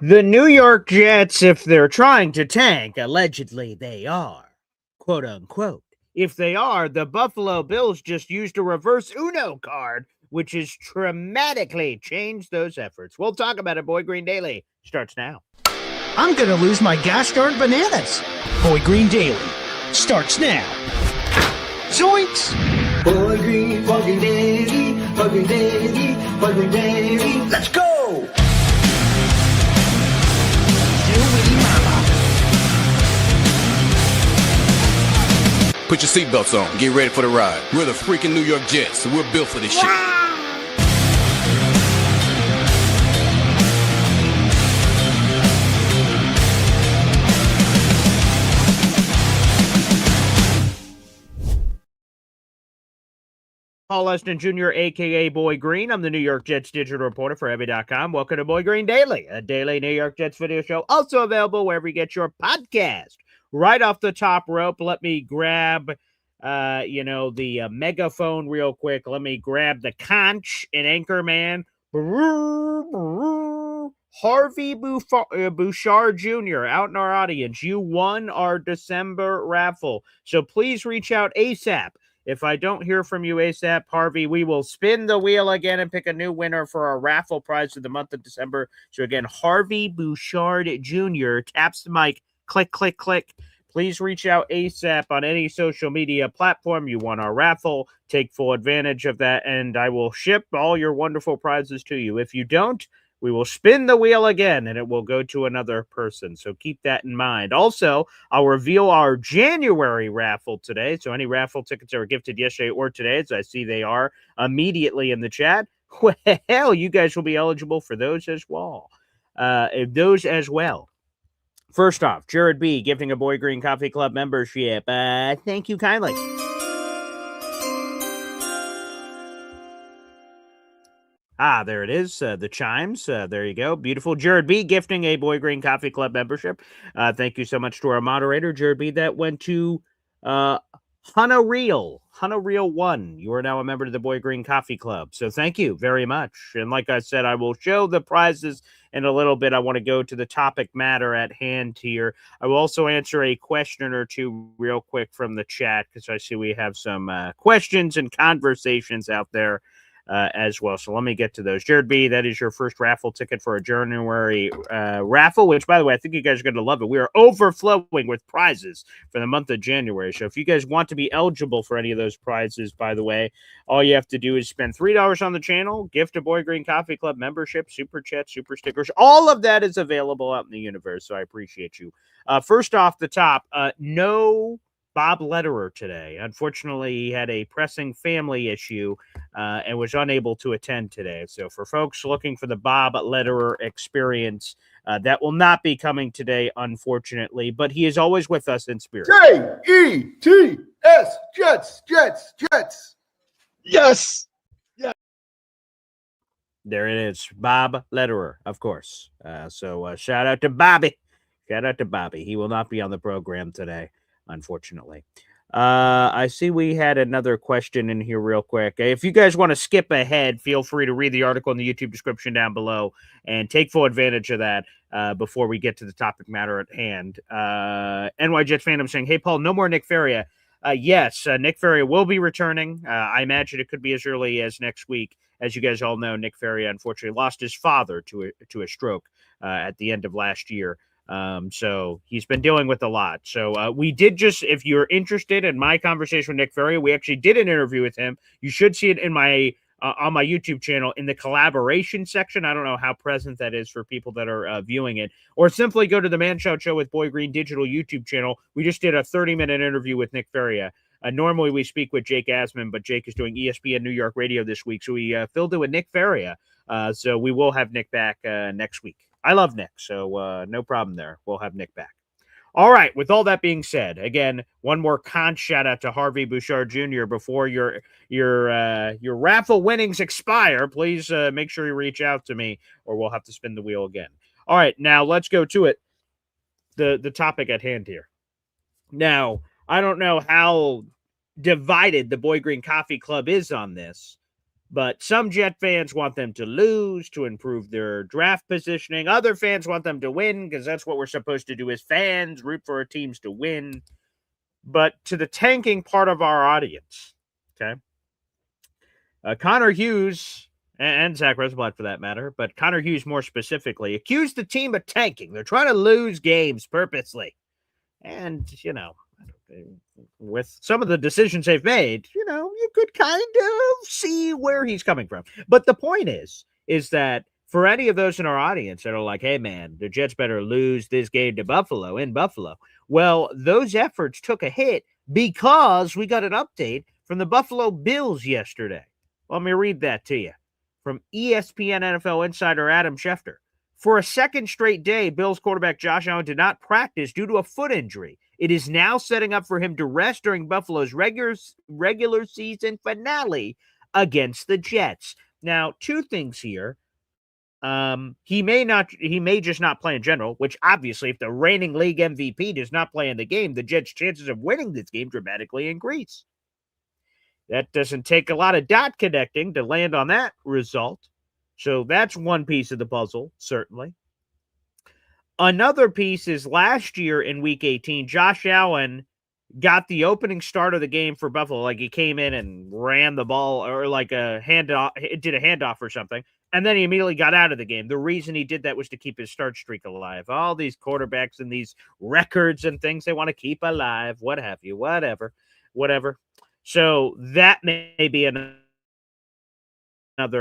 The New York Jets, if they're trying to tank, allegedly they are, quote unquote. If they are, the Buffalo Bills just used a reverse Uno card, which has dramatically changed those efforts. We'll talk about it. Boy Green Daily starts now. I'm gonna lose my gosh darn bananas. Boy Green Daily starts now. Zoinks! Boy Green Daily, Boy Green Daily, Boy Green Daily. Let's go! Put your seatbelts on. Get ready for the ride. We're the freaking New York Jets, so we're built for this shit. Paul Leston Jr., a.k.a. Boy Green. I'm the New York Jets digital reporter for Heavy.com. Welcome to Boy Green Daily, a daily New York Jets video show, also available wherever you get your podcast. Right off the top rope, let me grab, the megaphone real quick. Let me grab the conch and Anchorman. Harvey Bouchard Jr. out in our audience. You won our December raffle, so please reach out ASAP. If I don't hear from you ASAP, Harvey, we will spin the wheel again and pick a new winner for our raffle prize of the month of December. So again, Harvey Bouchard Jr. taps the mic, click, click, click. Please reach out ASAP on any social media platform. You won our raffle. Take full advantage of that, and I will ship all your wonderful prizes to you. If you don't, we will spin the wheel again, and it will go to another person. So keep that in mind. Also, I'll reveal our January raffle today. So any raffle tickets that were gifted yesterday or today, as I see they are immediately in the chat, well, you guys will be eligible for those as well. First off, Jared B. gifting a Boy Green Coffee Club membership. Thank you kindly. There it is. The chimes. There you go. Beautiful. Jared B. gifting a Boy Green Coffee Club membership. Thank you so much to our moderator, Jared B. That went to Hannah Real 1. You are now a member of the Boy Green Coffee Club. So thank you very much. And like I said, I will show the prizes in a little bit. I want to go to the topic matter at hand here. I will also answer a question or two real quick from the chat because I see we have some questions and conversations out there as well. So let me get to those. Jared B., that is your first raffle ticket for a January raffle, which, by the way, I think you guys are going to love it. We are overflowing with prizes for the month of January. So if you guys want to be eligible for any of those prizes, by the way, all you have to do is spend $3 on the channel, gift a Boy Green Coffee Club membership, super chat, super stickers. All of that is available out in the universe, so I appreciate you. First off the top, no Bob Lederer today. Unfortunately, he had a pressing family issue and was unable to attend today. So for folks looking for the Bob Lederer experience, that will not be coming today, unfortunately, but he is always with us in spirit. J-E-T-S, Jets, Jets, Jets. Yes. There it is. Bob Lederer, of course. So shout out to Bobby. Shout out to Bobby. He will not be on the program today, unfortunately. I see we had another question in here real quick. If you guys want to skip ahead, feel free to read the article in the YouTube description down below and take full advantage of that before we get to the topic matter at hand. NY Jets fandom saying, hey, Paul, no more Nick Faria. Yes, Nick Faria will be returning. I imagine it could be as early as next week. As you guys all know, Nick Faria unfortunately lost his father to a stroke at the end of last year. So he's been dealing with a lot. So we did just, if you're interested in my conversation with Nick Faria, we actually did an interview with him. You should see it in my on my YouTube channel in the collaboration section. I don't know how present that is for people that are viewing it, or simply go to the Man Shout Show with Boy Green digital YouTube channel. We just did a 30-minute interview with Nick Faria. Normally we speak with Jake Asman, but Jake is doing ESPN New York Radio this week. So we filled it with Nick Faria. So we will have Nick back next week. I love Nick, so no problem there. We'll have Nick back. All right, with all that being said, again, one more conch shout out to Harvey Bouchard Jr. before your raffle winnings expire. Please make sure you reach out to me, or we'll have to spin the wheel again. All right, now let's go to it. The topic at hand here. Now, I don't know how divided the Boy Green Coffee Club is on this, But some Jet fans want them to lose to improve their draft positioning. Other fans want them to win because that's what we're supposed to do as fans, root for our teams to win. But to the tanking part of our audience, okay, Connor Hughes and Zach Rosenblatt for that matter, but Connor Hughes more specifically, accused the team of tanking. They're trying to lose games purposely. And, with some of the decisions they've made, you could kind of see where he's coming from. But the point is that for any of those in our audience that are like, hey, man, the Jets better lose this game to Buffalo in Buffalo. Well, those efforts took a hit because we got an update from the Buffalo Bills yesterday. Let me read that to you from ESPN NFL insider Adam Schefter. For a second straight day, Bills quarterback Josh Allen did not practice due to a foot injury. It is now setting up for him to rest during Buffalo's regular season finale against the Jets. Now, two things here. He may just not play in general, which obviously if the reigning league MVP does not play in the game, the Jets' chances of winning this game dramatically increase. That doesn't take a lot of dot connecting to land on that result. So that's one piece of the puzzle, certainly. Another piece is last year in Week 18, Josh Allen got the opening start of the game for Buffalo. Like he came in and ran the ball or like did a handoff or something. And then he immediately got out of the game. The reason he did that was to keep his start streak alive. All these quarterbacks and these records and things they want to keep alive, what have you, whatever. So that may be another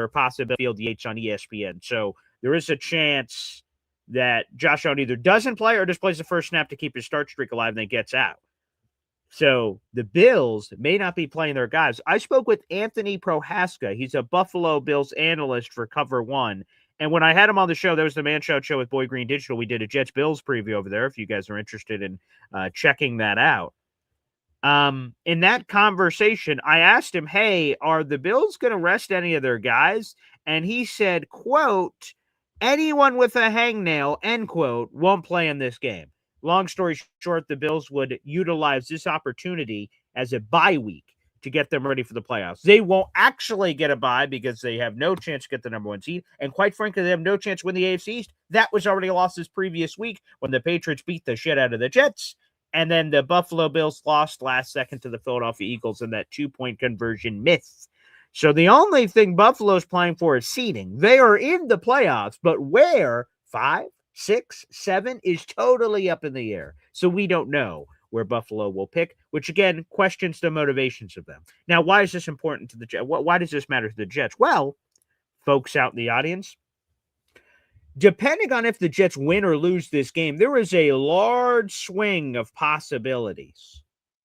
possibility field DH on ESPN. So there is a chance that Josh Allen either doesn't play or just plays the first snap to keep his start streak alive and then gets out. So the Bills may not be playing their guys. I spoke with Anthony Prohaska. He's a Buffalo Bills analyst for Cover One. And when I had him on the show, there was the Man Shout show with Boy Green Digital. We did a Jets Bills preview over there if you guys are interested in checking that out. In that conversation, I asked him, hey, are the Bills going to rest any of their guys? And he said, quote, anyone with a hangnail, end quote, won't play in this game. Long story short, the Bills would utilize this opportunity as a bye week to get them ready for the playoffs. They won't actually get a bye because they have no chance to get the number one seed. And quite frankly, they have no chance to win the AFC East. That was already lost this previous week when the Patriots beat the shit out of the Jets. And then the Buffalo Bills lost last second to the Philadelphia Eagles in that 2-point conversion myth. So the only thing Buffalo's playing for is seeding. They are in the playoffs, but where 5, 6, 7 is totally up in the air. So we don't know where Buffalo will pick, which again questions the motivations of them. Now, why is this important to the Jets? Why does this matter to the Jets? Well, folks out in the audience, depending on if the Jets win or lose this game, there is a large swing of possibilities.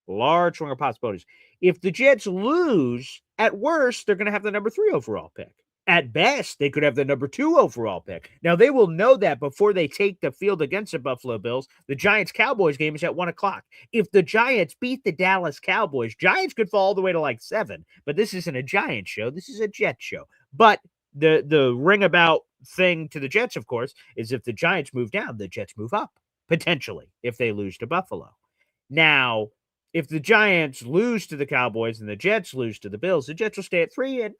If the Jets lose, at worst, they're going to have the number 3 overall pick. At best, they could have the number 2 overall pick. Now, they will know that before they take the field against the Buffalo Bills. The Giants-Cowboys game is at 1 o'clock. If the Giants beat the Dallas Cowboys, Giants could fall all the way to like 7. But this isn't a Giants show. This is a Jets show. But the ring about thing to the Jets, of course, is if the Giants move down, the Jets move up, potentially, if they lose to Buffalo. Now, if the Giants lose to the Cowboys and the Jets lose to the Bills, the Jets will stay at 3 and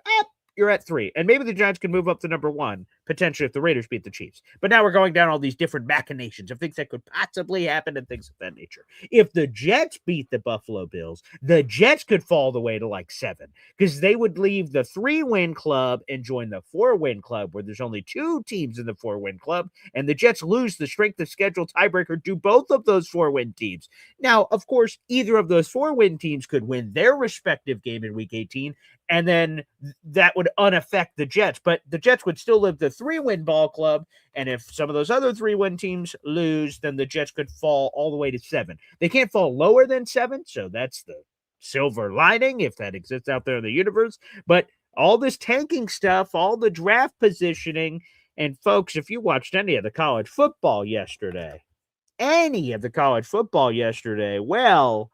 you're at 3. And maybe the Giants can move up to number 1, potentially if the Raiders beat the Chiefs. But now we're going down all these different machinations of things that could possibly happen and things of that nature. If the Jets beat the Buffalo Bills, the Jets could fall the way to like 7 because they would leave the 3-win club and join the 4-win club where there's only 2 teams in the 4-win club. And the Jets lose the strength of schedule tiebreaker to both of those 4-win teams. Now, of course, either of those 4-win teams could win their respective game in Week 18, and then that would unaffect the Jets. But the Jets would still live the 3-win ball club, and if some of those other 3-win teams lose, then the Jets could fall all the way to 7. They can't fall lower than 7, so that's the silver lining, if that exists out there in the universe. But all this tanking stuff, all the draft positioning, and folks, if you watched any of the college football yesterday, well,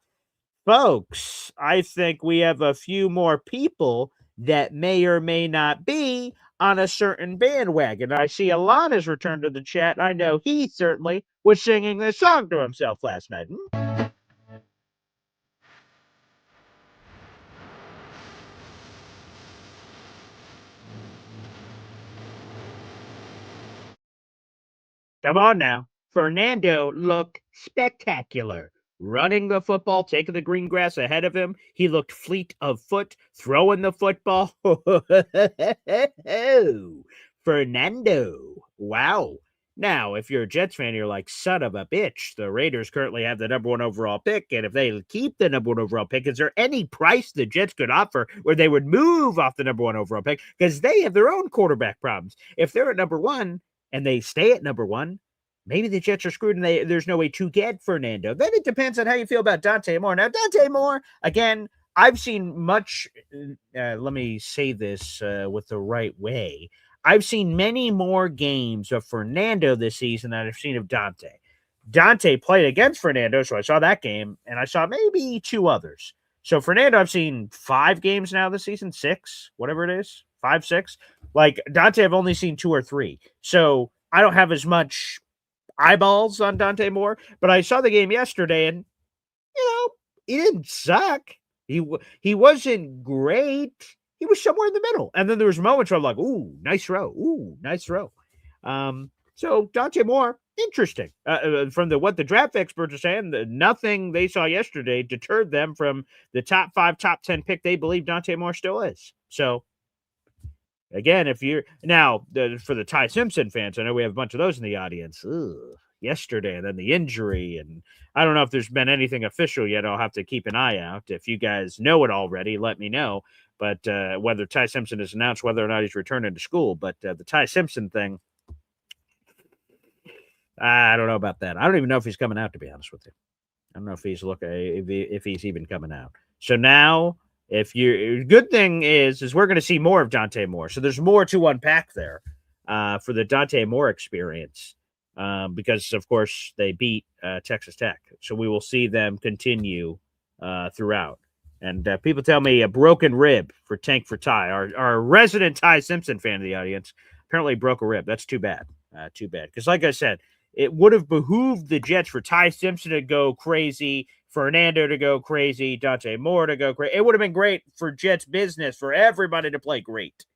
folks, I think we have a few more people that may or may not be on a certain bandwagon. I see Alon has returned to the chat. I know he certainly was singing this song to himself last night. Come on now. Fernando looked spectacular. Running the football, taking the green grass ahead of him. He looked fleet of foot, throwing the football. Fernando. Wow. Now, if you're a Jets fan, you're like, son of a bitch. The Raiders currently have the number 1 overall pick. And if they keep the number 1 overall pick, is there any price the Jets could offer where they would move off the number 1 overall pick? Because they have their own quarterback problems. If they're at number 1 and they stay at number 1, maybe the Jets are screwed and there's no way to get Fernando. Then it depends on how you feel about Dante Moore. Now, Dante Moore, again, I've seen much, let me say this with the right way. I've seen many more games of Fernando this season than I've seen of Dante. Dante played against Fernando, so I saw that game, and I saw maybe 2 others. So Fernando, I've seen 5 games now this season, 6, whatever it is, 5, 6. Like Dante, I've only seen 2 or 3. So I don't have as much eyeballs on Dante Moore, but I saw the game yesterday, and he didn't suck. He wasn't great. He was somewhere in the middle. And then there was moments where I'm like, ooh, nice throw. Ooh, nice throw. So Dante Moore, interesting. From what the draft experts are saying, nothing they saw yesterday deterred them from the top 5, top 10 pick they believe Dante Moore still is. So, again, if you're now for the Ty Simpson fans, I know we have a bunch of those in the audience. Yesterday, and then the injury, and I don't know if there's been anything official yet. I'll have to keep an eye out. If you guys know it already, let me know. But whether Ty Simpson has announced whether or not he's returning to school, but the Ty Simpson thing, I don't know about that. I don't even know if he's coming out, to be honest with you. I don't know if he's if he's even coming out. So now, good thing is we're going to see more of Dante Moore. So there's more to unpack there for the Dante Moore experience. Because, of course, they beat Texas Tech. So we will see them continue throughout. And people tell me a broken rib for Tank for Ty. Our resident Ty Simpson fan of the audience apparently broke a rib. That's too bad. Too bad. Because, like I said, it would have behooved the Jets for Ty Simpson to go crazy, Fernando to go crazy, Dante Moore to go crazy. It would have been great for Jets business, for everybody to play great.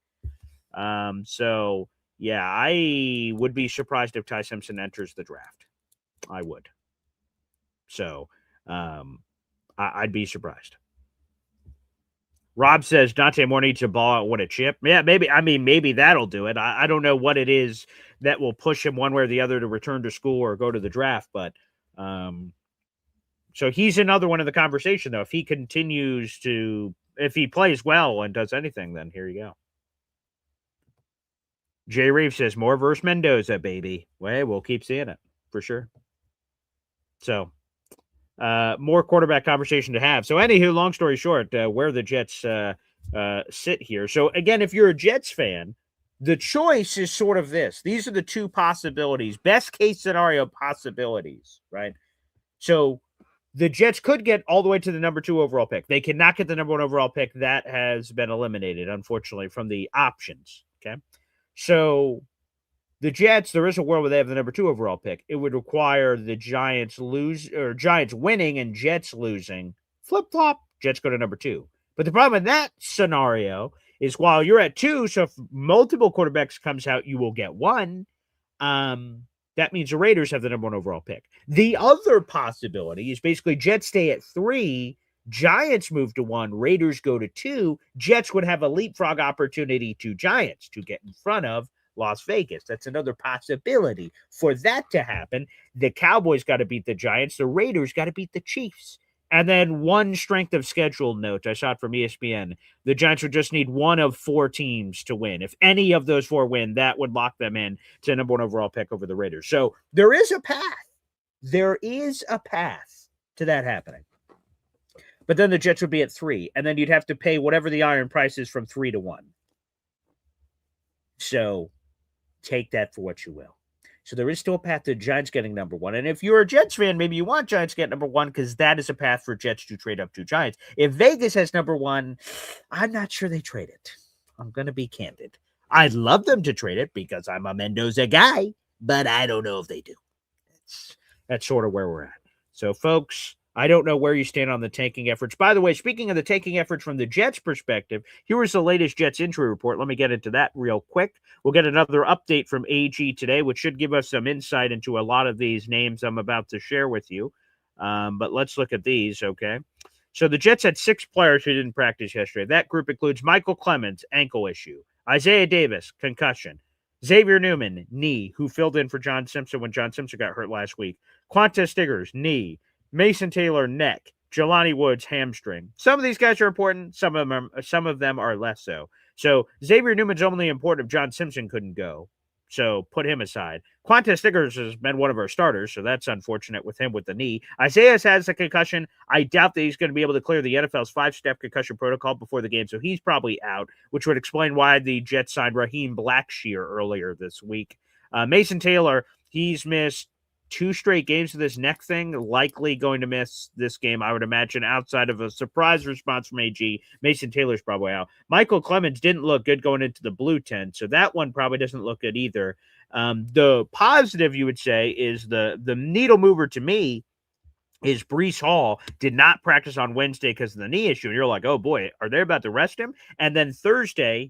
So... yeah, I would be surprised if Ty Simpson enters the draft. I would. So, I'd be surprised. Rob says Dante Moore needs to ball out with a chip. Yeah, maybe. I mean, maybe that'll do it. I don't know what it is that will push him one way or the other to return to school or go to the draft. But so he's another one in the conversation, though. If he continues if he plays well and does anything, then here you go. Jay Reeves says, Moore versus Mendoza, baby. Well, we'll keep seeing it, for sure. So, more quarterback conversation to have. So, anywho, long story short, where the Jets sit here. So, again, if you're a Jets fan, the choice is sort of this. These are the 2 possibilities, best case scenario possibilities, right? So, the Jets could get all the way to the number 2 overall pick. They cannot get the number 1 overall pick. That has been eliminated, unfortunately, from the options, okay? So the Jets, there is a world where they have the number 2 overall pick. It would require the Giants winning and Jets losing. Flip-flop, Jets go to number 2. But the problem in that scenario is while you're at 2, so if multiple quarterbacks comes out, you will get 1. That means the Raiders have the number 1 overall pick. The other possibility is basically Jets stay at 3, Giants move to 1, Raiders go to 2. Jets would have a leapfrog opportunity to Giants to get in front of Las Vegas. That's another possibility. For that to happen, the Cowboys got to beat the Giants. The Raiders got to beat the Chiefs. And then one strength of schedule note I saw it from ESPN. The Giants would just need 1 of 4 teams to win. If any of those 4 win, that would lock them in to number 1 overall pick over the Raiders. So there is a path. There is a path to that happening. But then the Jets would be at 3, and then you'd have to pay whatever the iron price is from 3 to 1. So take that for what you will. So there is still a path to Giants getting number 1. And if you're a Jets fan, maybe you want Giants to get number 1 because that is a path for Jets to trade up to Giants. If Vegas has number 1, I'm not sure they trade it. I'm going to be candid. I'd love them to trade it because I'm a Mendoza guy, but I don't know if they do. That's sort of where we're at. So, folks, I don't know where you stand on the tanking efforts. By the way, speaking of the tanking efforts from the Jets' perspective, here is the latest Jets injury report. Let me get into that real quick. We'll get another update from AG today, which should give us some insight into a lot of these names I'm about to share with you. But let's look at these, okay? So the Jets had 6 players who didn't practice yesterday. That group includes Michael Clemens, ankle issue, Isaiah Davis, concussion, Xavier Newman, knee, who filled in for John Simpson when John Simpson got hurt last week, Quantez Stiggers, knee, Mason Taylor, neck, Jelani Woods, hamstring. Some of these guys are important. Some of them are less so. So Xavier Newman's only important if John Simpson couldn't go. So put him aside. Quantez Stiggers has been one of our starters, so that's unfortunate with him with the knee. Isaiah has a concussion. I doubt that he's going to be able to clear the NFL's 5-step concussion protocol before the game, so he's probably out, which would explain why the Jets signed Raheem Blackshear earlier this week. Mason Taylor, he's missed 2 straight games of this neck thing, likely going to miss this game, I would imagine, outside of a surprise response from AG. Mason Taylor's probably out. Michael Clemens didn't look good going into the blue tent, so that one probably doesn't look good either. The positive, you would say, is the needle mover to me is Breece Hall did not practice on Wednesday because of the knee issue. And you're like, oh boy, are they about to rest him? And then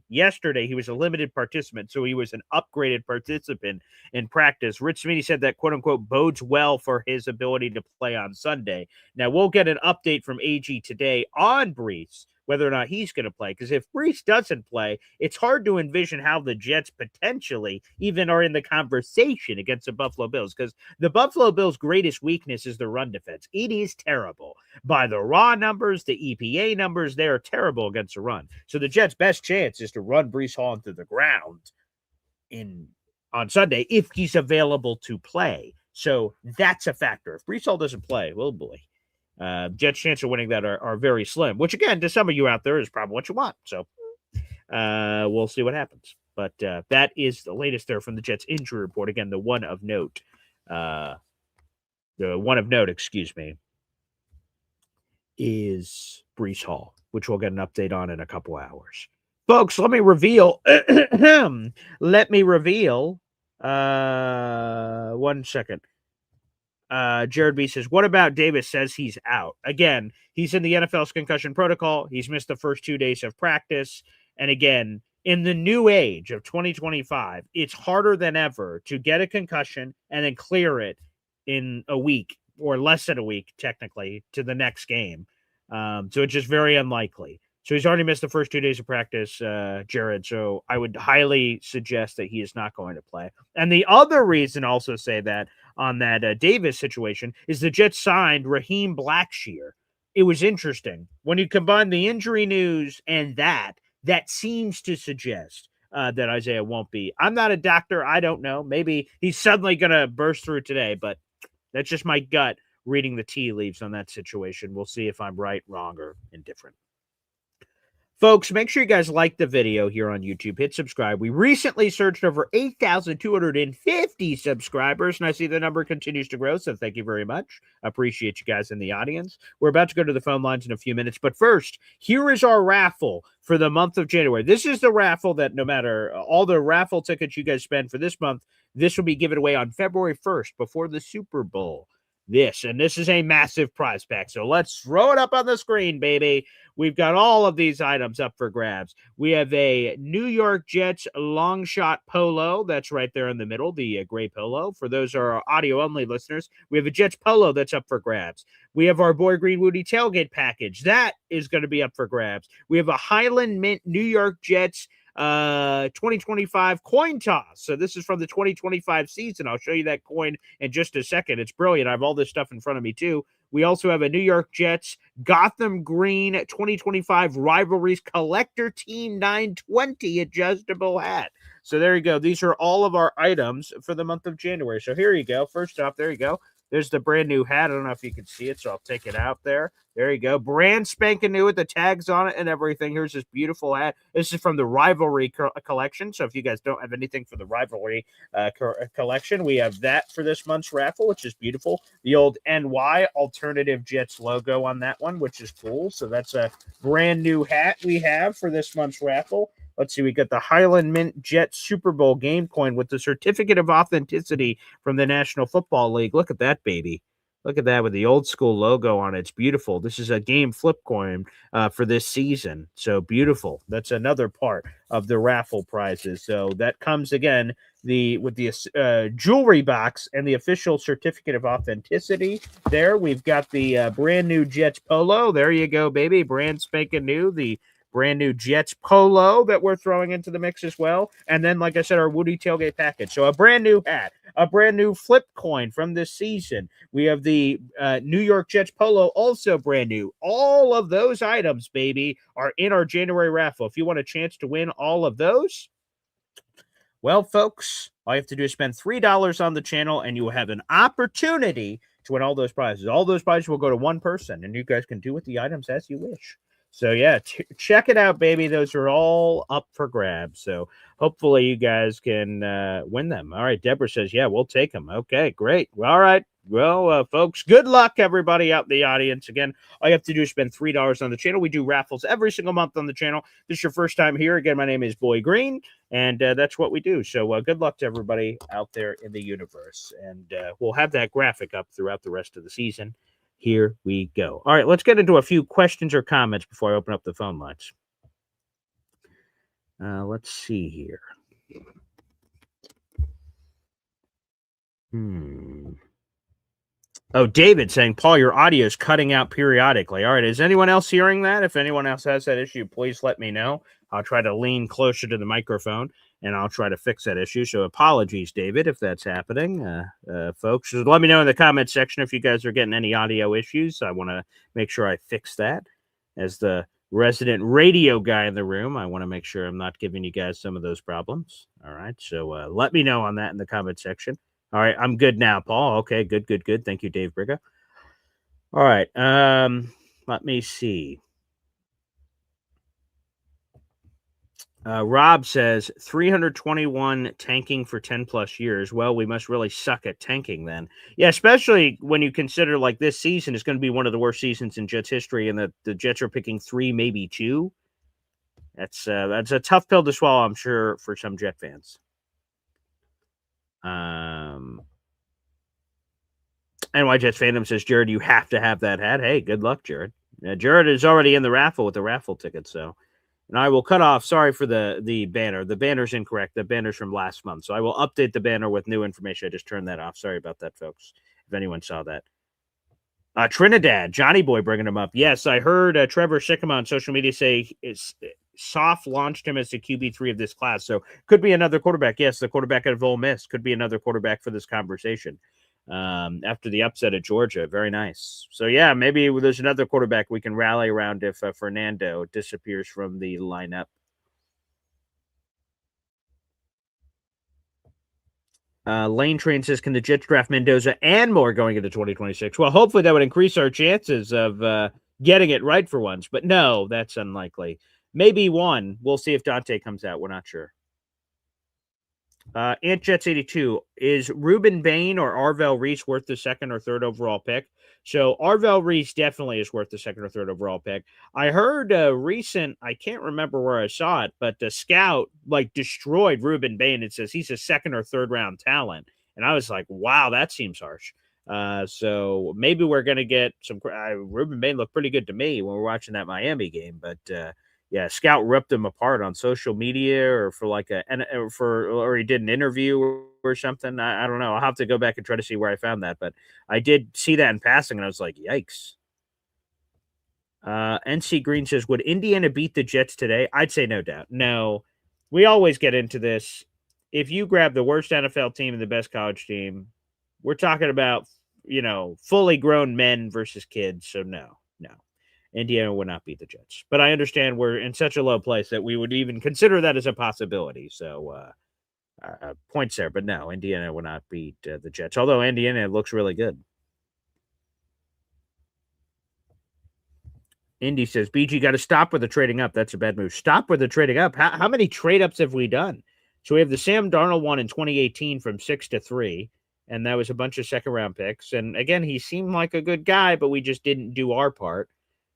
yesterday, he was a limited participant. So he was an upgraded participant in practice. Rich Sweeney said that, quote unquote, bodes well for his ability to play on Sunday. Now, we'll get an update from AG today on Breece, whether or not he's going to play. Because if Breece doesn't play, it's hard to envision how the Jets potentially even are in the conversation against the Buffalo Bills. Because the Buffalo Bills' greatest weakness is the run defense. It is terrible. By the raw numbers, the EPA numbers, they are terrible against the run. So the Jets' best chance is to run Breece Hall into the ground on Sunday if he's available to play. So that's a factor. If Breece Hall doesn't play, oh boy. Jets' chance of winning that are very slim, which again, to some of you out there is probably what you want. So we'll see what happens. But that is the latest there from the Jets injury report. Again, the one of note, is Breece Hall, which we'll get an update on in a couple hours. Folks, let me reveal, one second. Jared B says, what about Davis? Says he's out. Again, he's in the NFL's concussion protocol. He's missed the first 2 days of practice. And again, in the new age of 2025, it's harder than ever to get a concussion and then clear it in a week or less than a week, technically, to the next game. So it's just very unlikely. So he's already missed the first 2 days of practice, Jared. So I would highly suggest that he is not going to play. And the other reason also say that on that Davis situation is the Jets signed Raheem Blackshear. It was interesting. When you combine the injury news and that seems to suggest that Isaiah won't be. I'm not a doctor. I don't know. Maybe he's suddenly going to burst through today, but that's just my gut reading the tea leaves on that situation. We'll see if I'm right, wrong, or indifferent. Folks, make sure you guys like the video here on YouTube. Hit subscribe. We recently surged over 8,250 subscribers, and I see the number continues to grow, so thank you very much. I appreciate you guys in the audience. We're about to go to the phone lines in a few minutes, but first, here is our raffle for the month of January. This is the raffle that no matter all the raffle tickets you guys spend for this month, this will be given away on February 1st before the Super Bowl. This is a massive prize pack. So let's throw it up on the screen, baby. We've got all of these items up for grabs. We have a New York Jets long shot polo. That's right there in the middle, the gray polo. For those who are audio-only listeners, we have a Jets polo that's up for grabs. We have our Boy Green Woody tailgate package. That is going to be up for grabs. We have a Highland Mint New York Jets 2025 coin toss. So this is from the 2025 season. I'll show you that coin in just a second. It's brilliant. I have all this stuff in front of me too. We also have a New York Jets Gotham Green 2025 Rivalries Collector Team 920 adjustable hat. So there you go. These are all of our items for the month of January. So here you go. First off, there you go. There's the brand new hat. I don't know if you can see it, so I'll take it out there. There you go. Brand spanking new with the tags on it and everything. Here's this beautiful hat. This is from the Rivalry collection. So if you guys don't have anything for the Rivalry collection, we have that for this month's raffle, which is beautiful. The old NY Alternative Jets logo on that one, which is cool. So that's a brand new hat we have for this month's raffle. Let's see, we got the Highland Mint Jet Super Bowl game coin with the certificate of authenticity from the National Football League. Look at that, baby. Look at that with the old school logo on it. It's beautiful. This is a game flip coin for this season. So beautiful. That's another part of the raffle prizes. So that comes again with the jewelry box and the official certificate of authenticity. There we've got the brand new Jets polo. There you go, baby. Brand spanking new. The brand new Jets polo that we're throwing into the mix as well. And then, like I said, our Woody tailgate package. So a brand new hat, a brand new flip coin from this season. We have the New York Jets polo, also brand new. All of those items, baby, are in our January raffle. If you want a chance to win all of those, well, folks, all you have to do is spend $3 on the channel, and you will have an opportunity to win all those prizes. All those prizes will go to one person, and you guys can do with the items as you wish. So, yeah, check it out, baby. Those are all up for grabs. So, hopefully you guys can win them. All right, Deborah says, yeah, we'll take them. Okay, great. All right. Well, folks, good luck, everybody out in the audience. Again, all you have to do is spend $3 on the channel. We do raffles every single month on the channel. If this is your first time here. Again, my name is Boy Green, and that's what we do. So good luck to everybody out there in the universe. And we'll have that graphic up throughout the rest of the season. Here we go. All right, let's get into a few questions or comments before I open up the phone lines. Let's see here. Oh, David saying, Paul, your audio is cutting out periodically. All right, is anyone else hearing that? If anyone else has that issue, please let me know. I'll try to lean closer to the microphone, and I'll try to fix that issue. So apologies, David, if that's happening. Folks, just let me know in the comment section if you guys are getting any audio issues. I want to make sure I fix that. As the resident radio guy in the room, I want to make sure I'm not giving you guys some of those problems. All right, so let me know on that in the comment section. All right, I'm good now, Paul. Okay, good. Thank you, Dave Briga. All right, let me see. Rob says 321 tanking for 10 plus years. Well, we must really suck at tanking then. Yeah, especially when you consider like this season is going to be one of the worst seasons in Jets history, and the Jets are picking 3, maybe 2. That's a tough pill to swallow, I'm sure, for some Jet fans. NY Jets fandom says, Jared, you have to have that hat. Hey, good luck, Jared. Jared is already in the raffle with the raffle ticket, so. And I will cut off. Sorry for the banner. The banner's incorrect. The banner's from last month. So I will update the banner with new information. I just turned that off. Sorry about that, folks, if anyone saw that. Trinidad, Johnny Boy bringing him up. Yes, I heard Trevor Sikkema on social media say Soft launched him as the QB3 of this class. So could be another quarterback. Yes, the quarterback out of Ole Miss could be another quarterback for this conversation. After the upset at Georgia. Very nice. So, yeah, maybe there's another quarterback we can rally around if Fernando disappears from the lineup. Lane Train says, can the Jets draft Mendoza and more going into 2026? Well, hopefully that would increase our chances of getting it right for once. But no, that's unlikely. Maybe one. We'll see if Dante comes out. We're not sure. Ant Jets 82, is Ruben Bain or Arvell Reese worth the 2nd or 3rd overall pick? So Arvell Reese definitely is worth the 2nd or 3rd overall pick. I heard I can't remember where I saw it, but the scout destroyed Ruben Bain. It says he's a 2nd or 3rd round talent. And I was like, wow, that seems harsh. So maybe we're going to get some, Ruben Bain looked pretty good to me when we were watching that Miami game, but, yeah, Scout ripped him apart on social media or or he did an interview or something. I don't know. I'll have to go back and try to see where I found that, but I did see that in passing and I was like, yikes. NC Green says, would Indiana beat the Jets today? I'd say no doubt. No, we always get into this. If you grab the worst NFL team and the best college team, we're talking about, fully grown men versus kids. So no. Indiana would not beat the Jets. But I understand we're in such a low place that we would even consider that as a possibility. So points there. But no, Indiana would not beat the Jets. Although Indiana looks really good. Indy says, BG, got to stop with the trading up. That's a bad move. Stop with the trading up. How many trade ups have we done? So we have the Sam Darnold one in 2018 from 6 to 3. And that was a bunch of 2nd-round picks. And again, he seemed like a good guy, but we just didn't do our part.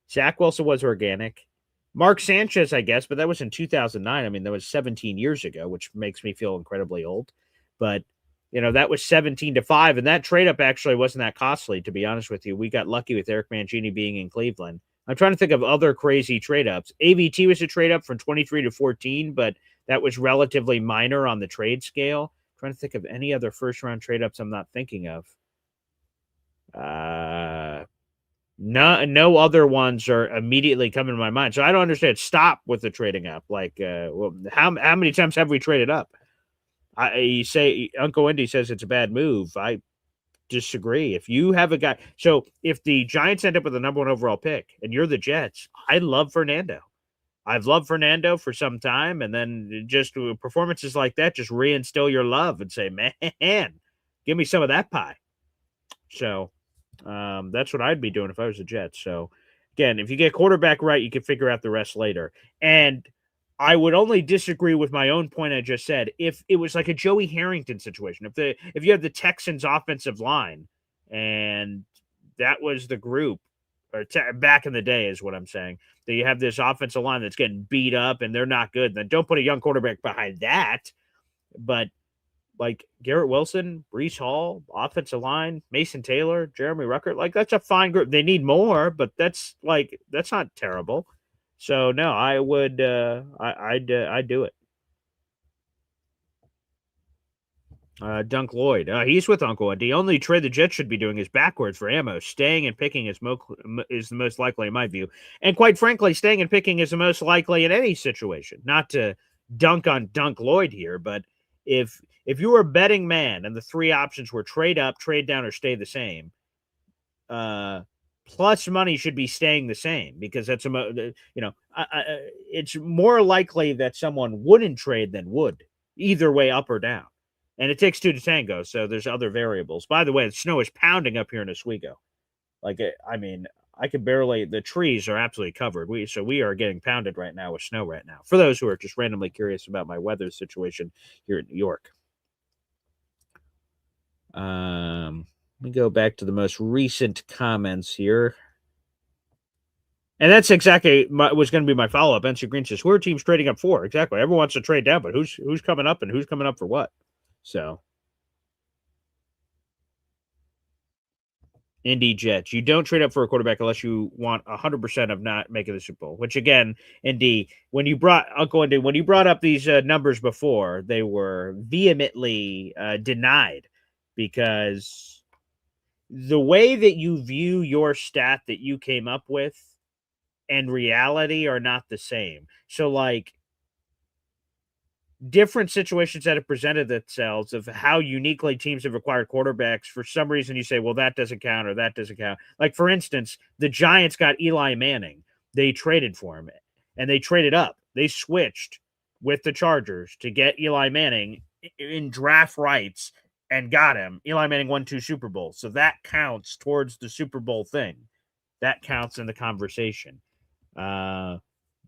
Zach Wilson was organic. Mark Sanchez, I guess, but that was in 2009. I mean, that was 17 years ago, which makes me feel incredibly old. But, that was 17-5, and that trade up actually wasn't that costly, to be honest with you. We got lucky with Eric Mangini being in Cleveland. I'm trying to think of other crazy trade ups. AVT was a trade up from 23 to 14, but that was relatively minor on the trade scale. I'm trying to think of any other first round trade ups I'm not thinking of. No other ones are immediately coming to my mind. So I don't understand. Stop with the trading up. How many times have we traded up? You say Uncle Indy says it's a bad move. I disagree. If you have a guy, so if the Giants end up with the number 1 overall pick and you're the Jets, I love Fernando. I've loved Fernando for some time, and then just performances like that just reinstill your love and say, man, give me some of that pie. So that's what I'd be doing if I was the Jets. So again, if you get quarterback right, you can figure out the rest later. And I would only disagree with my own point I just said if it was like a Joey Harrington situation. If you had the Texans offensive line and that was the group, or back in the day is what I'm saying, that you have this offensive line that's getting beat up and they're not good, then don't put a young quarterback behind that. But like Garrett Wilson, Breece Hall, offensive line, Mason Taylor, Jeremy Ruckert, like that's a fine group. They need more, but that's not terrible. So no, I would I'd do it. Dunk Lloyd, he's with Uncle Ed. The only trade the Jets should be doing is backwards for ammo. Staying and picking is the most likely in my view, and quite frankly, staying and picking is the most likely in any situation. Not to dunk on Dunk Lloyd here, but if you were a betting man and the 3 options were trade up, trade down, or stay the same, plus money should be staying the same because that's it's more likely that someone wouldn't trade than would, either way, up or down. And it takes 2 to tango, so there's other variables. By the way, the snow is pounding up here in Oswego. I can barely, the trees are absolutely covered. We are getting pounded right now with snow right now. For those who are just randomly curious about my weather situation here in New York. Let me go back to the most recent comments here. And that's exactly was going to be my follow-up. NC Green says, who are teams trading up for? Exactly. Everyone wants to trade down, but who's coming up and who's coming up for what? So, Indy Jets, you don't trade up for a quarterback unless you want 100% of not making the Super Bowl, which again, Indy, when you brought up these numbers before, they were vehemently denied because the way that you view your stat that you came up with and reality are not the same. So like different situations that have presented themselves of how uniquely teams have acquired quarterbacks, for some reason you say, well, that doesn't count or that doesn't count. Like, for instance, the Giants got Eli Manning. They traded for him and they traded up. They switched with the Chargers to get Eli Manning in draft rights and got him. Eli Manning won 2 Super Bowls. So that counts towards the Super Bowl thing. That counts in the conversation. John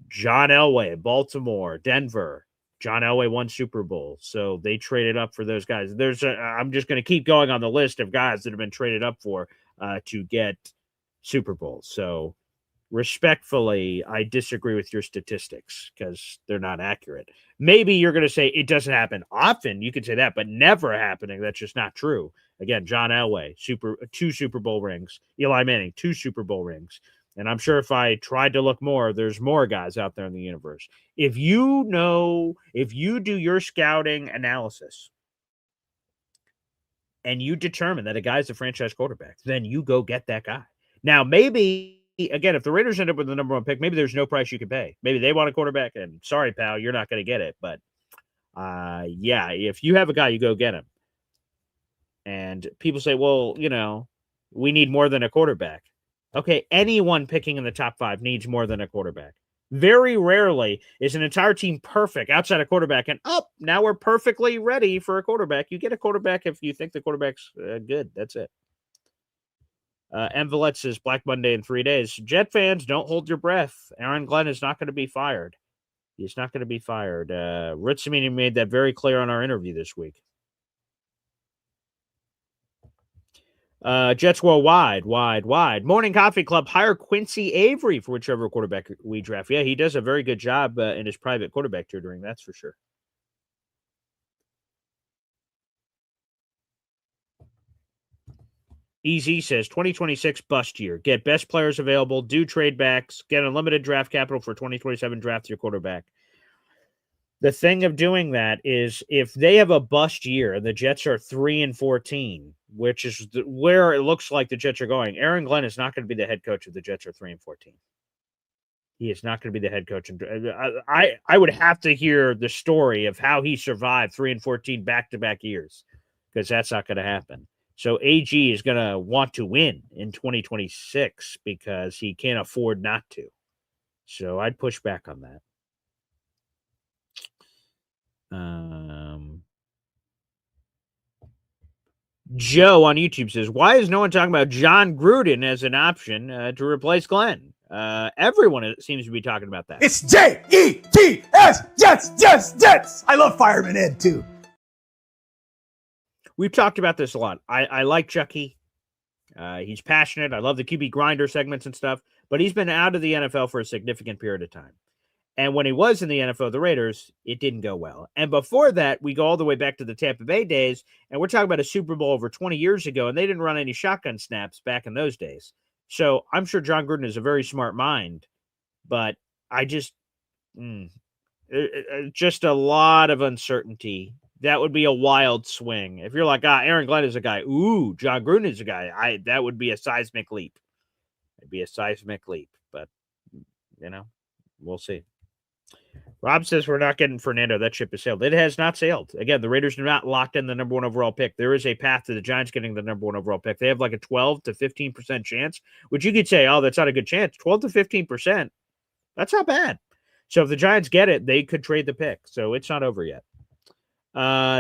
Elway, Baltimore, Denver. John Elway won Super Bowl, so they traded up for those guys. I'm just going to keep going on the list of guys that have been traded up for to get Super Bowls. So respectfully, I disagree with your statistics because they're not accurate. Maybe you're going to say it doesn't happen often. You could say that, but never happening. That's just not true. Again, John Elway, 2 Super Bowl rings. Eli Manning, 2 Super Bowl rings. And I'm sure if I tried to look more, there's more guys out there in the universe. If you do your scouting analysis and you determine that a guy's a franchise quarterback, then you go get that guy. Now, maybe, again, if the Raiders end up with the number 1 pick, maybe there's no price you can pay. Maybe they want a quarterback, and sorry, pal, you're not going to get it. But, yeah, if you have a guy, you go get him. And people say, well, we need more than a quarterback. Okay, anyone picking in the top 5 needs more than a quarterback. Very rarely is an entire team perfect outside a quarterback, and now we're perfectly ready for a quarterback. You get a quarterback if you think the quarterback's good. That's it. Envelet says Black Monday in 3 days. Jet fans, don't hold your breath. Aaron Glenn is not going to be fired. He's not going to be fired. Rich Cimini made that very clear on our interview this week. Jets will wide. Morning Coffee Club, hire Quincy Avery for whichever quarterback we draft. Yeah, he does a very good job in his private quarterback tutoring, that's for sure. EZ says 2026 bust year. Get best players available, do trade backs, get unlimited draft capital for 2027 draft your quarterback. The thing of doing that is if they have a bust year and the Jets are 3-14, which is where it looks like the Jets are going, Aaron Glenn is not going to be the head coach if the Jets are 3-14. He is not going to be the head coach. I would have to hear the story of how he survived 3-14 back-to-back years, because that's not going to happen. So AG is going to want to win in 2026 because he can't afford not to. So I'd push back on that. Joe on YouTube says, why is no one talking about John Gruden as an option to replace Glenn? Everyone seems to be talking about that. It's Jets, Jets. I love Fireman Ed too. We've talked about this a lot. I like Chucky. He's passionate. I love the QB grinder segments and stuff, but he's been out of the NFL for a significant period of time. And when he was in the NFL, the Raiders, it didn't go well. And before that, we go all the way back to the Tampa Bay days, and we're talking about a Super Bowl over 20 years ago, and they didn't run any shotgun snaps back in those days. So I'm sure John Gruden is a very smart mind, but I just a lot of uncertainty. That would be a wild swing. If you're like, Aaron Glenn is a guy, John Gruden is a guy, that would be a seismic leap. It'd be a seismic leap, but, we'll see. Rob says we're not getting Fernando. That ship has sailed. It has not sailed. Again, the Raiders are not locked in the number 1 overall pick. There is a path to the Giants getting the number 1 overall pick. They have like a 12 to 15% chance, which you could say, that's not a good chance. 12 to 15%, that's not bad. So if the Giants get it, they could trade the pick. So it's not over yet.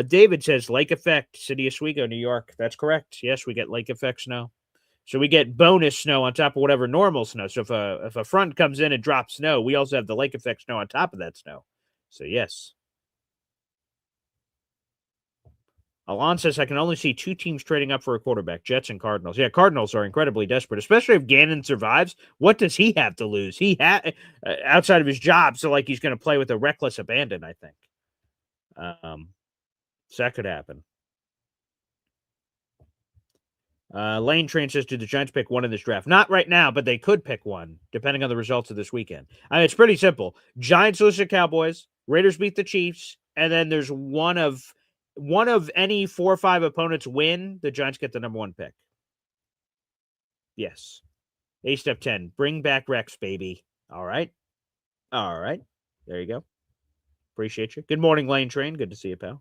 David says lake effect, City of Oswego, New York. That's correct. Yes, we get lake effect snow. So we get bonus snow on top of whatever normal snow. So if a front comes in and drops snow, we also have the lake effect snow on top of that snow. So yes. Alon says I can only see 2 teams trading up for a quarterback, Jets and Cardinals. Yeah, Cardinals are incredibly desperate, especially if Gannon survives. What does he have to lose? He outside of his job, so like he's going to play with a reckless abandon, I think. So that could happen. Lane Train says, do the Giants pick 1 in this draft? Not right now, but they could pick 1, depending on the results of this weekend. It's pretty simple. Giants lose to Cowboys, Raiders beat the Chiefs, and then there's one of any 4 or 5 opponents win, the Giants get the number 1 pick. Yes. A-Step 10, bring back Rex, baby. All right. There you go. Appreciate you. Good morning, Lane Train. Good to see you, pal.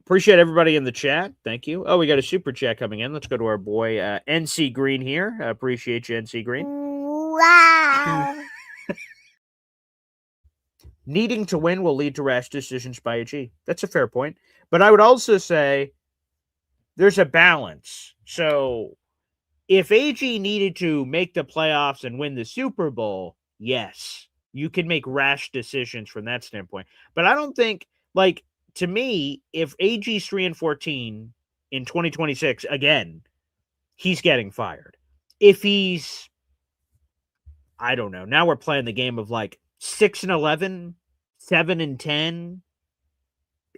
Appreciate everybody in the chat. Thank you. Oh, we got a super chat coming in. Let's go to our boy NC Green here. Appreciate you, NC Green. Wow. Needing to win will lead to rash decisions by AG. That's a fair point. But I would also say there's a balance. So if AG needed to make the playoffs and win the Super Bowl, yes, you can make rash decisions from that standpoint. But I don't think, to me, if AG's 3-14 in 2026, again, he's getting fired. If he's, I don't know, now we're playing the game of 6-11, 7-10,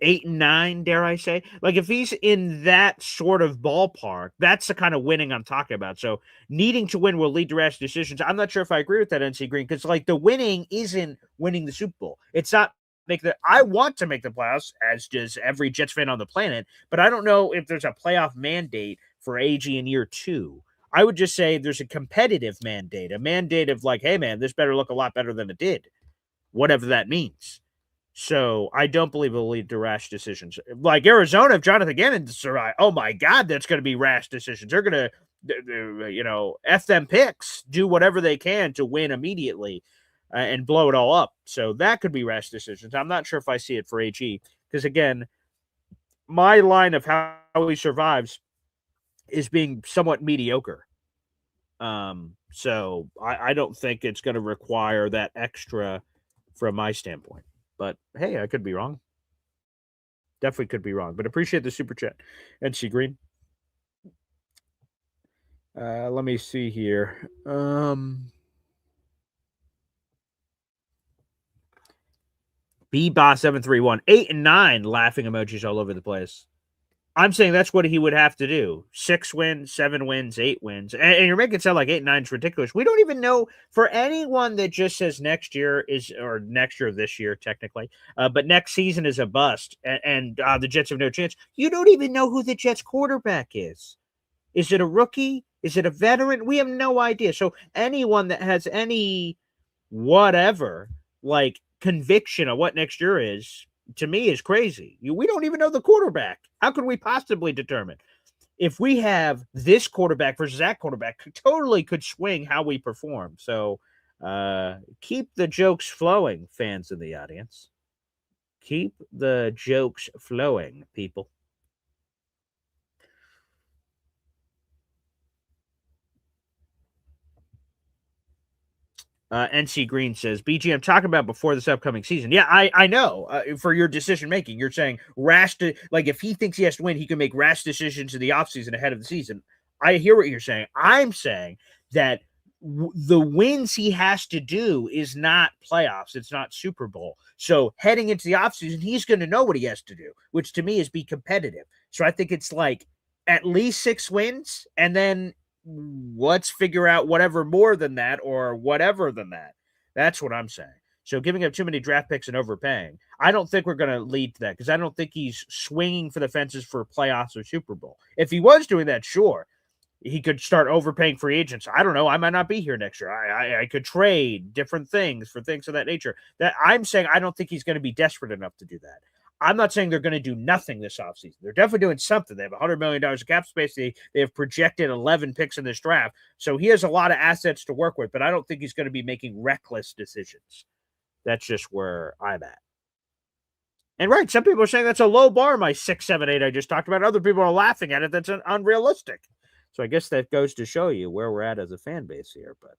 8-9, dare I say? If he's in that sort of ballpark, that's the kind of winning I'm talking about. So needing to win will lead to rash decisions. I'm not sure if I agree with that, NC Green, because the winning isn't winning the Super Bowl. It's not I want to make the playoffs, as does every Jets fan on the planet, but I don't know if there's a playoff mandate for AG in year 2. I would just say there's a competitive mandate, a mandate of hey man, this better look a lot better than it did, whatever that means. So I don't believe it'll lead to rash decisions. Arizona, if Jonathan Gannon survives, oh my God, that's going to be rash decisions. They're going to, F them picks, do whatever they can to win immediately. And blow it all up. So that could be rash decisions. I'm not sure if I see it for AG because, again, my line of how he survives is being somewhat mediocre. So I don't think it's going to require that extra from my standpoint. But, hey, I could be wrong. Definitely could be wrong. But appreciate the super chat. NC Green. Let me see here. BBA731, 8 and 9 laughing emojis all over the place. I'm saying that's what he would have to do. 6 wins, 7 wins, 8 wins. And you're making it sound like 8 and 9 is ridiculous. We don't even know, for anyone that just says next year is, or next year, this year, technically, but next season is a bust and the Jets have no chance. You don't even know who the Jets quarterback is. Is it a rookie? Is it a veteran? We have no idea. So anyone that has any whatever, like, conviction of what next year is, to me, is crazy. We don't even know the quarterback. How could we possibly determine? If we have this quarterback versus that quarterback, totally could swing how we perform. So keep the jokes flowing, fans in the audience. Keep the jokes flowing, people. NC Green says, BG, I'm talking about before this upcoming season. Yeah, I know. For your decision making, you're saying like if he thinks he has to win, he can make rash decisions in the offseason ahead of the season. I hear what you're saying. I'm saying that the wins he has to do is not playoffs. It's not Super Bowl. So heading into the offseason, he's going to know what he has to do, which to me is be competitive. So I think it's like at least 6 wins, and then let's figure out whatever more than that or whatever than that. That's what I'm saying. So giving up too many draft picks and overpaying, I don't think we're going to lead to that because I don't think he's swinging for the fences for playoffs or Super Bowl. If he was doing that, sure, he could start overpaying free agents. I don't know. I might not be here next year. I could trade different things for things of that nature. That I'm saying I don't think he's going to be desperate enough to do that. I'm not saying they're going to do nothing this offseason. They're definitely doing something. They have $100 million of cap space. They have projected 11 picks in this draft. So he has a lot of assets to work with, but I don't think he's going to be making reckless decisions. That's just where I'm at. And right, some people are saying that's a low bar, my 6, 7, 8 I just talked about. Other people are laughing at it. That's unrealistic. So I guess that goes to show you where we're at as a fan base here. But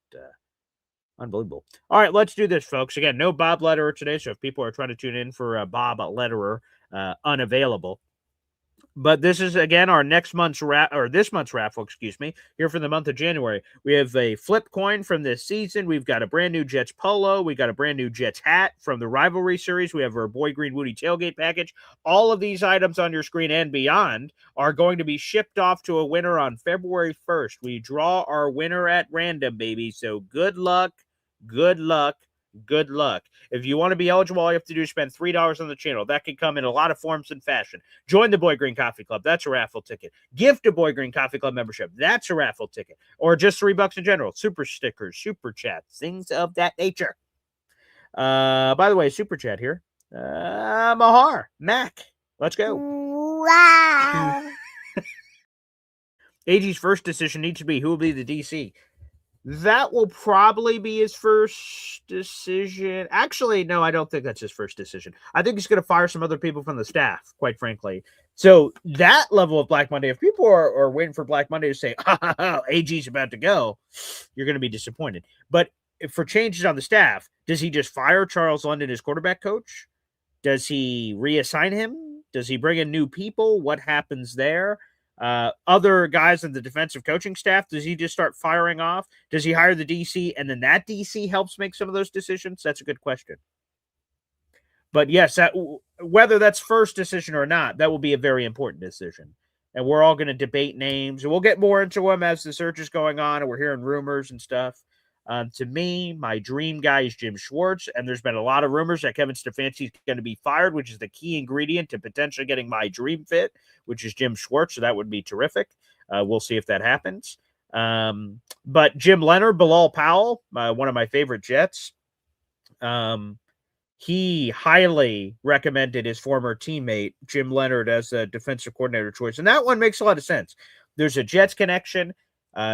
unbelievable. All right, let's do this, folks. Again, no Bob Lederer today, so if people are trying to tune in for Bob Lederer, unavailable. But this is, again, our next month's this month's raffle, here for the month of January. We have a flip coin from this season. We've got a brand new Jets polo. We got a brand new Jets hat from the Rivalry Series. We have our Boy Green Woody tailgate package. All of these items on your screen and beyond are going to be shipped off to a winner on February 1st. We draw our winner at random, baby. So good luck. Good luck. Good luck. If you want to be eligible, all you have to do is spend $3 on the channel. That can come in a lot of forms and fashion. Join the Boy Green Coffee Club. That's a raffle ticket. Gift a Boy Green Coffee Club membership. That's a raffle ticket. Or just $3 in general. Super stickers, super chats, things of that nature. By the way, super chat here. Mahar, Mac. Let's go. Wow. AG's first decision needs to be who will be the DC. That will probably be his first decision. Actually, no, I don't think that's his first decision. I think he's going to fire some other people from the staff, quite frankly. So that level of Black Monday, if people are waiting for Black Monday to say, AG's about to go, you're going to be disappointed. But if for changes on the staff, does he just fire Charles London as quarterback coach? Does he reassign him? Does he bring in new people? What happens there? Other guys in the defensive coaching staff, does he just start firing off? Does he hire the DC and then that DC helps make some of those decisions? That's a good question. But yes, whether that's first decision or not, that will be a very important decision. And we're all going to debate names, and we'll get more into them as the search is going on, and we're hearing rumors and stuff. To me, my dream guy is Jim Schwartz, and there's been a lot of rumors that Kevin Stefanski is going to be fired, which is the key ingredient to potentially getting my dream fit, which is Jim Schwartz, so that would be terrific. We'll see if that happens. But Jim Leonard, Bilal Powell, one of my favorite Jets, he highly recommended his former teammate, Jim Leonard, as a defensive coordinator choice, and that one makes a lot of sense. There's a Jets connection.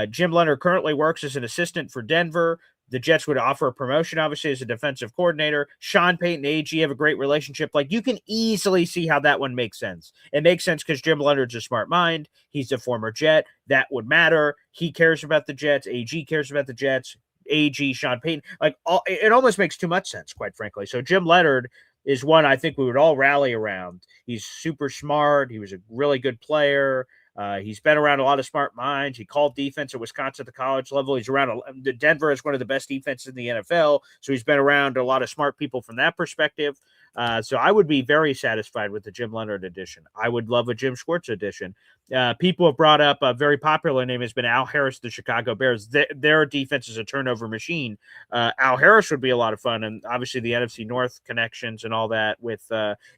Jim Leonard currently works as an assistant for Denver. The Jets would offer a promotion, obviously, as a defensive coordinator. Sean Payton and AG have a great relationship. Like, you can easily see how that one makes sense. It makes sense because Jim Leonard's a smart mind. He's a former Jet. That would matter. He cares about the Jets. AG cares about the Jets. AG, Sean Payton. It almost makes too much sense, quite frankly. So Jim Leonard is one I think we would all rally around. He's super smart. He was a really good player. He's been around a lot of smart minds. He called defense at Wisconsin at the college level. He's around Denver is one of the best defenses in the NFL. So he's been around a lot of smart people from that perspective. So I would be very satisfied with the Jim Leonhard edition. I would love a Jim Schwartz edition. People have brought up a very popular name has been Al Harris, the Chicago Bears. Their defense is a turnover machine. Al Harris would be a lot of fun. And obviously the NFC North connections and all that with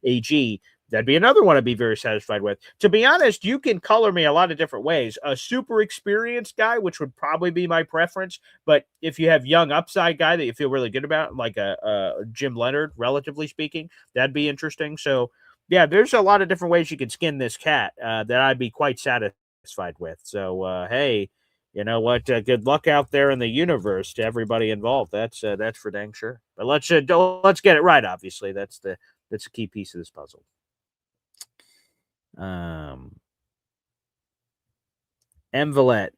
AG. That'd be another one I'd be very satisfied with. To be honest, you can color me a lot of different ways. A super experienced guy, which would probably be my preference. But if you have young upside guy that you feel really good about, like a Jim Leonhard, relatively speaking, that'd be interesting. So, yeah, there's a lot of different ways you could skin this cat that I'd be quite satisfied with. So, hey, you know what? Good luck out there in the universe to everybody involved. That's for dang sure. But let's get it right. Obviously, that's a key piece of this puzzle. Envelet.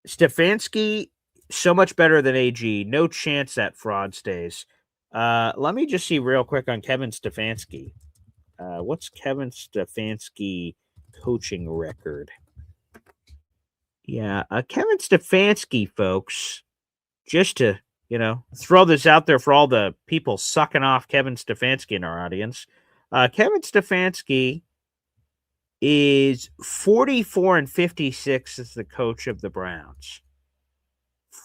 Stefanski, so much better than AG. No chance that fraud stays. Let me just see real quick on Kevin Stefanski. What's Kevin Stefanski coaching record? Yeah, Kevin Stefanski, folks, just to, throw this out there for all the people sucking off Kevin Stefanski in our audience. Kevin Stefanski is 44-56 as the coach of the Browns.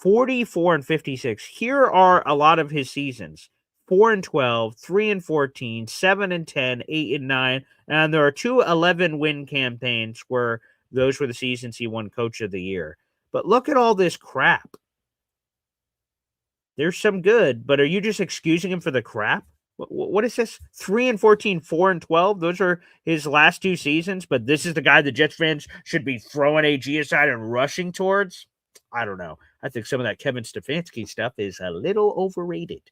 44-56. Here are a lot of his seasons: 4-12, 3-14, 7-10, 8-9, and there are 2 11-win campaigns where those were the seasons he won Coach of the Year. But look at all this crap. There's some good, but are you just excusing him for the crap? What is this? 3-14, 4-12. Those are his last 2 seasons, but this is the guy the Jets fans should be throwing AG aside and rushing towards. I don't know. I think some of that Kevin Stefanski stuff is a little overrated.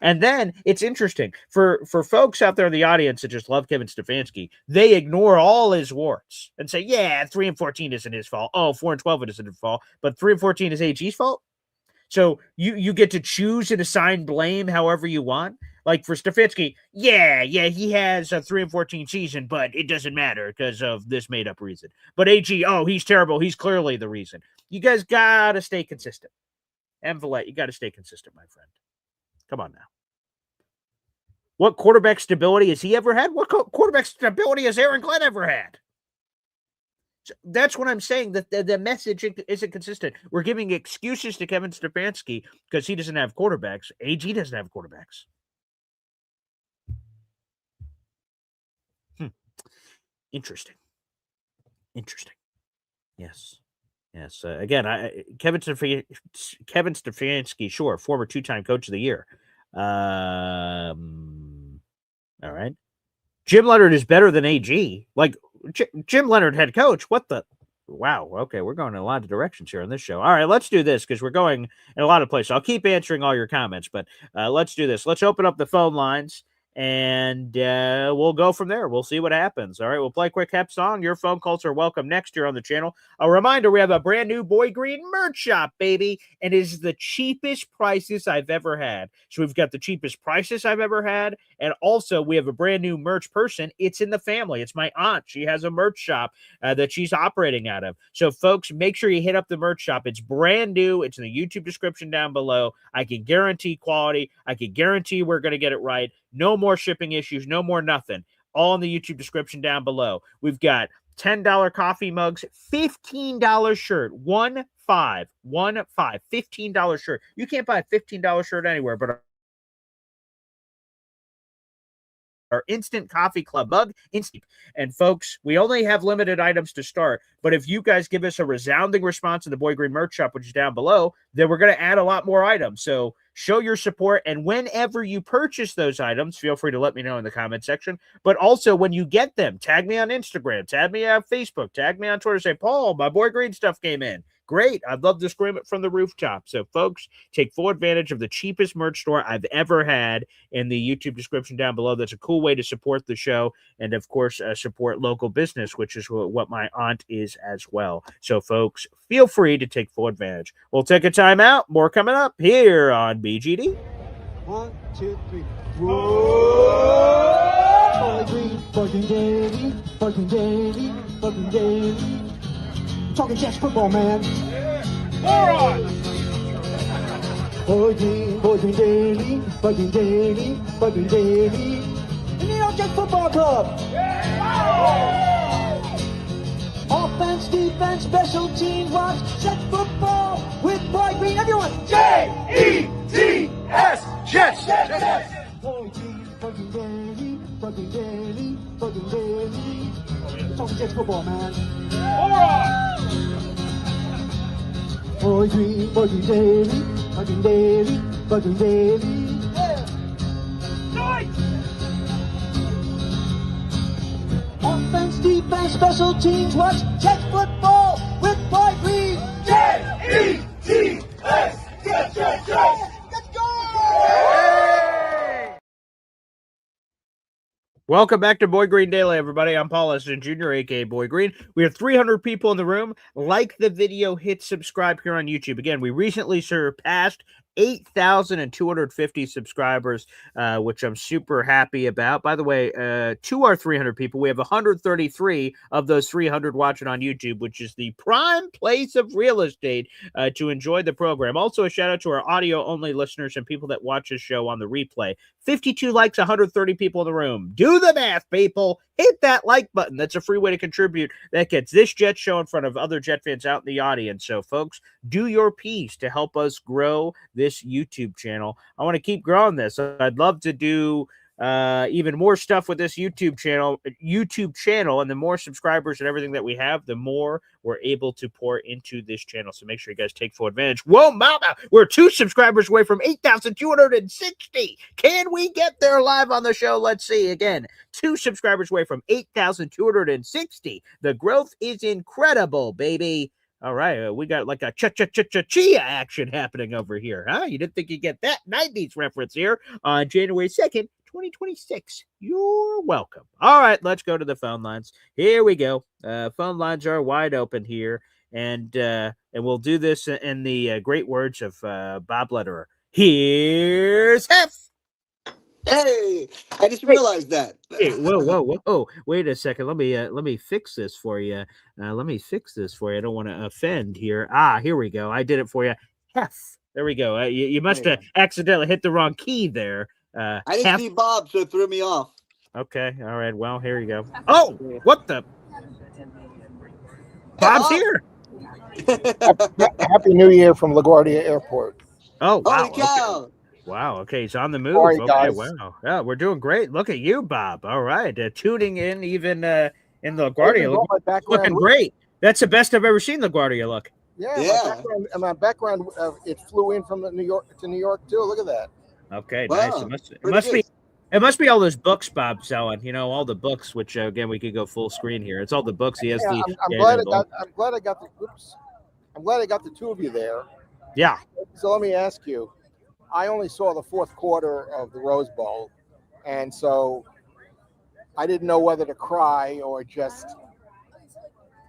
And then it's interesting for folks out there in the audience that just love Kevin Stefanski. They ignore all his warts and say, yeah, 3-14 isn't his fault. Oh, 4-12 it isn't his fault, but 3-14 is AG's fault. So you get to choose and assign blame however you want. Like for Stefanski, yeah, he has a 3-14 season, but it doesn't matter because of this made up reason. But AG, oh, he's terrible. He's clearly the reason. You guys got to stay consistent. Envelet, you got to stay consistent, my friend. Come on now. What quarterback stability has he ever had? What quarterback stability has Aaron Glenn ever had? So that's what I'm saying, that the message isn't consistent. We're giving excuses to Kevin Stefanski because he doesn't have quarterbacks. AG doesn't have quarterbacks. Interesting. Yes. Again, Kevin Stefanski, sure, former 2-time Coach of the Year. All right. Jim Leonhard is better than AG. Like, Jim Leonhard head coach. What the? Wow. Okay, we're going in a lot of directions here on this show. All right, let's do this because we're going in a lot of places. I'll keep answering all your comments, but let's do this. Let's open up the phone lines, and we'll go from there. We'll see what happens. All right, we'll play a quick Hep song. Your phone calls are welcome next year on the channel. A reminder, we have a brand new Boy Green merch shop, baby, and it is the cheapest prices I've ever had. So we've got the cheapest prices I've ever had, and also we have a brand new merch person. It's in the family. It's my aunt. She has a merch shop that she's operating out of. So, folks, make sure you hit up the merch shop. It's brand new. It's in the YouTube description down below. I can guarantee quality. I can guarantee we're going to get it right. No more shipping issues. No more nothing. All in the YouTube description down below. We've got $10 coffee mugs, $15 shirt, $15 shirt. You can't buy a $15 shirt anywhere, but our Instant Coffee Club mug. And folks, we only have limited items to start, but if you guys give us a resounding response in the Boy Green merch shop, which is down below, then we're going to add a lot more items. So show your support, and whenever you purchase those items, feel free to let me know in the comment section. But also, when you get them, tag me on Instagram, tag me on Facebook, tag me on Twitter, say, Paul, my Boy Green stuff came in. Great. I'd love to scream it from the rooftop. So, folks, take full advantage of the cheapest merch store I've ever had in the YouTube description down below. That's a cool way to support the show and, of course, support local business, which is what my aunt is as well. So, folks, feel free to take full advantage. We'll take a time out. More coming up here on BGD. 1, 2, 3. Whoa! Boy Green. Buzzing daily, buzzing daily, buzzing daily. Talking Jets football, man. Buzzing daily, buzzing daily, buzzing daily. The New York Jets Football Club. Offense, defense, special teams, watch Jets football with Boy Green. Everyone, J-E-T-S, Jets. Boy Green, buzzing daily, buzzing daily, buzzing daily. Talking Jets football, man. Boy Green, buzzing daily, buzzing daily, buzzing daily. Offense, defense, special teams, watch Jets football with Boy Green. J-E-T-S, Jets. Let's go! Welcome back to Boy Green Daily, everybody. I'm Paul Eston Jr., aka Boy Green. We have 300 people in the room. Like the video, hit subscribe here on YouTube. Again, we recently surpassed 8,250 subscribers, which I'm super happy about. By the way, to our 300 people, we have 133 of those 300 watching on YouTube, which is the prime place of real estate to enjoy the program. Also, a shout out to our audio-only listeners and people that watch this show on the replay. 52 likes, 130 people in the room. Do the math, people. Hit that like button. That's a free way to contribute. That gets this Jet show in front of other Jet fans out in the audience. So, folks, do your piece to help us grow this YouTube channel. I want to keep growing this. I'd love to do even more stuff with this YouTube channel, and the more subscribers and everything that we have, the more we're able to pour into this channel. So make sure you guys take full advantage. Whoa, mama, we're 2 subscribers away from 8,260. Can we get there live on the show? Let's see. Again, 2 subscribers away from 8,260. The growth is incredible, baby. All right, we got like a chia action happening over here, huh? You didn't think you'd get that 90s reference here on January 2nd, 2026. You're welcome. All right, let's go to the phone lines. Here we go. Phone lines are wide open here, and we'll do this in the great words of Bob Lederer. Here's Hef. Hey, I just realized that. Hey, whoa! Wait a second. Let me fix this for you. I don't want to offend here. Here we go. I did it for you. Hef. There we go. You must have accidentally hit the wrong key there. I didn't see Bob, so it threw me off. Okay. All right. Well, here you go. Oh, what the? Bob's here. Happy New Year from LaGuardia Airport. Oh, wow. Holy cow. Okay. Wow. Okay. He's on the move. Sorry, okay. guys. Wow. Yeah, we're doing great. Look at you, Bob. All right. Tuning in even in LaGuardia. Looking great. That's the best I've ever seen LaGuardia look. Yeah. My background it flew in from New York to New York too. Look at that. Okay, wow. Nice. It must be all those books Bob's selling. You know, all the books. Which again, we could go full screen here. It's all the books he has. I'm glad I got the 2 of you there. Yeah. So let me ask you. I only saw the 4th quarter of the Rose Bowl, and so I didn't know whether to cry or just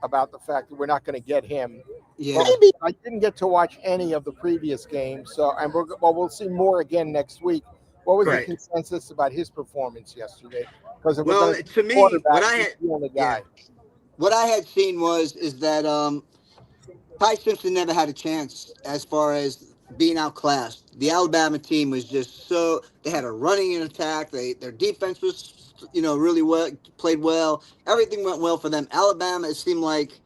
about the fact that we're not going to get him. Yeah. Maybe I didn't get to watch any of the previous games, so we'll see more again next week. What was the consensus about his performance yesterday? Because to me, what I had seen is that Ty Simpson never had a chance as far as being outclassed. The Alabama team was just they had a running attack. Their defense was, really well, played well. Everything went well for them. Alabama, it seemed like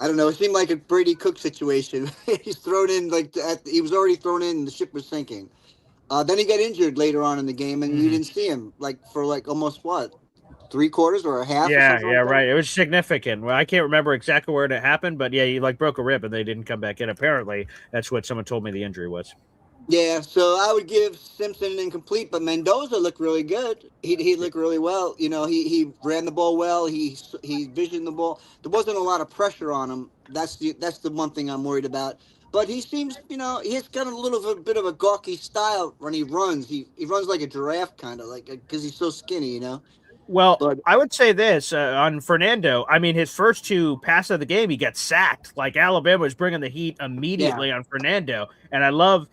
a Brady Cook situation. He's thrown in he was already thrown in, and the ship was sinking. Then he got injured later on in the game, and you didn't see him for almost 3 quarters or a half. Yeah, right. It was significant. Well, I can't remember exactly where it happened, but yeah, he broke a rib and they didn't come back in. Apparently, that's what someone told me the injury was. Yeah, so I would give Simpson an incomplete, but Mendoza looked really good. He looked really well. He ran the ball well. He visioned the ball. There wasn't a lot of pressure on him. That's the one thing I'm worried about. But he seems, he's got a bit of a gawky style when he runs. He runs like a giraffe, kind of because he's so skinny, Well, But- I would say this on Fernando. I mean, his first 2 passes of the game, he got sacked. Like Alabama was bringing the heat immediately on Fernando. And I love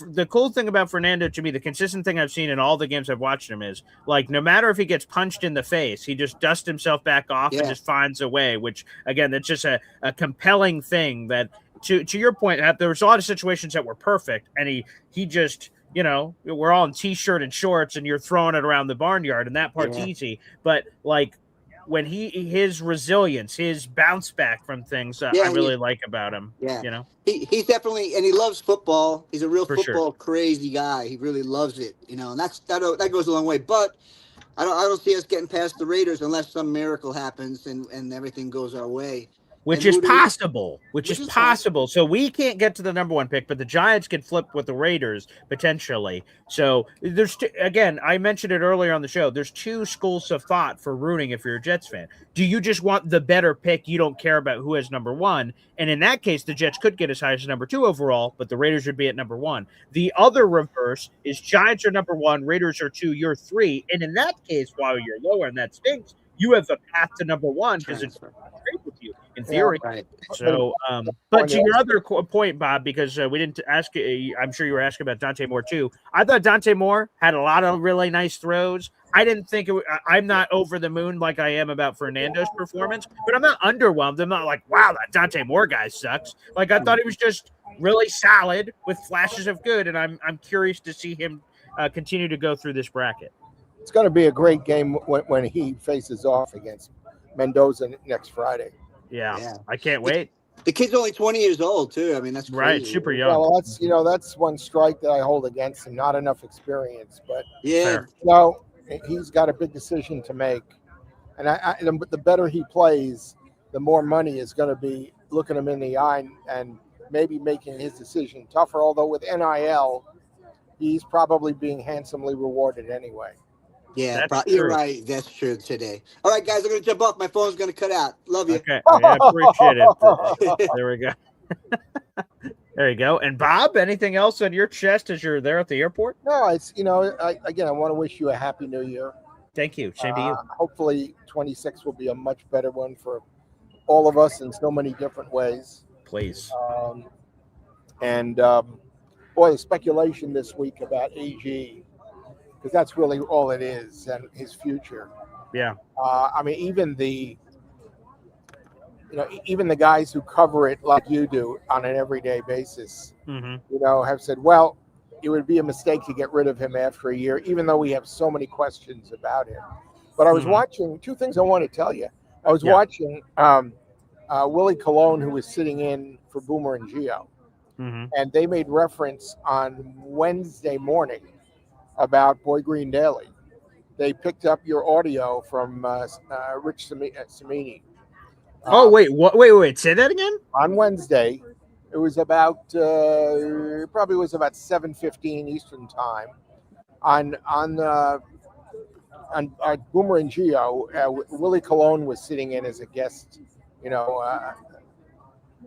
the cool thing about Fernando to me, the consistent thing I've seen in all the games I've watched him is like, no matter if he gets punched in the face, he just dusts himself back off and just finds a way, which again, that's just a compelling thing that to your point, there was a lot of situations that were perfect. And he just, you know, we're all in t-shirt and shorts and you're throwing it around the barnyard and that part's easy. But like when his resilience, his bounce back from things, I really like about him. Yeah. You know, he's definitely, and he loves football. He's a real For football crazy guy. He really loves it, you know, and that goes a long way. But I don't see us getting past the Raiders unless some miracle happens and everything goes our way. Which And is who do we- possible. Which is possible. So we can't get to the number 1 pick, but the Giants can flip with the Raiders potentially. So there's again, I mentioned it earlier on the show. There's 2 schools of thought for rooting if you're a Jets fan. Do you just want the better pick? You don't care about who has number 1. And in that case, the Jets could get as high as number 2 overall, but the Raiders would be at number 1. The other reverse is Giants are number 1, Raiders are 2, you're 3. And in that case, while you're lower and that stinks, you have a path to number 1 because it's great with you in theory. Right. So, but to your other point, Bob, because we didn't ask, I'm sure you were asking about Dante Moore too. I thought Dante Moore had a lot of really nice throws. I didn't think I'm not over the moon like I am about Fernando's performance, but I'm not underwhelmed. I'm not like, wow, that Dante Moore guy sucks. Like I thought he was just really solid with flashes of good, and I'm curious to see him continue to go through this bracket. It's going to be a great game when he faces off against Mendoza next Friday. Yeah. I can't wait. The kid's only 20 years old too. I mean, that's crazy. Right, super young. Well, that's one strike that I hold against him. Not enough experience, but Yeah. he's got a big decision to make, and the better he plays, the more money is going to be looking him in the eye and maybe making his decision tougher. Although with NIL, he's probably being handsomely rewarded anyway. Yeah, That's you're true. right. That's true today. All right, guys, I'm going to jump off. My phone's going to cut out. Love you. Okay, I appreciate it. There we go. There you go. And Bob, anything else on your chest as you're there at the airport? No, it's I want to wish you a happy new year. Thank you. Same to you. Hopefully 26 will be a much better one for all of us in so many different ways. Please. Boy, the speculation this week about AG, because that's really all it is, and his future. Yeah. I mean, even the guys who cover it like you do on an everyday basis, Mm-hmm. have said, well, it would be a mistake to get rid of him after a year, even though we have so many questions about him. But I was watching 2 things I want to tell you. I was watching Willie Colon, who was sitting in for Boomer and Gio, and they made reference on Wednesday morning about Boy Green Daily. They picked up your audio from Rich Samini. Wait. Say that again? On Wednesday, it was about probably was about 7:15 Eastern time. On Boomer and Gio, Willie Colon was sitting in as a guest,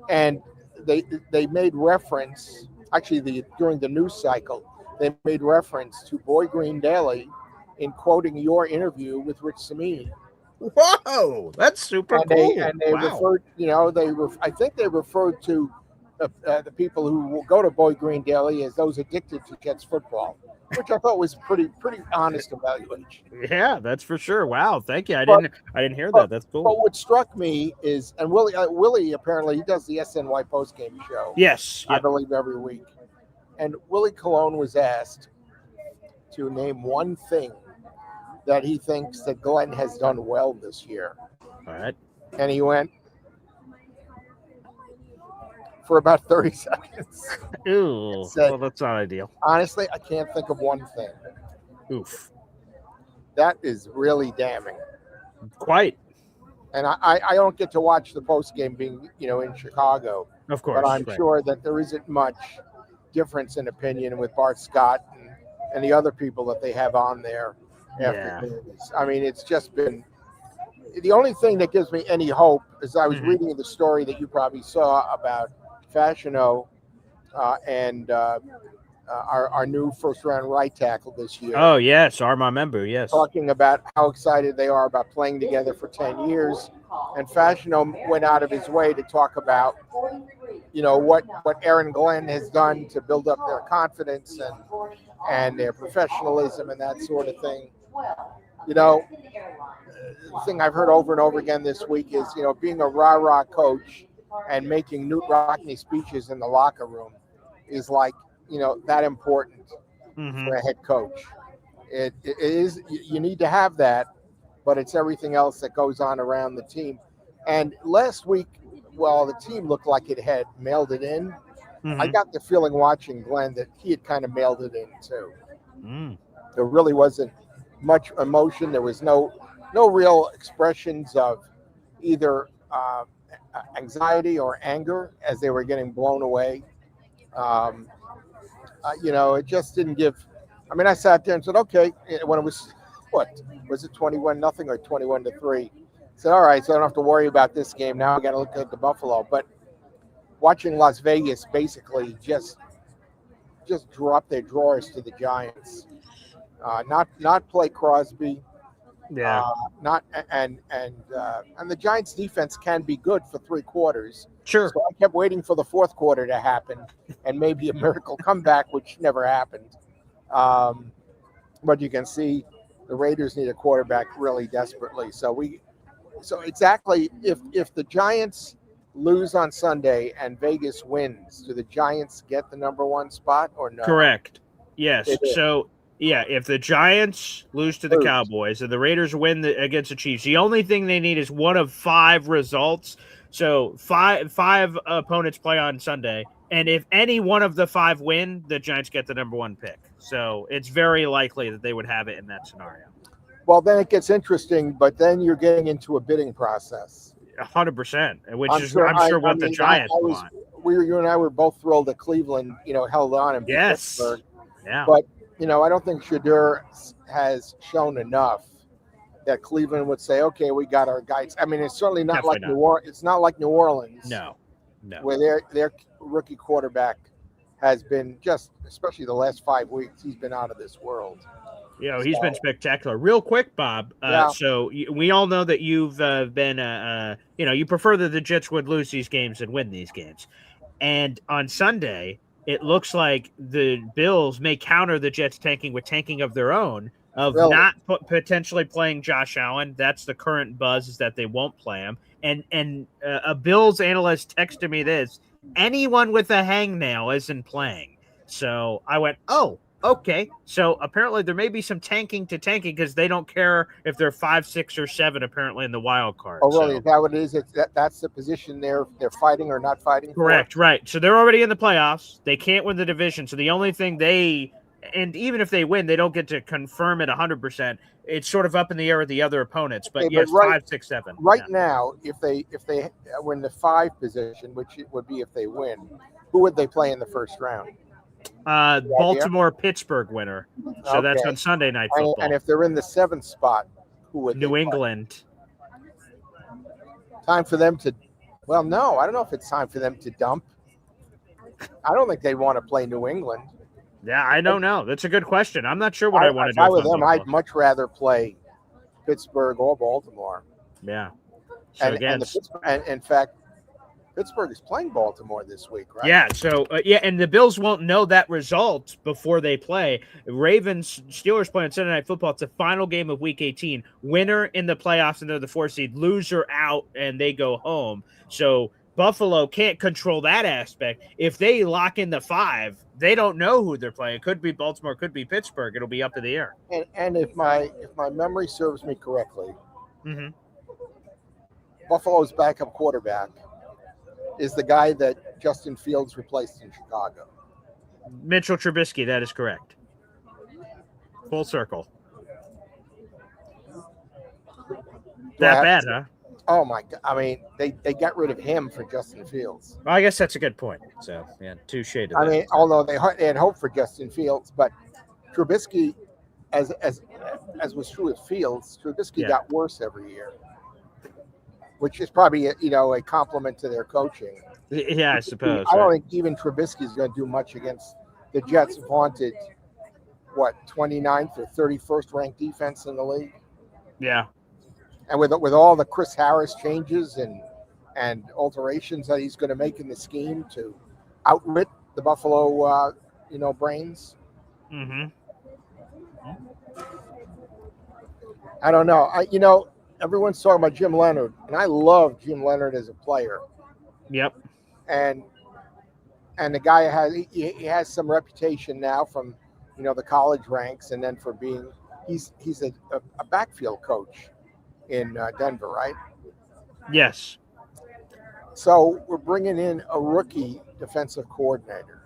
and they made reference. Actually, during the news cycle, they made reference to Boy Green Daily in quoting your interview with Rich Samini. Whoa, that's super And cool. they Wow. referred, I think they referred to the people who will go to Boy Green Daily as those addicted to Jets football, which I thought was pretty honest evaluation. Yeah, that's for sure. Wow, thank you. I didn't hear that. That's cool. But what struck me is, and Willie apparently he does the SNY postgame show. Yes. I believe every week. And Willie Colon was asked to name one thing that he thinks that Glenn has done well this year. All right. And he went for about 30 seconds. Ooh, Said- well, that's not ideal. Honestly, I can't think of one thing. Oof. That is really damning. Quite. And I don't get to watch the post game being, in Chicago, Of course. but I'm right. sure that there isn't much difference in opinion with Bart Scott and the other people that they have on there after games. I mean, it's just been the only thing that gives me any hope is I was reading the story that you probably saw about Fashiono and our new first round right tackle this year. Oh yes, Armand member. Yes. Talking about how excited they are about playing together for 10 years. And Fashino went out of his way to talk about, what Aaron Glenn has done to build up their confidence and their professionalism and that sort of thing. The thing I've heard over and over again this week is, being a rah-rah coach and making Knute Rockne speeches in the locker room is like, that important for a head coach. It is, you need to have that, but it's everything else that goes on around the team. And last week, the team looked like it had mailed it in. I got the feeling watching Glenn that he had kind of mailed it in too. There really wasn't much emotion. There was no real expressions of either anxiety or anger as they were getting blown away. It just didn't give. I sat there and said, okay, when it was, was it 21-0 or 21-3? I said, all right, so I don't have to worry about this game. Now I got to look at the Buffalo. But watching Las Vegas basically just drop their drawers to the Giants, not play Crosby. Yeah. And the Giants defense can be good for 3 quarters. Sure. So I kept waiting for the 4th quarter to happen and maybe a miracle comeback, which never happened. But you can see the Raiders need a quarterback really desperately. So exactly if the Giants lose on Sunday and Vegas wins, do the Giants get the number 1 spot or no? Correct. Yes. So yeah, if the Giants lose to the Cowboys and the Raiders win against the Chiefs, the only thing they need is one of 5 results. So five opponents play on Sunday, and if any one of the 5 win, the Giants get the number 1 pick. So it's very likely that they would have it in that scenario. Well, then it gets interesting, but then you're getting into a bidding process. 100%, which I'm sure what the Giants want. You and I were both thrilled that Cleveland, held on and beat Pittsburgh. Yeah. But I don't think Shedeur has shown enough that Cleveland would say, okay, we got our guys. It's certainly not like New Orleans. It's not like New Orleans. No. Where their rookie quarterback has been especially the last 5 weeks, he's been out of this world. He's been spectacular. Real quick, Bob. So we all know that you've been, you prefer that the Jets would lose these games and win these games. And on Sunday, it looks like the Bills may counter the Jets tanking of their own, of not potentially playing Josh Allen. That's the current buzz, is that they won't play him. And a Bills analyst texted me this: anyone with a hangnail isn't playing. So I went, oh, okay. So apparently there may be some tanking because they don't care if they're 5, 6, or 7. Apparently in the wild card. Oh, really? Is that what it is? That's the position they're fighting or not fighting? Correct. For? Right. So they're already in the playoffs. They can't win the division. So the only thing and even if they win, they don't get to confirm it 100%. It's sort of up in the air with the other opponents. But yes, 5, 6, 7. Right now, if they were in the 5 position, which it would be if they win, who would they play in the first round? Baltimore Pittsburgh winner. So that's on Sunday Night Football. And if they're in the 7th spot, who would New England? Time for them to. Well, no, I don't know if it's time for them to dump. I don't think they want to play New England. Yeah, I don't know. That's a good question. I'm not sure what I want to do. If I were them, I'd much rather play Pittsburgh or Baltimore. Yeah. So and in fact, Pittsburgh is playing Baltimore this week, right? Yeah. So and the Bills won't know that result before they play. Steelers play on Sunday Night Football. It's the final game of Week 18. Winner in the playoffs, and they're the 4 seed. Loser out, and they go home. So Buffalo can't control that aspect. If they lock in the 5, they don't know who they're playing. It could be Baltimore, could be Pittsburgh. It'll be up in the air. And if my memory serves me correctly, Buffalo's backup quarterback is the guy that Justin Fields replaced in Chicago. Mitchell Trubisky, that is correct. Full circle. That bad, huh? Oh my God! They got rid of him for Justin Fields. Well, I guess that's a good point. So yeah, touche to that. Although they had hope for Justin Fields, but Trubisky, as was true with Fields, Trubisky got worse every year, which is probably a compliment to their coaching. Yeah, I suppose. I don't think even Trubisky is going to do much against the Jets vaunted, 29th or 31st ranked defense in the league. Yeah. And with all the Chris Harris changes and alterations that he's going to make in the scheme to outwit the Buffalo, brains. Mm-hmm. I don't know. Everyone's talking about Jim Leonard, and I love Jim Leonard as a player. Yep. And the guy he has some reputation now from, the college ranks, and then for being he's a backfield coach in Denver, right? Yes. So we're bringing in a rookie defensive coordinator.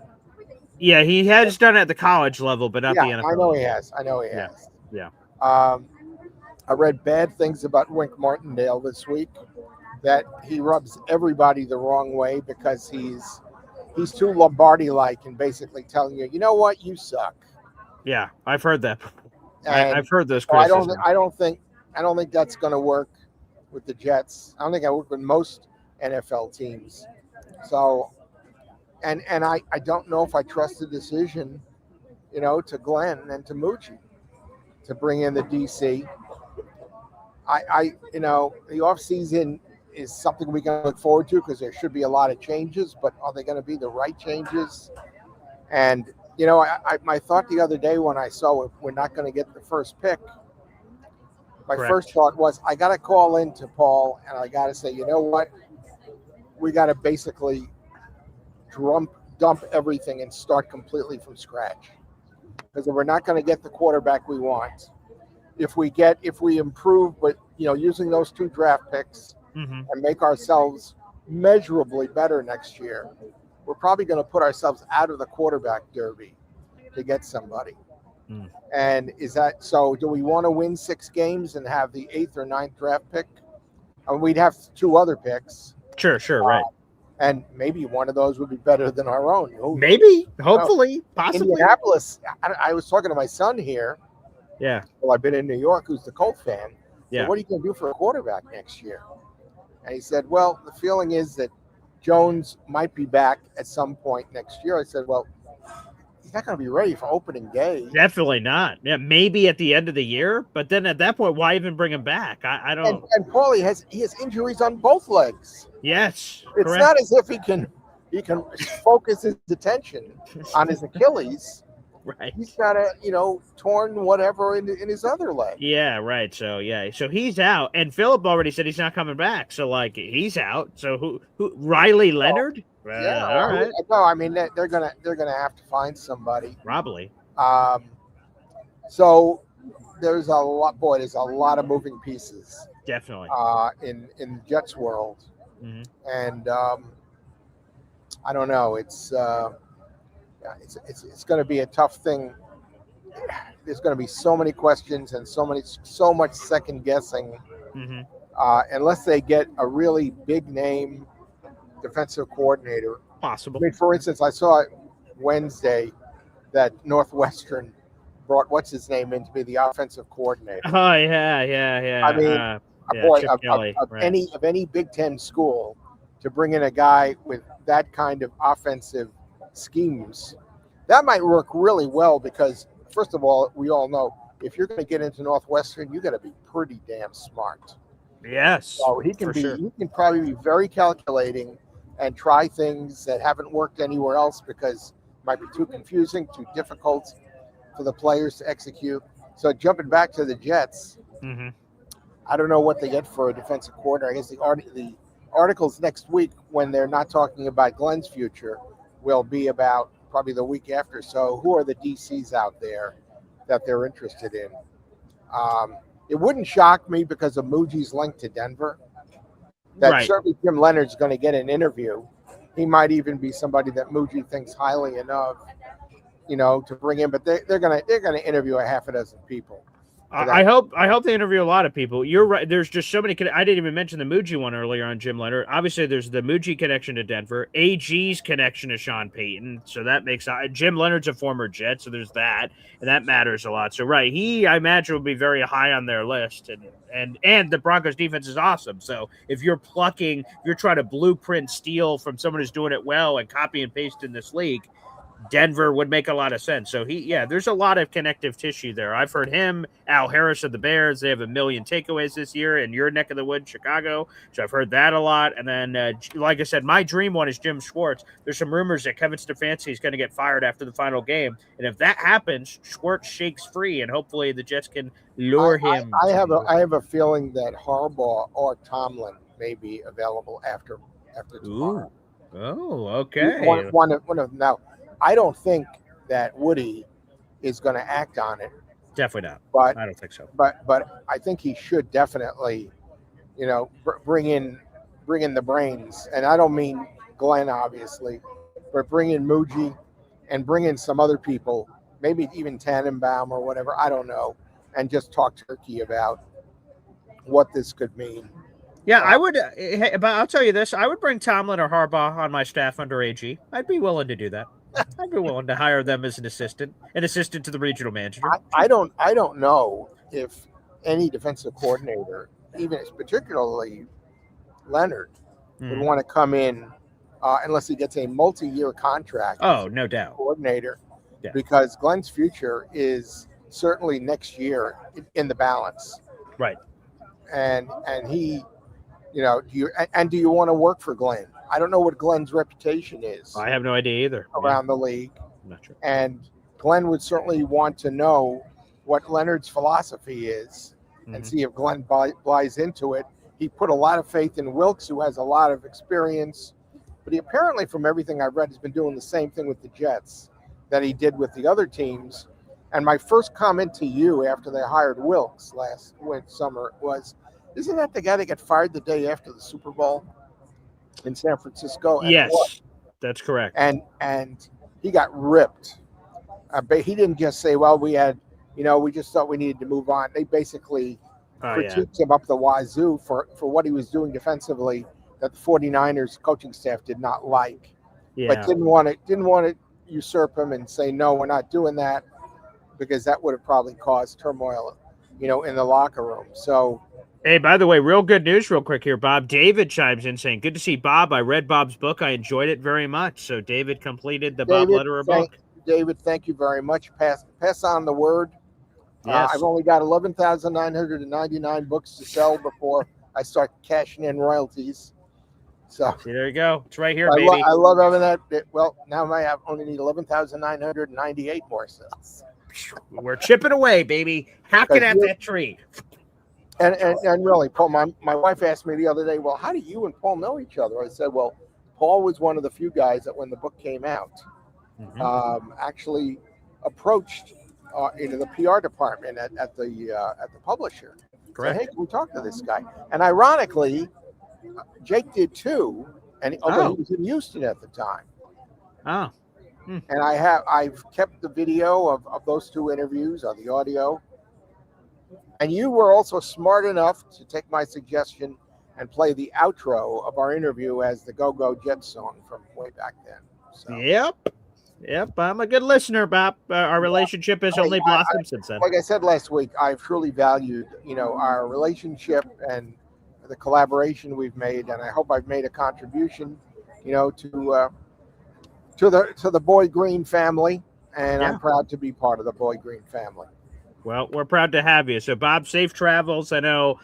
Yeah, he has done it at the college level, but not the NFL. I know he has. Yeah. I read bad things about Wink Martindale this week, that he rubs everybody the wrong way because he's too Lombardi-like and basically telling you, you know what, you suck. Yeah, I've heard that. And I've heard those so I criticisms. don't think that's going to work with the Jets. I don't think I work with most NFL teams. So, and I don't know if I trust the decision, to Glenn and to Moochie to bring in the DC. The offseason is something we can look forward to because there should be a lot of changes, but are they going to be the right changes? And, my thought the other day when I saw we're not going to get the first pick, my Correct. first thought was I got to call into Paul and I got to say, you know what? We got to basically dump everything and start completely from scratch. Because if we're not going to get the quarterback we want, if we improve, but using those 2 draft picks Mm-hmm. and make ourselves measurably better next year, we're probably going to put ourselves out of the quarterback derby to get somebody. Mm. And is that so? Do we want to win 6 games and have the 8th or 9th draft pick? And we'd have 2 other picks. Sure, right. And maybe one of those would be better than our own. Maybe, hopefully, possibly. Indianapolis. I was talking to my son here. Yeah. Well, I've been in New York, who's the Colts fan. Yeah. So what are you going to do for a quarterback next year? And he said, well, the feeling is that Jones might be back at some point next year. I said, well, he's not going to be ready for opening day. Definitely not. Yeah, maybe at the end of the year, but then at that point, why even bring him back? I don't. And Paulie has injuries on both legs. Yes, It's correct. not as if he can focus his attention on his Achilles. Right. He's got a torn whatever in his other leg. Yeah, right. So he's out, and Philip already said he's not coming back. So he's out. So who Riley Leonard? Yeah, all right. No, I mean they're gonna have to find somebody. Probably. So there's a lot. Boy, there's a lot of moving pieces. Definitely. In the Jets world, Mhm. and I don't know. It's going to be a tough thing. There's going to be so many questions and so much second guessing, Mhm. unless they get a really big name defensive coordinator. Possible. I mean, for instance, I saw Wednesday that Northwestern brought what's his name in to be the offensive coordinator. Oh yeah. I mean, Chip Kelly, of right. any Big Ten school to bring in a guy with that kind of offensive schemes, that might work really well because, first of all, we all know if you're going to get into Northwestern, you got to be pretty damn smart. Yes. So he can sure. he can probably be very calculating and try things that haven't worked anywhere else because it might be too confusing, too difficult for the players to execute. So jumping back to the Jets, Mm-hmm. I don't know what they get for a defensive coordinator. I guess the articles next week, when they're not talking about Glenn's future, will be about probably the week after. So who are the DCs out there that they're interested in? It wouldn't shock me because of Moogie's link to Denver. That Right. certainly Jim Leonard's going to get an interview. He might even be somebody that Moogie thinks highly enough, to bring in. But they're gonna interview a half a dozen people. I hope they interview a lot of people. You're right. There's just so many. I didn't even mention the Moogie one earlier on Jim Leonard. Obviously, there's the Moogie connection to Denver, AG's connection to Sean Payton. So that makes Jim Leonard's a former Jet, so there's that, and that matters a lot. So right, I imagine will be very high on their list, and the Broncos defense is awesome. So if you're trying to blueprint steal from someone who's doing it well and copy and paste in this league, Denver would make a lot of sense. So there's a lot of connective tissue there. I've heard him, Al Harris of the Bears. They have 1 million takeaways this year in your neck of the woods, Chicago. So I've heard that a lot. And then, like I said, my dream one is Jim Schwartz. There's some rumors that Kevin Stefanski is going to get fired after the final game. And if that happens, Schwartz shakes free, and hopefully the Jets can lure him. I have a feeling that Harbaugh or Tomlin may be available after tomorrow. Ooh. Oh, okay. One of them. Now, I don't think that Woody is going to act on it. Definitely not. But I don't think so. But I think he should definitely, bring in the brains. And I don't mean Glenn, obviously, but bring in Muji and bring in some other people, maybe even Tannenbaum or whatever. I don't know, and just talk turkey about what this could mean. Yeah, I would. But I'll tell you this: I would bring Tomlin or Harbaugh on my staff under AG. I'd be willing to do that. I'd be willing to hire them as an assistant to the regional manager. I don't know if any defensive coordinator, even particularly Leonard, would want to come in unless he gets a multi-year contract. Oh, no doubt. Coordinator, because Glenn's future is certainly next year in the balance. Right. And he, do you want to work for Glenn? I don't know what Glenn's reputation is. I have no idea either. Around the league. I'm not sure. And Glenn would certainly want to know what Leonard's philosophy is and see if Glenn buys into it. He put a lot of faith in Wilkes, who has a lot of experience, but he apparently, from everything I've read, has been doing the same thing with the Jets that he did with the other teams. And my first comment to you after they hired Wilkes last summer was, isn't that the guy that got fired the day after the Super Bowl in San Francisco? And yes, that's correct. And he got ripped. But he didn't just say, well, we just thought we needed to move on. They basically critiqued him up the wazoo for what he was doing defensively that the 49ers coaching staff did not like. But didn't want to usurp him and say, no, we're not doing that, because that would have probably caused turmoil, in the locker room. So, hey, by the way, real good news real quick here, Bob. David chimes in saying, good to see Bob. I read Bob's book. I enjoyed it very much. So David completed the Bob Lederer book. David, thank you very much. Pass on the word. Yes. I've only got 11,999 books to sell before I start cashing in royalties. So see, there you go. It's right here, baby. I love having that. Well, now I only need 11,998 more sales. We're chipping away, baby. Hacking at that tree. And really, Paul, my wife asked me the other day, well, how do you and Paul know each other? I said, well, Paul was one of the few guys that when the book came out, actually approached the PR department at the publisher. Correct. Said, hey, can we talk to this guy? And ironically, Jake did too, and although he was in Houston at the time. Oh. And I've kept the video of those two interviews, or the audio. And you were also smart enough to take my suggestion and play the outro of our interview as the Go Go Jets song from way back then. So. Yep. I'm a good listener, Bob. Our relationship has only blossomed since then. Like I said last week, I've truly valued, our relationship and the collaboration we've made, and I hope I've made a contribution, to the Boy Green family, and I'm proud to be part of the Boy Green family. Well, we're proud to have you. So, Bob, safe travels. I know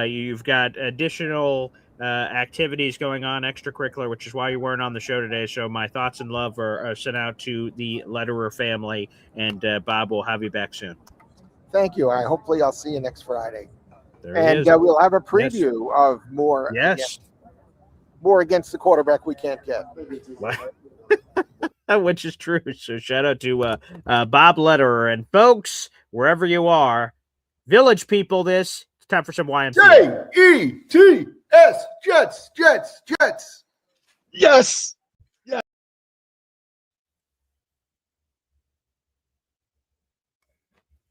you've got additional activities going on, extracurricular, which is why you weren't on the show today. So my thoughts and love are sent out to the Lederer family, and Bob will have you back soon. Thank you. Hopefully I'll see you next Friday. And we'll have a preview of more. Yes. More against the quarterback we can't get. Which is true. So shout out to Bob Lederer. And folks, wherever you are, Village people, it's time for some YMCA. Jets, Jets, Jets, Jets. Yes.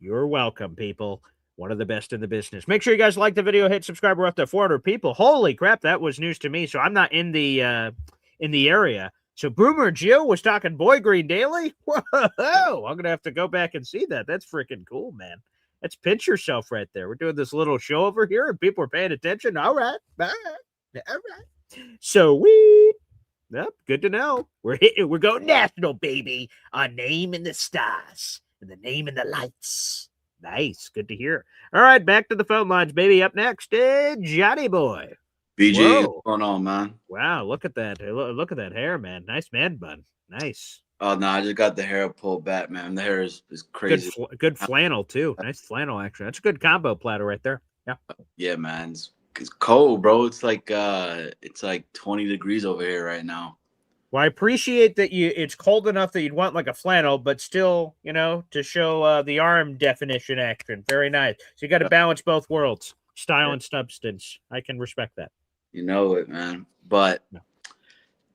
You're welcome, people. One of the best in the business. Make sure you guys like the video, hit subscribe. We're up to 400 people. Holy crap, that was news to me. So I'm not in the area. So Boomer Gio was talking Boy Green Daily. Whoa, I'm gonna have to go back and see that. That's freaking cool, man. Let's pinch yourself right there. We're doing this little show over here, and people are paying attention. All right. So Yep, good to know. We're going national, baby. Our name in the stars and the name in the lights. Nice, good to hear. All right, back to the phone lines, baby. Up next, Johnny Boy. BG, Whoa. what's going on, man? Wow, look at that. Look at that hair, man. Nice man bun. Nice. Oh no, I just got the hair pulled back, man. The hair is Good, crazy. good flannel too. Nice flannel, actually. That's a good combo platter right there. Yeah. Yeah, man. It's cold, bro. It's like 20 degrees over here right now. Well, I appreciate that it's cold enough that you'd want like a flannel, but still, to show the arm definition action. Very nice. So you got to balance both worlds, style and substance. I can respect that. You know it, man. But,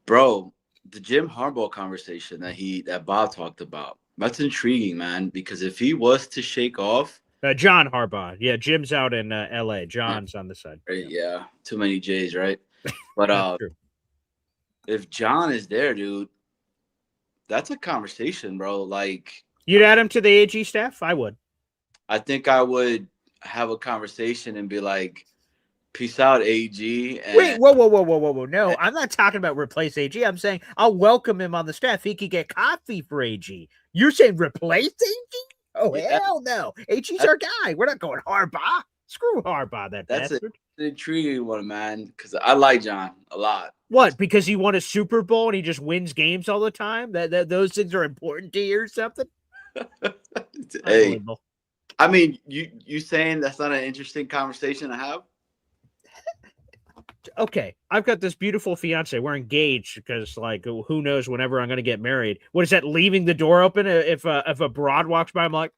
bro, the Jim Harbaugh conversation that Bob talked about, that's intriguing, man. Because if he was to shake off, John Harbaugh, yeah, Jim's out in L.A. John's on the side. Right, yeah, too many J's, right? But if John is there, dude, that's a conversation, bro. Like, you'd add him to the AG staff? I would. I think I would have a conversation and be like, peace out, AG. And wait, whoa. No, I'm not talking about replace AG. I'm saying I'll welcome him on the staff. He could get coffee for AG. You're saying replace AG? Oh, yeah. Hell no. AG's our guy. We're not going Harbaugh. Screw Harbaugh, that's bastard. An intriguing one, man, because I like John a lot. What? Because he won a Super Bowl and he just wins games all the time? That those things are important to you or something? Hey, I mean, you saying that's not an interesting conversation to have? Okay, I've got this beautiful fiance. We're engaged because, like, who knows whenever I'm going to get married. What is that, leaving the door open? If a broad walks by, I'm like,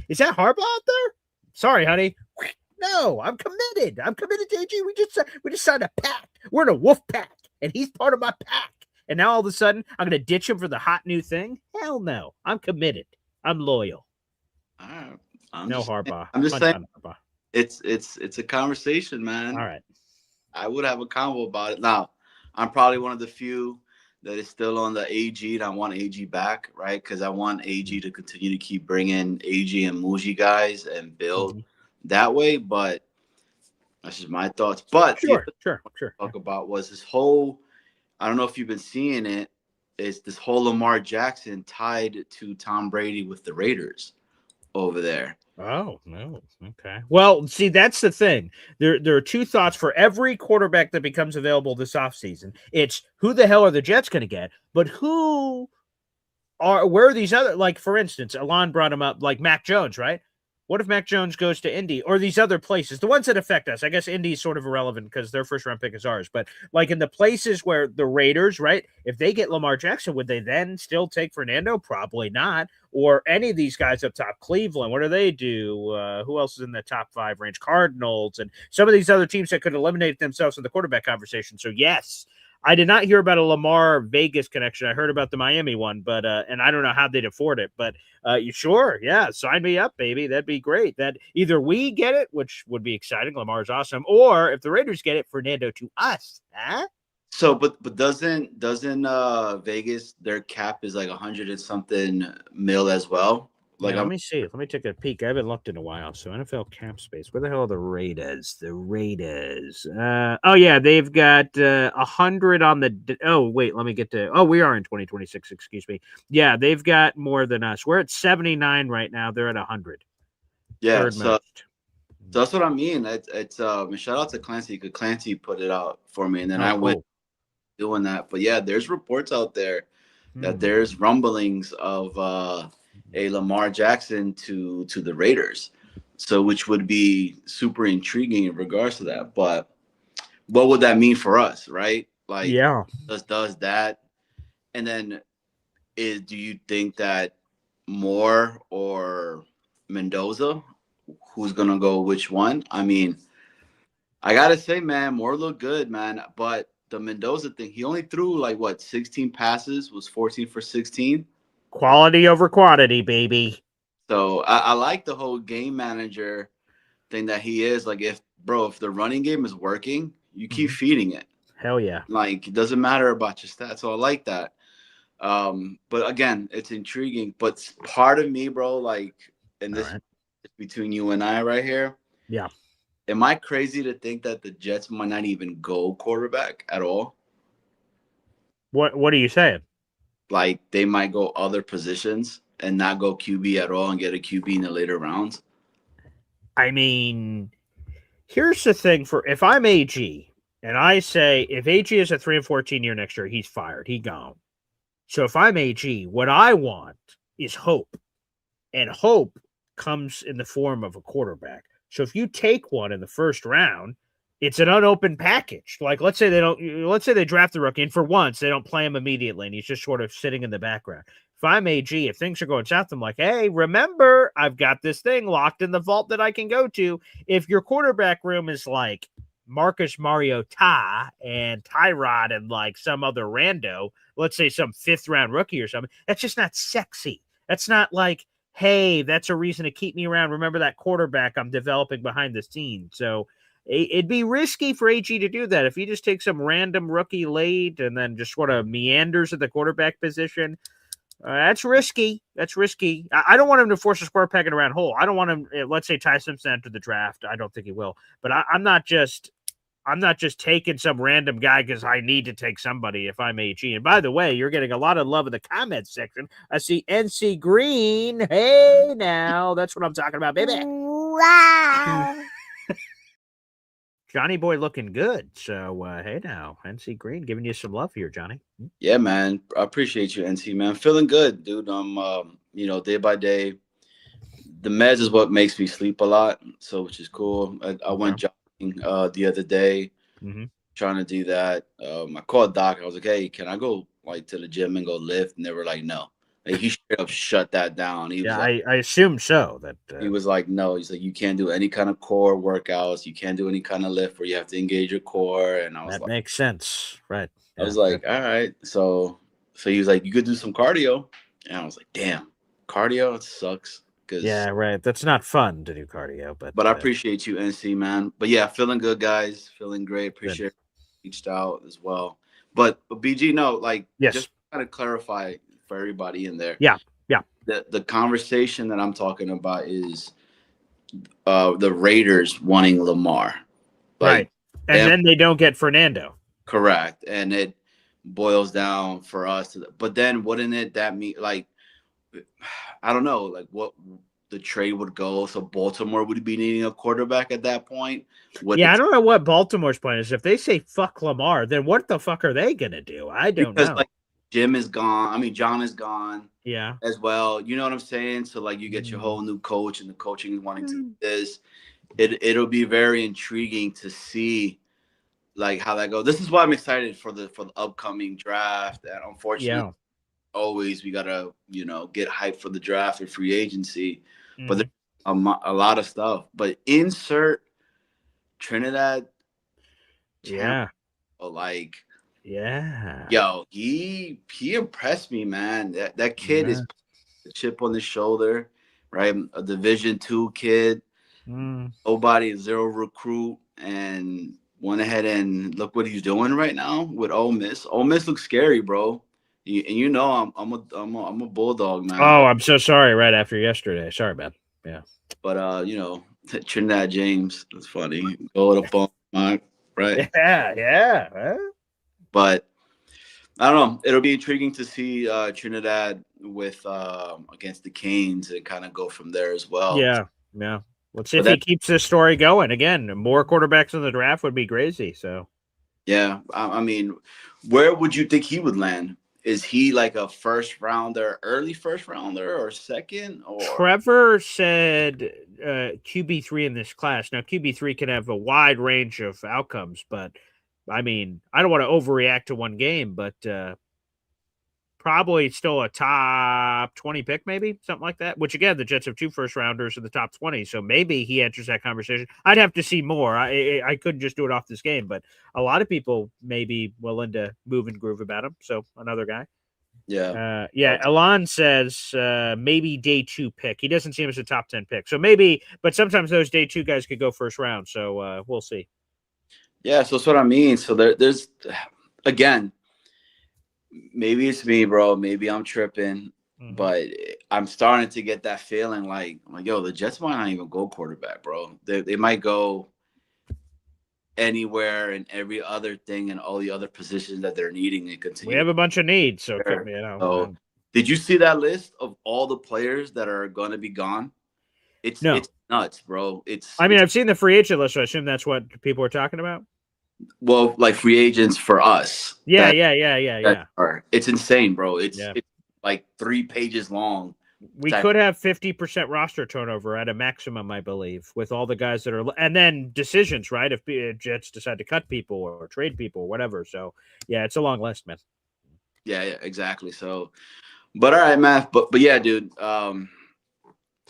is that Harbaugh out there? Sorry, honey. No, I'm committed. I'm committed to AG. We just signed a pact. We're in a wolf pack, and he's part of my pack. And now all of a sudden, I'm going to ditch him for the hot new thing? Hell no. I'm committed. I'm loyal. All right. Harbaugh. I'm just saying. It's a conversation, man. All right. I would have a convo about it. Now, I'm probably one of the few that is still on the AG, and I want AG back, right? Because I want AG to continue to keep bringing AG and Muji guys and build that way. But that's just my thoughts. But sure. Talk about was this whole, I don't know if you've been seeing it, is this whole Lamar Jackson tied to Tom Brady with the Raiders over there. Oh, no. Okay. Well, see, that's the thing. There are two thoughts for every quarterback that becomes available this offseason. It's who the hell are the Jets going to get, but where are these other, like, for instance, Alon brought him up, like Mac Jones, right? What if Mac Jones goes to Indy or these other places, the ones that affect us? I guess Indy is sort of irrelevant because their first round pick is ours. But like in the places where the Raiders, right? If they get Lamar Jackson, would they then still take Fernando? Probably not. Or any of these guys up top, Cleveland, what do they do? Who else is in the top 5 range? Cardinals and some of these other teams that could eliminate themselves in the quarterback conversation. So yes, I did not hear about a Lamar Vegas connection. I heard about the Miami one, but and I don't know how they'd afford it. But you sure? Yeah, sign me up, baby. That'd be great. That either we get it, which would be exciting. Lamar's awesome, or if the Raiders get it, Fernando to us. Huh? So, but doesn't Vegas, their cap is like 100 and something mil as well? Like, let me see. Let me take a peek. I haven't looked in a while. So NFL cap space. Where the hell are the Raiders? The Raiders. Oh yeah, they've got 100 on the. Oh wait, let me get to. Oh, we are in 2026. Excuse me. Yeah, they've got more than us. We're at 79 right now. They're at 100. Yeah, so that's what I mean. It's shout out to Clancy because Clancy put it out for me, and then I went doing that. But yeah, there's reports out there that there's rumblings of a Lamar Jackson to the Raiders, so which would be super intriguing in regards to that. But what would that mean for us, right? Like, yeah, does that, and then do you think that Moore or Mendoza, who's gonna go which one? I mean, I gotta say, man, Moore looked good, man, but the Mendoza thing, he only threw like 16 passes, was 14 for 16. Quality over quantity, baby. So I like the whole game manager thing that he is. Like, if the running game is working, you keep feeding it. Hell yeah. Like, it doesn't matter about your stats. So I like that. But again, it's intriguing. But part of me, bro, like, and this is between you and I right here. Yeah. Am I crazy to think that the Jets might not even go quarterback at all? What are you saying? Like they might go other positions and not go QB at all and get a QB in the later rounds. I mean, here's the thing: for if I'm AG and I say if AG is a 3-14 year next year, he's fired, he gone. So if I'm AG, what I want is hope, and hope comes in the form of a quarterback. So if you take one in the first round, it's an unopened package. Like let's say they draft the rookie, and for once they don't play him immediately, and he's just sort of sitting in the background. If I'm AG, if things are going south, I'm like, hey, remember, I've got this thing locked in the vault that I can go to. If your quarterback room is like Marcus Mariota and Tyrod and like some other rando, let's say some 5th round rookie or something, that's just not sexy. That's not like, hey, that's a reason to keep me around. Remember that quarterback I'm developing behind the scenes. So it'd be risky for AG to do that. If he just takes some random rookie late and then just sort of meanders at the quarterback position, that's risky. That's risky. I don't want him to force a square peg in a round hole. I don't want him. Let's say Ty Simpson entered the draft. I don't think he will. But I'm not just taking some random guy because I need to take somebody if I'm AG. And by the way, you're getting a lot of love in the comments section. I see NC Green. Hey, now that's what I'm talking about, baby. Wow. Johnny boy looking good. So, hey now, NC Green giving you some love here, Johnny. Yeah, man. I appreciate you, NC, man. Feeling good, dude. Day by day. The meds is what makes me sleep a lot, so which is cool. I went jogging the other day, trying to do that. I called Doc. I was like, hey, can I go like to the gym and go lift? And they were like, no. Like, he straight up shut that down. He was like, I assume so. That he was like, no. He's like, you can't do any kind of core workouts. You can't do any kind of lift where you have to engage your core. And I was that like, makes sense, right? I was like, all right. So he was like, you could do some cardio, and I was like, damn, cardio, it sucks. Yeah, right. That's not fun to do cardio, but I appreciate you, NC, man. But yeah, feeling good, guys. Feeling great. Appreciate reached out as well. But BG, no, like, just kind of clarify for everybody in there. Yeah. The conversation that I'm talking about is the Raiders wanting Lamar. Right. And then they don't get Fernando. Correct. And it boils down for us. But then wouldn't that mean, like, I don't know, like what the trade would go. So Baltimore would be needing a quarterback at that point. I don't know what Baltimore's plan is. If they say fuck Lamar, then what the fuck are they going to do? I don't know. Like, Jim is gone. I mean, John is gone. Yeah. As well. You know what I'm saying? So like you get your whole new coach and the coaching is wanting to do this. It'll be very intriguing to see like how that goes. This is why I'm excited for the upcoming draft. And unfortunately, always we gotta get hyped for the draft and free agency. But there's a lot of stuff. But insert Trinidad. Yo, he impressed me, man. That kid is a chip on his shoulder, right? A Division II kid, nobody, zero recruit, and went ahead and look what he's doing right now with Ole Miss. Ole Miss looks scary, bro. And I'm a Bulldog, man. Oh, I'm so sorry. Right after yesterday, sorry, man. Yeah, but Trinidad James, it's funny. Go to Mark, right? Yeah. But I don't know. It'll be intriguing to see Trinidad with against the Canes and kind of go from there as well. Yeah. Let's see if he keeps this story going. Again, more quarterbacks in the draft would be crazy. So, yeah, I mean, where would you think he would land? Is he like a early first rounder, or second? Or Trevor said QB3 in this class. Now, QB3 can have a wide range of outcomes, but I mean, I don't want to overreact to one game, but probably still a top 20 pick, maybe something like that. Which again, the Jets have 2 first rounders in the top 20, so maybe he enters that conversation. I'd have to see more. I couldn't just do it off this game, but a lot of people may be willing to move and groove about him. So another guy. Yeah. Alon says maybe day 2 pick. He doesn't seem as a top 10 pick, so maybe. But sometimes those day 2 guys could go first round. So we'll see. Yeah, so that's what I mean. So there's, again, maybe it's me, bro. Maybe I'm tripping, but I'm starting to get that feeling like, yo, the Jets might not even go quarterback, bro. They might go anywhere and every other thing and all the other positions that they're needing and continue. We have a bunch of needs, so Sure. you know. So, did you see that list of all the players that are going to be gone? It's nuts, bro. I've seen the free agent list. So I assume that's what people are talking about. Well, like free agents for us. Yeah. It's insane, bro. It's like 3 pages long. We could have 50% roster turnover at a maximum, I believe, with all the guys that are, and then decisions, right? If Jets decide to cut people or trade people or whatever. So yeah, it's a long list, man. Yeah, exactly. So, but all right, man. But yeah, dude.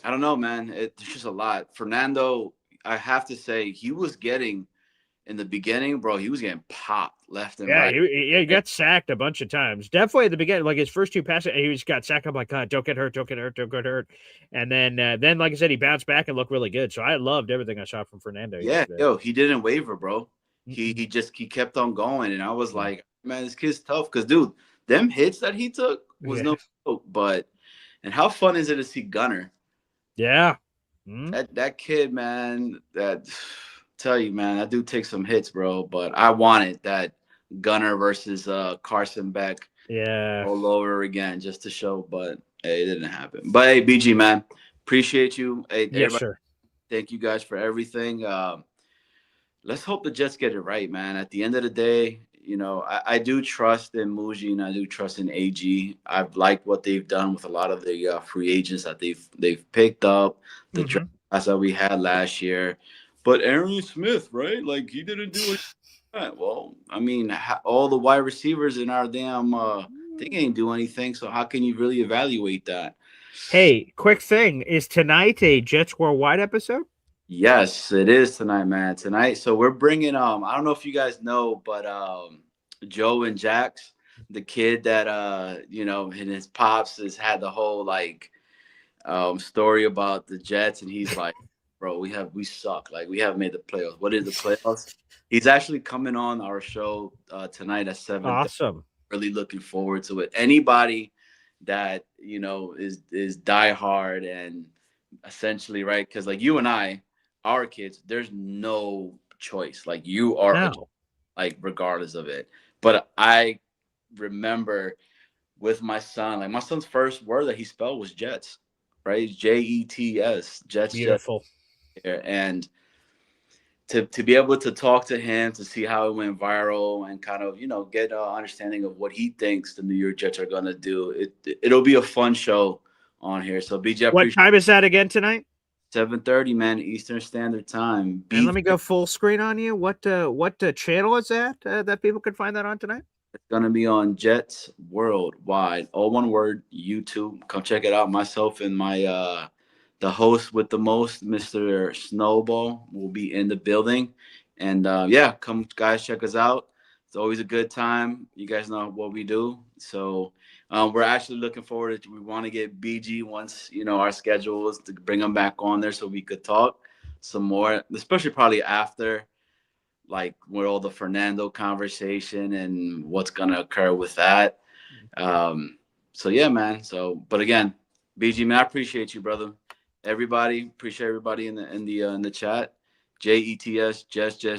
I don't know, man. It's just a lot. Fernando, I have to say, he was getting in the beginning, bro. He was getting popped left and right. He got sacked a bunch of times. Definitely at the beginning, like his first 2 passes, he just got sacked. I'm like, God, don't get hurt. And then, like I said, he bounced back and looked really good. So I loved everything I saw from Fernando. Yeah, he didn't waver, bro. He kept on going, and I was like, man, this kid's tough. Because, dude, them hits that he took was no joke. And how fun is it to see Gunner? Yeah. That kid, man, tell you, man, that dude takes some hits, bro. But I wanted that Gunner versus Carson Beck all over again just to show, but hey, it didn't happen. But hey, BG, man, appreciate you. Hey, yes, sir. Thank you guys for everything. Let's hope the Jets get it right, man. At the end of the day, you know, I do trust in Muji and I do trust in AG. I've liked what they've done with a lot of the free agents that they've picked up, the drafts that we had last year. But Aaron Smith, right? Like, he didn't do it. Well, I mean, all the wide receivers in our damn they ain't do anything. So how can you really evaluate that? Hey, quick thing. Is tonight a Jets Worldwide episode? Yes, it is tonight, man. Tonight. So we're bringing I don't know if you guys know, but Joe and Jax, the kid that you know, and his pops has had the whole like story about the Jets, and he's like, bro, we suck. Like, we haven't made the playoffs. What is the playoffs? He's actually coming on our show tonight at 7. Awesome. Really looking forward to it. Anybody that, you know, is diehard and essentially, right? Because like you and I, our kids, there's no choice. Like, you are like, regardless of it. But I remember with my son, like my son's first word that he spelled was Jets, right? Jets. Jets. Beautiful. Jets. And to be able to talk to him, to see how it went viral and kind of, you know, get an understanding of what he thinks the New York Jets are going to do. It'll be a fun show on here. So BJ, what time is that again tonight? 7:30, man, Eastern Standard Time. And let me go full screen on you. What channel is that that people can find that on tonight? It's going to be on Jets Worldwide, all one word, YouTube. Come check it out. Myself and my the host with the most, Mr. Snowball, will be in the building. And yeah, come guys, check us out. It's always a good time. You guys know what we do. So we're actually looking forward to, we want to get BG once, you know, our schedule is to bring him back on there so we could talk some more, especially probably after, like, with all the Fernando conversation and what's going to occur with that. So yeah, man. So, but again, BG, man, I appreciate you, brother. Everybody, appreciate everybody in the chat. JETS,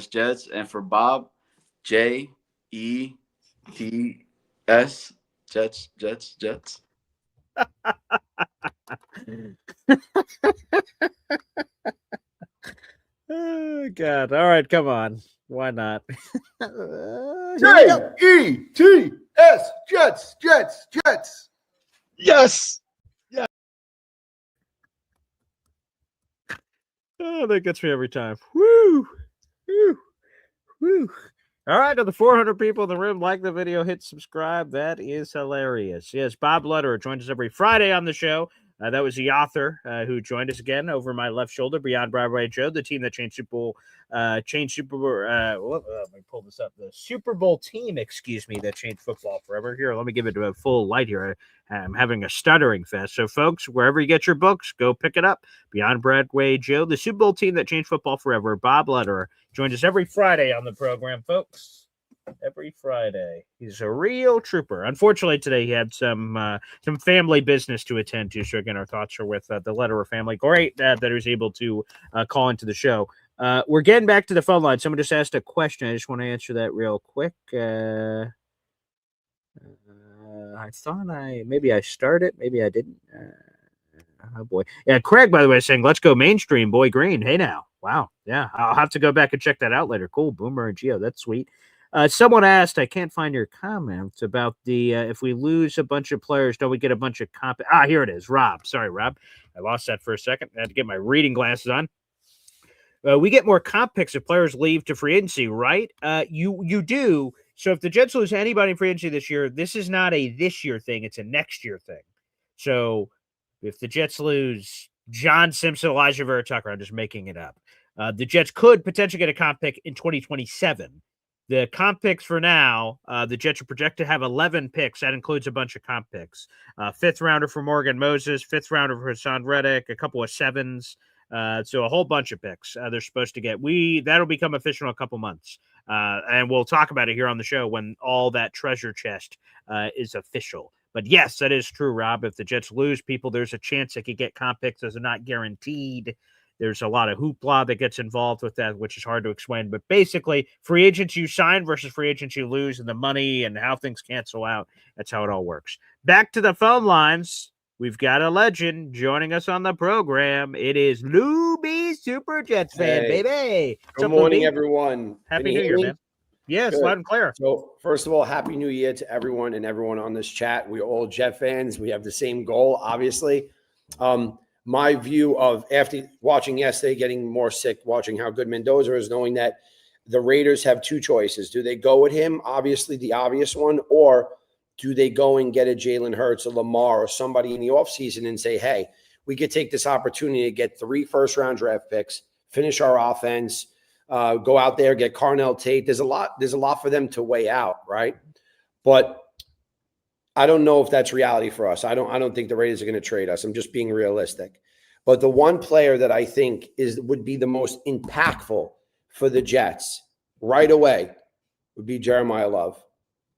Jets, and for Bob, JETS, Jets. Oh God! All right, come on. Why not? JETS, Jets. Yes. Oh, that gets me every time. Woo! All right, to the 400 people in the room, like the video, hit subscribe. That is hilarious. Yes, Bob Lederer joins us every Friday on the show. That was the author who joined us again over my left shoulder, Beyond Broadway Joe, the team that changed Super Bowl. Let me pull this up. The Super Bowl team, that changed football forever. Here, let me give it a full light here. I'm having a stuttering fest. So, folks, wherever you get your books, go pick it up. Beyond Broadway Joe, the Super Bowl team that changed football forever. Bob Lederer joins us every Friday on the program, folks. Every Friday. He's a real trooper. Unfortunately, today he had some family business to attend to. So again, our thoughts are with the Lederer family. Great that he was able to call into the show. We're getting back to the phone line. Someone just asked a question. I just want to answer that real quick. I thought maybe I started, maybe I didn't. Oh boy, yeah. Craig, by the way, is saying let's go mainstream, Boy Green. Hey now, wow, yeah. I'll have to go back and check that out later. Cool, Boomer and Geo, that's sweet. Someone asked, I can't find your comments about the if we lose a bunch of players, don't we get a bunch of comp? Here it is, Rob. Sorry, Rob, I lost that for a second. I had to get my reading glasses on. We get more comp picks if players leave to free agency, right? You do. So if the Jets lose anybody in free agency this year, this is not a this year thing; it's a next year thing. So if the Jets lose John Simpson, Elijah Vera Tucker, I'm just making it up. The Jets could potentially get a comp pick in 2027. The comp picks for now, the Jets are projected to have 11 picks. That includes a bunch of comp picks. 5th rounder for Morgan Moses, 5th rounder for Hassan Reddick, a couple of 7s. So a whole bunch of picks they're supposed to get. That'll become official in a couple months. And we'll talk about it here on the show when all that treasure chest is official. But yes, that is true, Rob. If the Jets lose people, there's a chance they could get comp picks. Those are not guaranteed. There's a lot of hoopla that gets involved with that, which is hard to explain. But basically, free agents you sign versus free agents you lose, and the money and how things cancel out. That's how it all works. Back to the phone lines. We've got a legend joining us on the program. It is Lou B, Super Jets fan, baby. Good morning, everyone. Happy New Year, man. Yes, loud and clear. So, first of all, Happy New Year to everyone and everyone on this chat. We're all Jet fans. We have the same goal, obviously. My view of after watching yesterday, getting more sick, watching how good Mendoza is, knowing that the Raiders have two choices. Do they go with him, obviously the obvious one, or do they go and get a Jalen Hurts, a Lamar, or somebody in the offseason and say, hey, we could take this opportunity to get 3 first-round draft picks, finish our offense, go out there, get Carnell Tate. There's a lot for them to weigh out, right? But I don't know if that's reality for us. I don't think the Raiders are going to trade us. I'm just being realistic. But the one player that I think would be the most impactful for the Jets right away would be Jeremiah Love.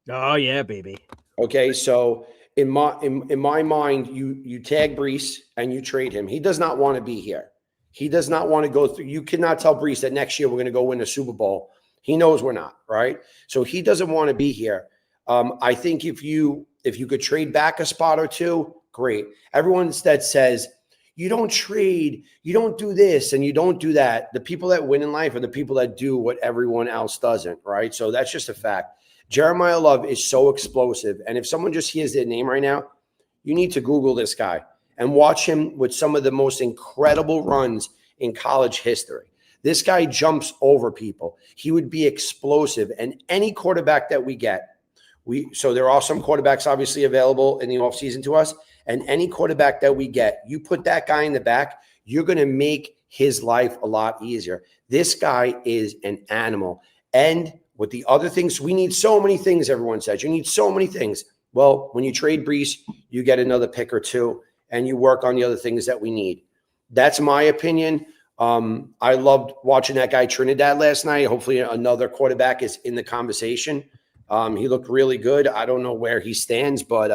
Oh yeah, baby. Okay, so in my mind, you tag Brees and you trade him. He does not want to be here. He does not want to go through. You cannot tell Brees that next year we're going to go win a Super Bowl. He knows we're not, right? So he doesn't want to be here. I think if you could trade back a spot or two, great. Everyone that says you don't trade, you don't do this, and you don't do that, the people that win in life are the people that do what everyone else doesn't, right? So that's just a fact. Jeremiah Love is so explosive. And if someone just hears their name right now, you need to Google this guy and watch him with some of the most incredible runs in college history. This guy jumps over people. He would be explosive. And any quarterback that we get, so there are some quarterbacks obviously available in the offseason to us, and any quarterback that we get, you put that guy in the back, you're going to make his life a lot easier. This guy is an animal. And with the other things, we need so many things, everyone says. You need so many things. Well, when you trade Brees, you get another pick or two, and you work on the other things that we need. That's my opinion. I loved watching that guy Trinidad last night. Hopefully another quarterback is in the conversation. He looked really good. I don't know where he stands, but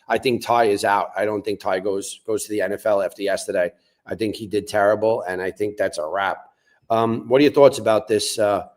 I think Ty is out. I don't think Ty goes to the NFL after yesterday. I think he did terrible, and I think that's a wrap. What are your thoughts about this? I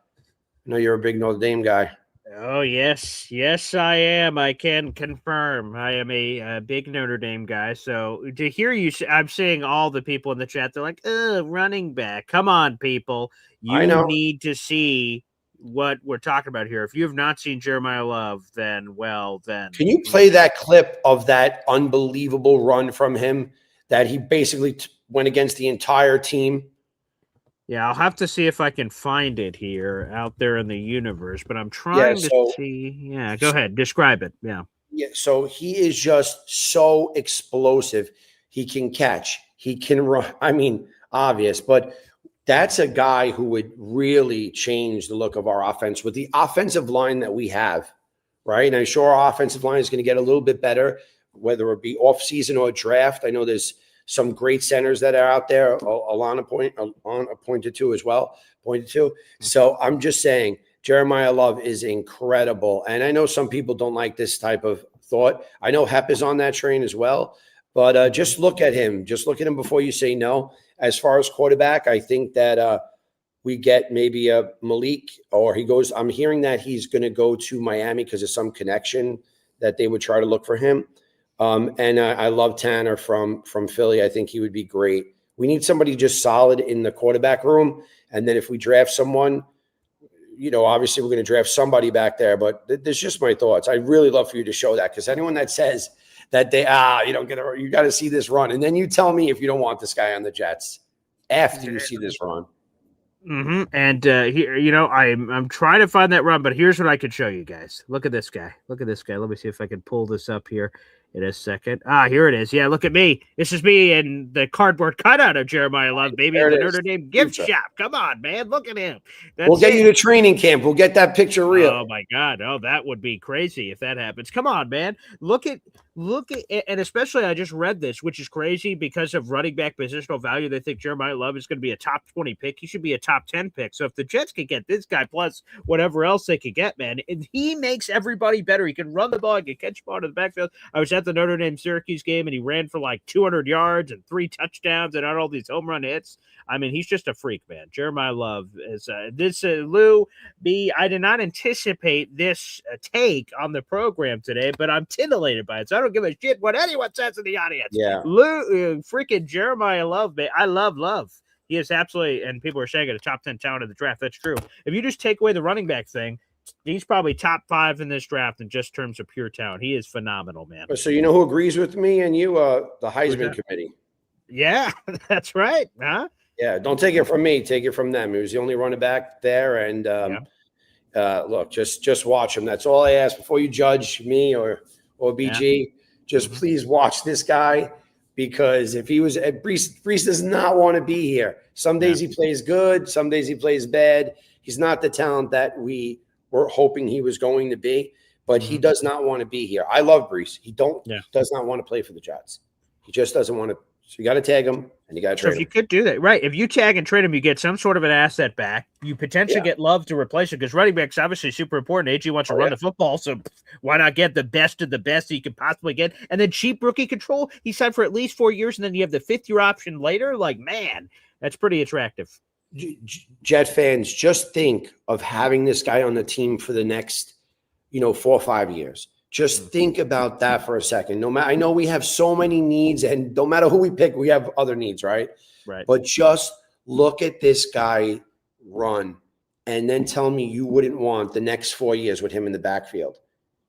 know you're a big Notre Dame guy. Oh, yes. Yes, I am. I can confirm. I am a big Notre Dame guy. So to hear you, I'm seeing all the people in the chat. They're like, running back. Come on, people. You need to see what we're talking about here. If you have not seen Jeremiah Love, then. Can you play that clip of that unbelievable run from him that he basically went against the entire team? Yeah, I'll have to see if I can find it here out there in the universe, but I'm trying to see. Yeah, go ahead. Describe it. Yeah. Yeah. So he is just so explosive. He can catch. He can run. I mean, obvious, but that's a guy who would really change the look of our offense with the offensive line that we have, right? And I'm sure our offensive line is going to get a little bit better, whether it be off-season or draft. I know there's some great centers that are out there. Alana pointed to as well. So I'm just saying Jeremiah Love is incredible. And I know some people don't like this type of thought. I know Hep is on that train as well. But just look at him. Just look at him before you say no. As far as quarterback, I think that we get maybe a Malik, or he goes. I'm hearing that he's going to go to Miami because of some connection that they would try to look for him. And I love Tanner from Philly. I think he would be great. We need somebody just solid in the quarterback room. And then if we draft someone, obviously we're going to draft somebody back there. But there's just my thoughts. I'd really love for you to show that, because anyone that says that you got to see this run, and then you tell me if you don't want this guy on the Jets after you see this run. And here, I'm trying to find that run, but here's what I could show you guys. Look at this guy. Look at this guy. Let me see if I can pull this up here in a second. Here it is. Yeah, look at me. This is me in the cardboard cutout of Jeremiah Love, baby, at the Notre Dame gift shop. Come on, man. Look at him. We'll get you to training camp. We'll get that picture real. Oh, my God. Oh, that would be crazy if that happens. Come on, man. Look at, and especially I just read this, which is crazy because of running back positional value. They think Jeremiah Love is going to be a top 20 pick. He should be a top 10 pick. So if the Jets could get this guy plus whatever else they could get, man, and he makes everybody better. He can run the ball. He can catch the ball in the backfield. I was at the Notre Dame Syracuse game, and he ran for like 200 yards and 3 touchdowns and had all these home run hits. I mean, he's just a freak, man. Jeremiah Love is Lou B. I did not anticipate this take on the program today, but I'm titillated by it. So I don't give a shit what anyone says in the audience. Yeah, Lou, freaking Jeremiah Love, man. I love Love. He is absolutely, and people are saying it, a top 10 talent of the draft. That's true. If you just take away the running back thing, he's probably top 5 in this draft in just terms of pure talent. He is phenomenal, man. So you know who agrees with me and you? The Heisman Committee. Yeah, that's right. Huh? Yeah, don't take it from me. Take it from them. He was the only running back there. And look, just watch him. That's all I ask before you judge me or BG. Yeah. Just please watch this guy, because if he was at Brees does not want to be here. Some days he plays good. Some days he plays bad. He's not the talent that we were hoping he was going to be, but he does not want to be here. I love Brees. He does not want to play for the Jets. He just doesn't want to. So you got to tag him and you got to trade him. If you could do that, right? If you tag and trade him, you get some sort of an asset back. You potentially get Love to replace it, because running back's obviously super important. AG wants to run the football, so why not get the best of the best that you could possibly get? And then cheap rookie control. He signed for at least 4 years, and then you have the 5th-year option later. Like, man, that's pretty attractive. Jet fans, just think of having this guy on the team for the next, 4 or 5 years. Just think about that for a second. No matter, I know we have so many needs, and no matter who we pick, we have other needs, right? Right. But just look at this guy run, and then tell me you wouldn't want the next 4 years with him in the backfield.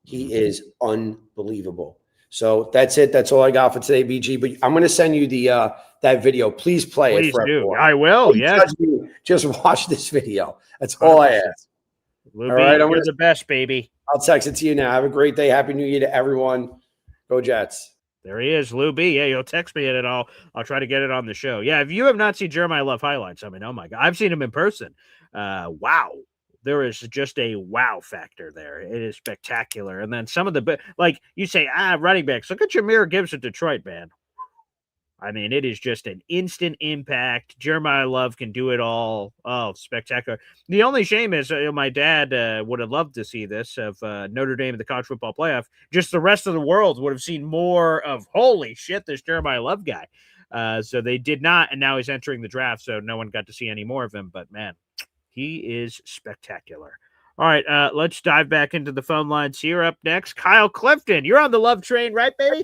He is unbelievable. So that's it. That's all I got for today, BG. But I'm going to send you the that video. Please play it for everyone. I will. Yes. Just watch this video. That's all I ask. All right, you're the best, baby. I'll text it to you now. Have a great day. Happy New Year to everyone. Go Jets. There he is, Lou B. Yeah, you'll text me and I'll try to get it on the show. Yeah, if you have not seen Jeremiah Love highlights, I mean, oh my God, I've seen him in person. Wow. There is just a wow factor there. It is spectacular. And then some of the, like you say, running backs. Look at Jahmyr Gibbs at Detroit, man. I mean, it is just an instant impact. Jeremiah Love can do it all. Oh, spectacular. The only shame is my dad would have loved to see this of Notre Dame in the college football playoff. Just the rest of the world would have seen more of, holy shit, this Jeremiah Love guy. So they did not, and now he's entering the draft, so no one got to see any more of him. But, man, he is spectacular. All right, let's dive back into the phone lines here. Up next, Kyle Clifton. You're on the Love train, right, baby?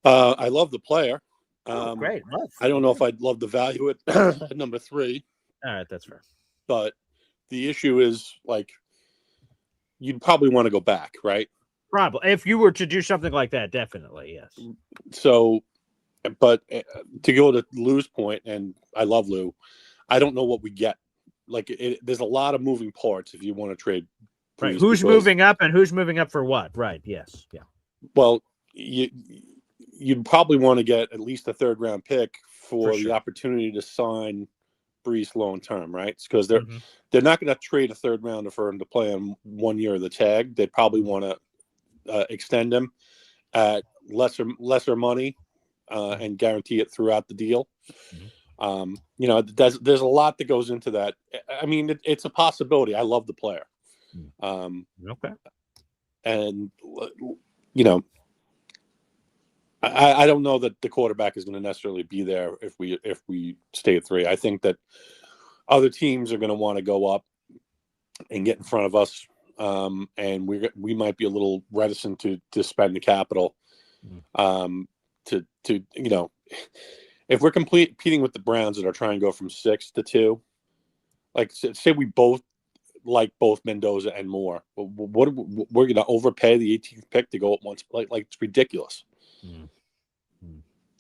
I love the player. Great. Love. I don't know if I'd love the value at number 3. All right, that's fair. But the issue is, like, you'd probably want to go back, right? Probably. If you were to do something like that, definitely, yes. So, but to go to Lou's point, and I love Lou, I don't know what we get. Like, there's a lot of moving parts if you want to trade. Right. Who's moving up and who's moving up for what? Right. Yes. Yeah. Well, you'd probably want to get at least a 3rd-round pick for the opportunity to sign Brees long term, right? Because they're not going to trade a 3rd rounder for him to play on 1 year of the tag. They'd probably want to extend him at lesser money and guarantee it throughout the deal. There's a lot that goes into that. I mean, it's a possibility. I love the player. Okay. And I don't know that the quarterback is going to necessarily be there if we stay at 3. I think that other teams are going to want to go up and get in front of us, and we might be a little reticent to spend the capital. To if we're competing with the Browns that are trying to go from 6 to 2, like say we both like both Mendoza and Moore, what we're going to overpay the 18th pick to go up once? Like it's ridiculous.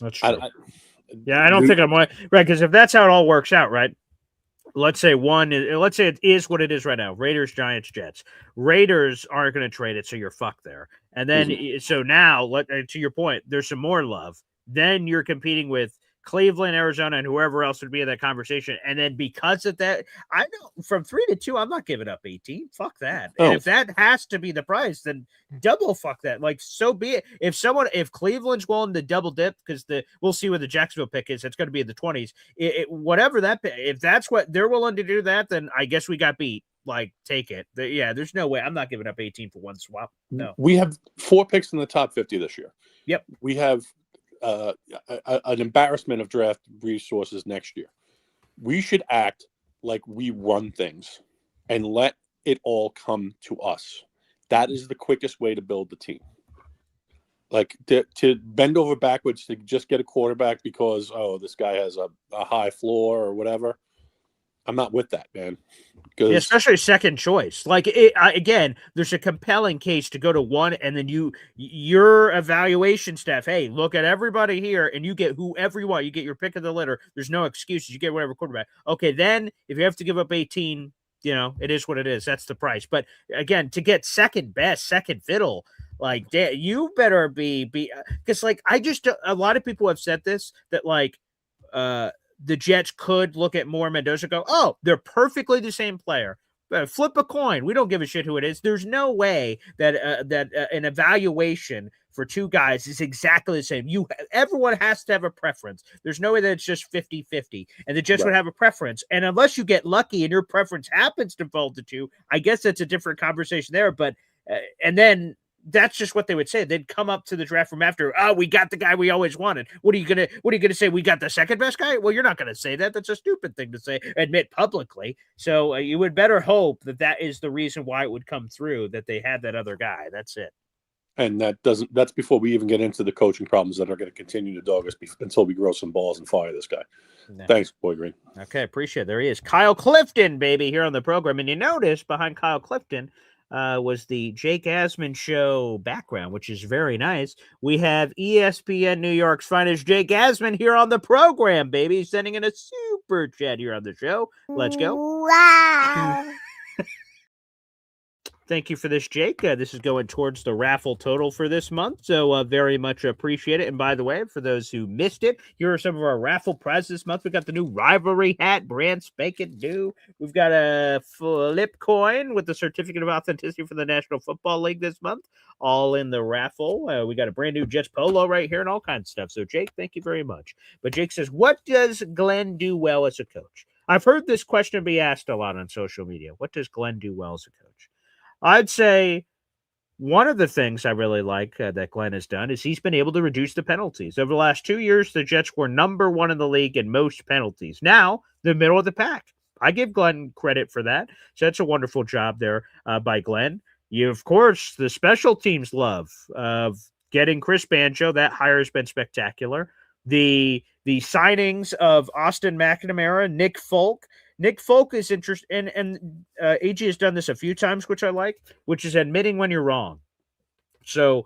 That's true. I don't think I'm right, because if that's how it all works out, right? Let's say it is what it is right now. Raiders, Giants, Jets. Raiders aren't going to trade it, so you're fucked there. And then, so now, to your point, there's some more love. Then you're competing with Cleveland, Arizona, and whoever else would be in that conversation. And then because of that, I know from 3 to 2, I'm not giving up 18. Fuck that. Oh. And if that has to be the price, then double fuck that. Like, so be it. If Cleveland's willing to double dip, because we'll see what the Jacksonville pick is, it's going to be in the 20s. Whatever that, if that's what they're willing to do that, then I guess we got beat. Like, take it. There's no way. I'm not giving up 18 for one swap. No. We have 4 picks in the top 50 this year. Yep. We have an embarrassment of draft resources next year. We should act like we run things and let it all come to us. That is the quickest way to build the team. Like to bend over backwards to just get a quarterback because, this guy has a high floor or whatever. I'm not with that, man. Especially second choice. Like, again, there's a compelling case to go to one, and then your evaluation staff, hey, look at everybody here, and you get whoever you want. You get your pick of the litter. There's no excuses. You get whatever quarterback. Okay, then if you have to give up 18, it is what it is. That's the price. But again, to get second best, second fiddle, like, you better be because, like, a lot of people have said this, that like the Jets could look at Moore, Mendoza, go, oh, they're perfectly the same player. Flip a coin. We don't give a shit who it is. There's no way that an evaluation for 2 guys is exactly the same. Everyone has to have a preference. There's no way that it's just 50-50. And the Jets would have a preference. And unless you get lucky and your preference happens to fall to 2, I guess that's a different conversation there. But and then that's just what they would say. They'd come up to the draft room after, we got the guy we always wanted. What are you gonna say? We got the second best guy? Well, you're not gonna say that. That's a stupid thing to say, admit publicly. So you would better hope that is the reason why it would come through, that they had that other guy. That's it. And that's before we even get into the coaching problems that are going to continue to dog us until we grow some balls and fire this guy. No. Thanks, Boy Green. Okay, appreciate it. There he is. Kyle Clifton, baby, here on the program. And you notice behind Kyle Clifton was the Jake Asman Show background, which is very nice. We have ESPN New York's finest Jake Asman here on the program, baby. He's sending in a super chat here on the show. Let's go. Wow. Thank you for this, Jake. This is going towards the raffle total for this month, so very much appreciate it. And by the way, for those who missed it, here are some of our raffle prizes this month. We got the new rivalry hat, brand spanking new. We've got a flip coin with the certificate of authenticity for the National Football League this month, all in the raffle. We got a brand new Jets polo right here and all kinds of stuff. So, Jake, thank you very much. But Jake says, what does Glenn do well as a coach? I've heard this question be asked a lot on social media. What does Glenn do well as a coach? I'd say one of the things I really like that Glenn has done is he's been able to reduce the penalties. Over the last 2 years, the Jets were number 1 in the league in most penalties. Now, the middle of the pack. I give Glenn credit for that. So that's a wonderful job there by Glenn. Of course, the special teams love of getting Chris Banjo. That hire has been spectacular. The signings of Austin McNamara, Nick Folk. Nick Folk is interested, and AG has done this a few times, which I like, which is admitting when you're wrong. So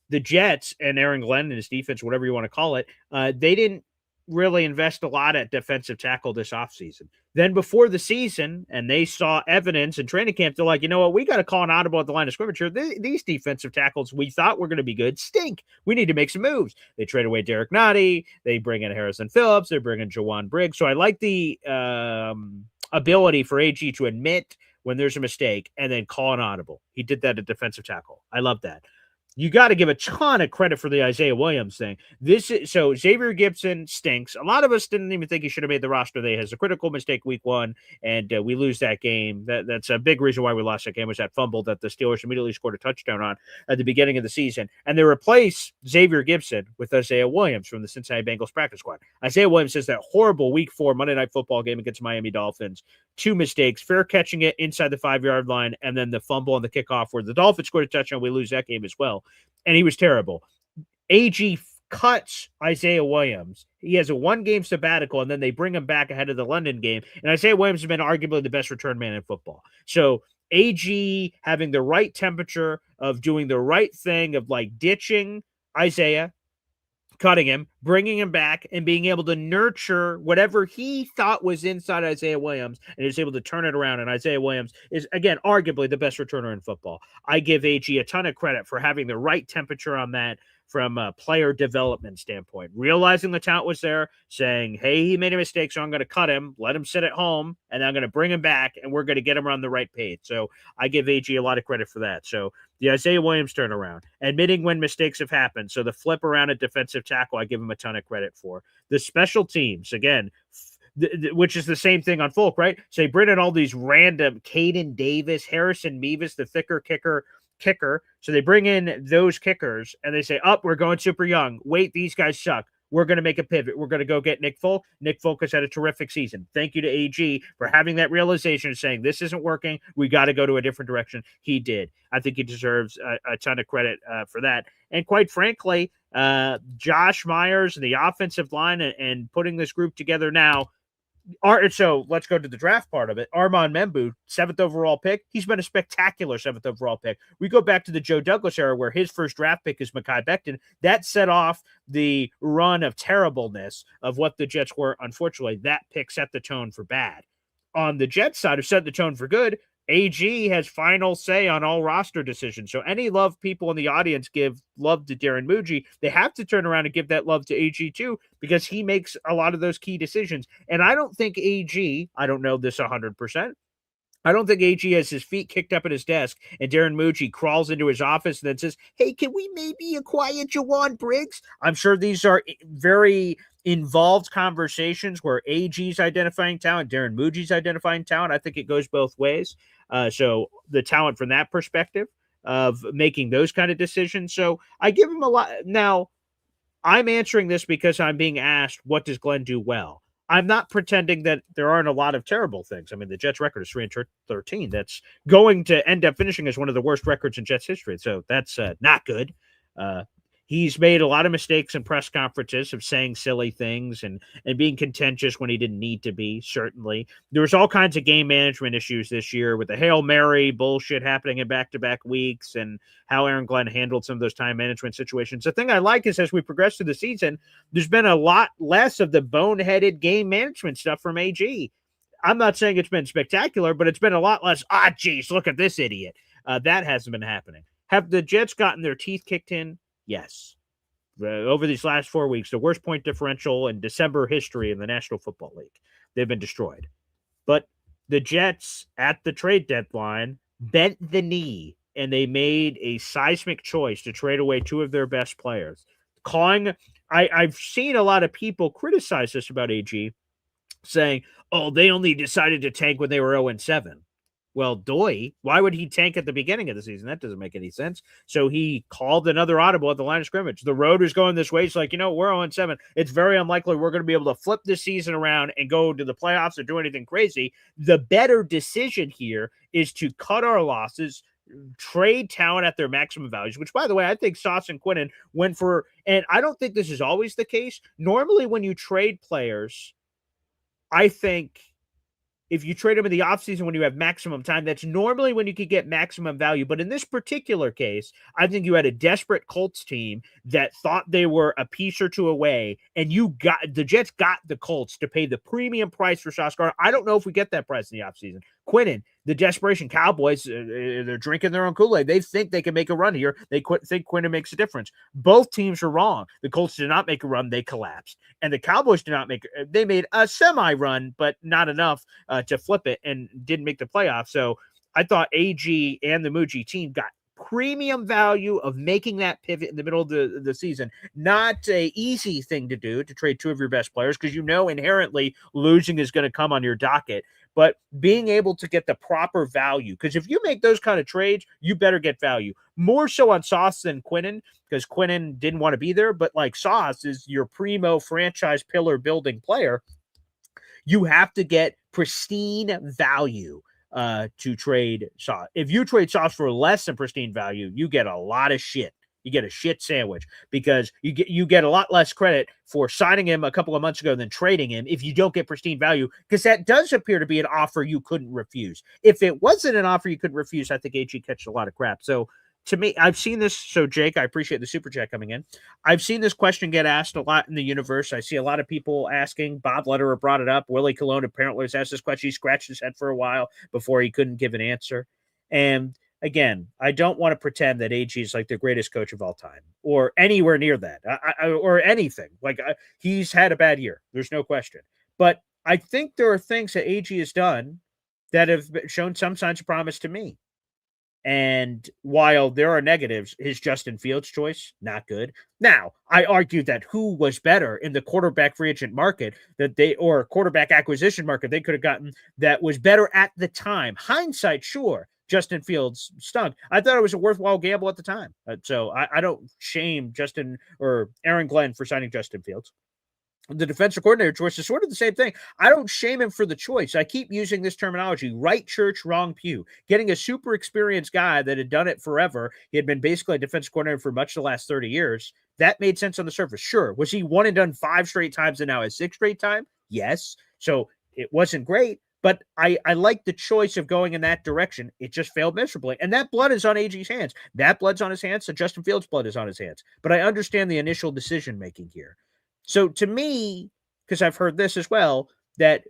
the Jets and Aaron Glenn and his defense, whatever you want to call it, they didn't really invest a lot at defensive tackle this offseason. Then before the season, and they saw evidence in training camp, they're like, you know what, we got to call an audible at the line of scrimmage here. These defensive tackles we thought were going to be good stink. We need to make some moves. They trade away Derek Nottie. They bring in Harrison Phillips. They bring in Jawan Briggs. So I like the ability for AG to admit when there's a mistake and then call an audible. He did that at defensive tackle. I love that. you got to give a ton of credit for the Isaiah Williams thing. So Xavier Gibson stinks. A lot of us didn't even think he should have made the roster. They has a critical mistake week 1, and we lose that game. That's a big reason why we lost that game, was that fumble that the Steelers immediately scored a touchdown on at the beginning of the season. And they replace Xavier Gibson with Isaiah Williams from the Cincinnati Bengals practice squad. Isaiah Williams has that horrible week 4 Monday Night Football game against Miami Dolphins. 2 mistakes, fair catching it inside the 5-yard line, and then the fumble on the kickoff where the Dolphins scored a touchdown. We lose that game as well. And he was terrible. AG cuts Isaiah Williams. He has a 1-game sabbatical, and then they bring him back ahead of the London game. And Isaiah Williams has been arguably the best return man in football. So AG having the right temperature of doing the right thing of like ditching Isaiah, cutting him, bringing him back, and being able to nurture whatever he thought was inside Isaiah Williams, and is able to turn it around. And Isaiah Williams is, again, arguably the best returner in football. I give AG a ton of credit for having the right temperature on that from a player development standpoint, realizing the talent was there, saying, hey, he made a mistake, so I'm going to cut him, let him sit at home, and I'm going to bring him back, and we're going to get him on the right page. So I give AG a lot of credit for that. So the Isaiah Williams turnaround, admitting when mistakes have happened. So the flip around at defensive tackle, I give him a ton of credit for. The special teams, again, which is the same thing on Folk, right? So they bring in all these random Caden Davis, Harrison Mevis, the thicker kicker. So they bring in those kickers and they say, we're going super young. Wait, these guys suck. We're going to make a pivot. We're going to go get Nick Folk. Nick Folk has had a terrific season. Thank you to AG for having that realization and saying, this isn't working. We got to go to a different direction. He did. I think he deserves a ton of credit for that. And quite frankly, Josh Myers and the offensive line and putting this group together now. So let's go to the draft part of it. Armand Membu, 7th overall pick. He's been a spectacular 7th overall pick. We go back to the Joe Douglas era where his first draft pick is Mekhi Becton. That set off the run of terribleness of what the Jets were. Unfortunately, that pick set the tone for bad. On the Jets side, who set the tone for good, AG has final say on all roster decisions. So any love people in the audience give love to Darren Muji, they have to turn around and give that love to AG too, because he makes a lot of those key decisions. And I don't think AG, I don't know this 100%, I don't think AG has his feet kicked up at his desk and Darren Muji crawls into his office and then says, hey, can we maybe acquire Jawan Briggs? I'm sure these are very involved conversations where AG's identifying talent, Darren Muji's identifying talent. I think it goes both ways. So the talent from that perspective of making those kind of decisions. So I give him a lot. Now, I'm answering this because I'm being asked, what does Glenn do well? I'm not pretending that there aren't a lot of terrible things. I mean, the Jets record is 3-13. That's going to end up finishing as one of the worst records in Jets history. So that's not good. He's made a lot of mistakes in press conferences of saying silly things and being contentious when he didn't need to be, certainly. There was all kinds of game management issues this year with the Hail Mary bullshit happening in back-to-back weeks and how Aaron Glenn handled some of those time management situations. The thing I like is as we progress through the season, there's been a lot less of the boneheaded game management stuff from AG. I'm not saying it's been spectacular, but it's been a lot less, geez, look at this idiot. That hasn't been happening. Have the Jets gotten their teeth kicked in? Yes. Over these last 4 weeks, the worst point differential in December history in the National Football League. They've been destroyed. But the Jets at the trade deadline bent the knee and they made a seismic choice to trade away 2 of their best players. I've seen a lot of people criticize this about AG, saying, they only decided to tank when they were 0-7. Well, why would he tank at the beginning of the season? That doesn't make any sense. So he called another audible at the line of scrimmage. The road was going this way. It's like, we're 0-7. It's very unlikely we're going to be able to flip this season around and go to the playoffs or do anything crazy. The better decision here is to cut our losses, trade talent at their maximum values, which, by the way, I think Sauce and Quinnen went for, and I don't think this is always the case. Normally, when you trade players, I think if you trade them in the offseason when you have maximum time, that's normally when you could get maximum value. But in this particular case, I think you had a desperate Colts team that thought they were a piece or 2 away, and the Jets got the Colts to pay the premium price for Sauce Gardner. I don't know if we get that price in the offseason. Quinnen, the desperation Cowboys, they're drinking their own Kool-Aid. They think they can make a run here. They think Quinnen makes a difference. Both teams are wrong. The Colts did not make a run. They collapsed. And the Cowboys they made a semi-run, but not enough to flip it and didn't make the playoffs. So I thought AG and the Muji team got premium value of making that pivot in the middle of the season. Not a easy thing to do, to trade two of your best players, because inherently losing is going to come on your docket. But being able to get the proper value, because if you make those kind of trades, you better get value. More so on Sauce than Quinnen, because Quinnen didn't want to be there, but like Sauce is your primo franchise pillar building player. You have to get pristine value to trade Sauce. If you trade Sauce for less than pristine value, you get a lot of shit. You get a shit sandwich, because you get a lot less credit for signing him a couple of months ago than trading him if you don't get pristine value, because that does appear to be an offer you couldn't refuse. If it wasn't an offer you couldn't refuse, I think AG catches a lot of crap. So to me, I've seen this. So Jake, I appreciate the super chat coming in. I've seen this question get asked a lot in the universe. I see a lot of people asking. Bob Lederer brought it up. Willie Colon apparently was asked this question. He scratched his head for a while before he couldn't give an answer. And again, I don't want to pretend that AG is like the greatest coach of all time or anywhere near that or anything. He's had a bad year. There's no question. But I think there are things that AG has done that have shown some signs of promise to me. And while there are negatives, his Justin Fields choice, not good. Now, I argue that who was better in the quarterback free agent market or quarterback acquisition market they could have gotten that was better at the time. Hindsight, sure. Justin Fields stunk. I thought it was a worthwhile gamble at the time. So I don't shame Justin or Aaron Glenn for signing Justin Fields. The defensive coordinator choice is sort of the same thing. I don't shame him for the choice. I keep using this terminology, right church, wrong pew. Getting a super experienced guy that had done it forever. He had been basically a defensive coordinator for much of the last 30 years. That made sense on the surface. Sure. Was he one and done 5 straight times and now a 6th straight time? Yes. So it wasn't great, but I like the choice of going in that direction. It just failed miserably. And that blood is on AG's hands. That blood's on his hands. So Justin Fields' blood is on his hands. But I understand the initial decision-making here. So to me, because I've heard this as well, that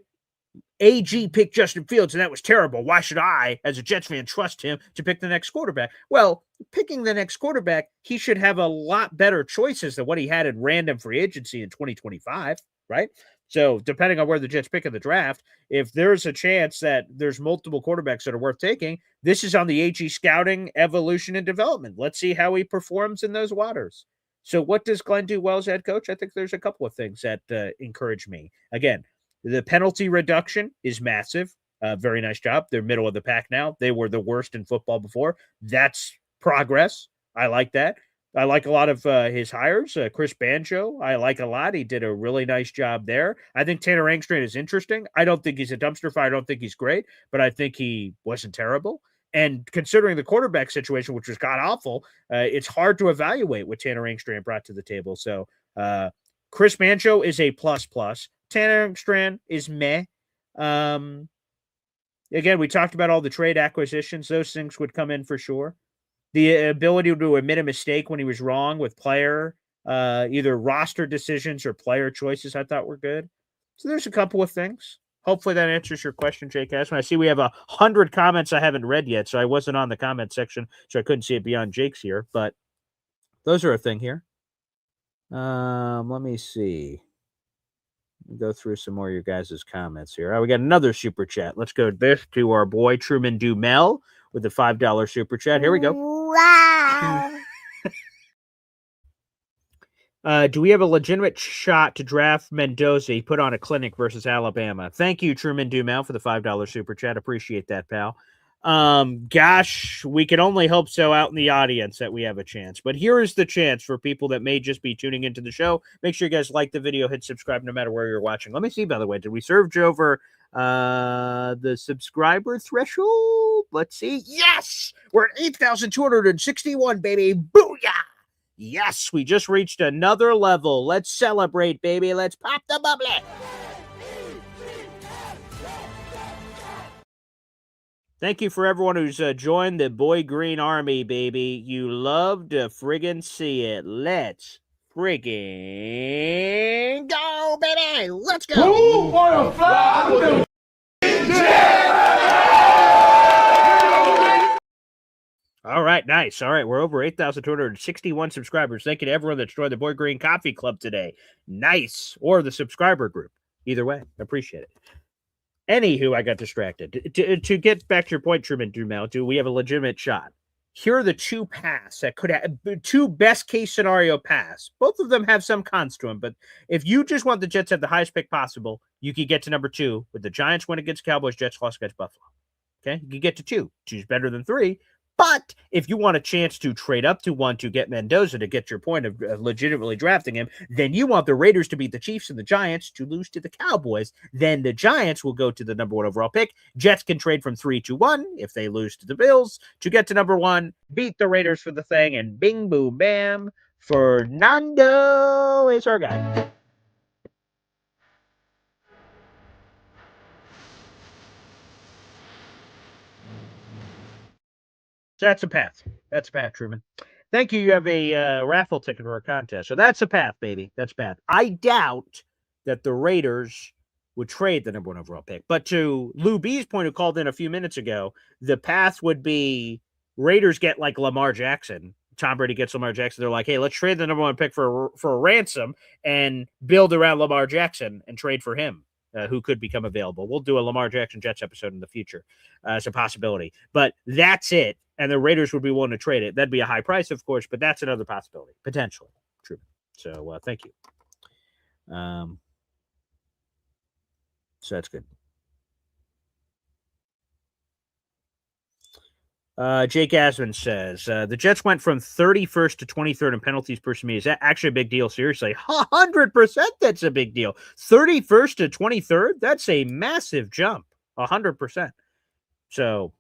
AG picked Justin Fields and that was terrible. Why should I, as a Jets fan, trust him to pick the next quarterback? Well, picking the next quarterback, he should have a lot better choices than what he had in random free agency in 2025, right? So depending on where the Jets pick in the draft, if there's a chance that there's multiple quarterbacks that are worth taking, this is on the AG scouting, evolution, and development. Let's see how he performs in those waters. So what does Glenn do well as head coach? I think there's a couple of things that encourage me. Again, the penalty reduction is massive. Very nice job. They're middle of the pack now. They were the worst in football before. That's progress. I like that. I like a lot of his hires. Chris Banjo, I like a lot. He did a really nice job there. I think Tanner Engstrand is interesting. I don't think he's a dumpster fire. I don't think he's great, but I think he wasn't terrible. And considering the quarterback situation, which was god-awful, it's hard to evaluate what Tanner Engstrand brought to the table. So Chris Banjo is a plus. Tanner Engstrand is meh. Again, we talked about all the trade acquisitions. Those things would come in for sure. The ability to admit a mistake when he was wrong with player, either roster decisions or player choices, I thought were good. So there's a couple of things. Hopefully that answers your question, Jake Asman. I see we have 100 comments I haven't read yet, so I wasn't on the comment section, so I couldn't see it beyond Jake's here. But those are a thing here. Let me see. Go through some more of your guys' comments here. We got another super chat. Let's go to our boy Truman Dumel with the $5 super chat. Here we go. Wow. Do we have a legitimate shot to draft Mendoza? He put on a clinic versus Alabama. Thank you, Truman Dumel, for the $5 super chat. Appreciate that, pal. Gosh, we can only hope so out in the audience that we have a chance. But here is the chance for people that may just be tuning into the show. Make sure you guys like the video, hit subscribe no matter where you're watching. Let me see, by the way, did we surge over the subscriber threshold? Let's see. Yes! We're at 8,261, baby. Booyah! Yes, we just reached another level. Let's celebrate, baby. Let's pop the bubbly. Thank you for everyone who's joined the Boy Green Army, baby. You love to friggin' see it. Let's friggin' go, baby. Let's go. Who wanna fly with the All right, nice. All right, we're over 8,261 subscribers. Thank you to everyone that's joined the Boy Green Coffee Club today. Nice. Or the subscriber group. Either way, appreciate it. Anywho, I got distracted. To get back to your point, Truman Dumel, do we have a legitimate shot? here are the two paths that could have two best case scenario paths. Both of them have some cons to them, but if you just want the Jets to have the highest pick possible, you could get to number 2 with the Giants win against Cowboys, Jets loss against Buffalo. Okay, you could get to 2. 2's better than 3. But if you want a chance to trade up to 1 to get Mendoza to get your point of legitimately drafting him, then you want the Raiders to beat the Chiefs and the Giants to lose to the Cowboys. Then the Giants will go to the number 1 overall pick. Jets can trade from 3 to 1 if they lose to the Bills to get to number 1, beat the Raiders for the thing, and bing, boom, bam, Fernando is our guy. So that's a path. That's a path, Truman. Thank you. You have a raffle ticket for a contest. So that's a path, baby. That's path. I doubt that the Raiders would trade the number 1 overall pick. But to Lou B's point, who called in a few minutes ago, the path would be Raiders get like Lamar Jackson. Tom Brady gets Lamar Jackson. They're like, hey, let's trade the number 1 pick for a ransom and build around Lamar Jackson and trade for him. Who could become available. We'll do a Lamar Jackson Jets episode in the future as a possibility. But that's it. And the Raiders would be willing to trade it. That'd be a high price, of course, but that's another possibility, potentially. True. So thank you. So that's good. Jake Asman says, the Jets went from 31st to 23rd in penalties per me. Is that actually a big deal? Seriously, 100% that's a big deal. 31st to 23rd, that's a massive jump, 100%. So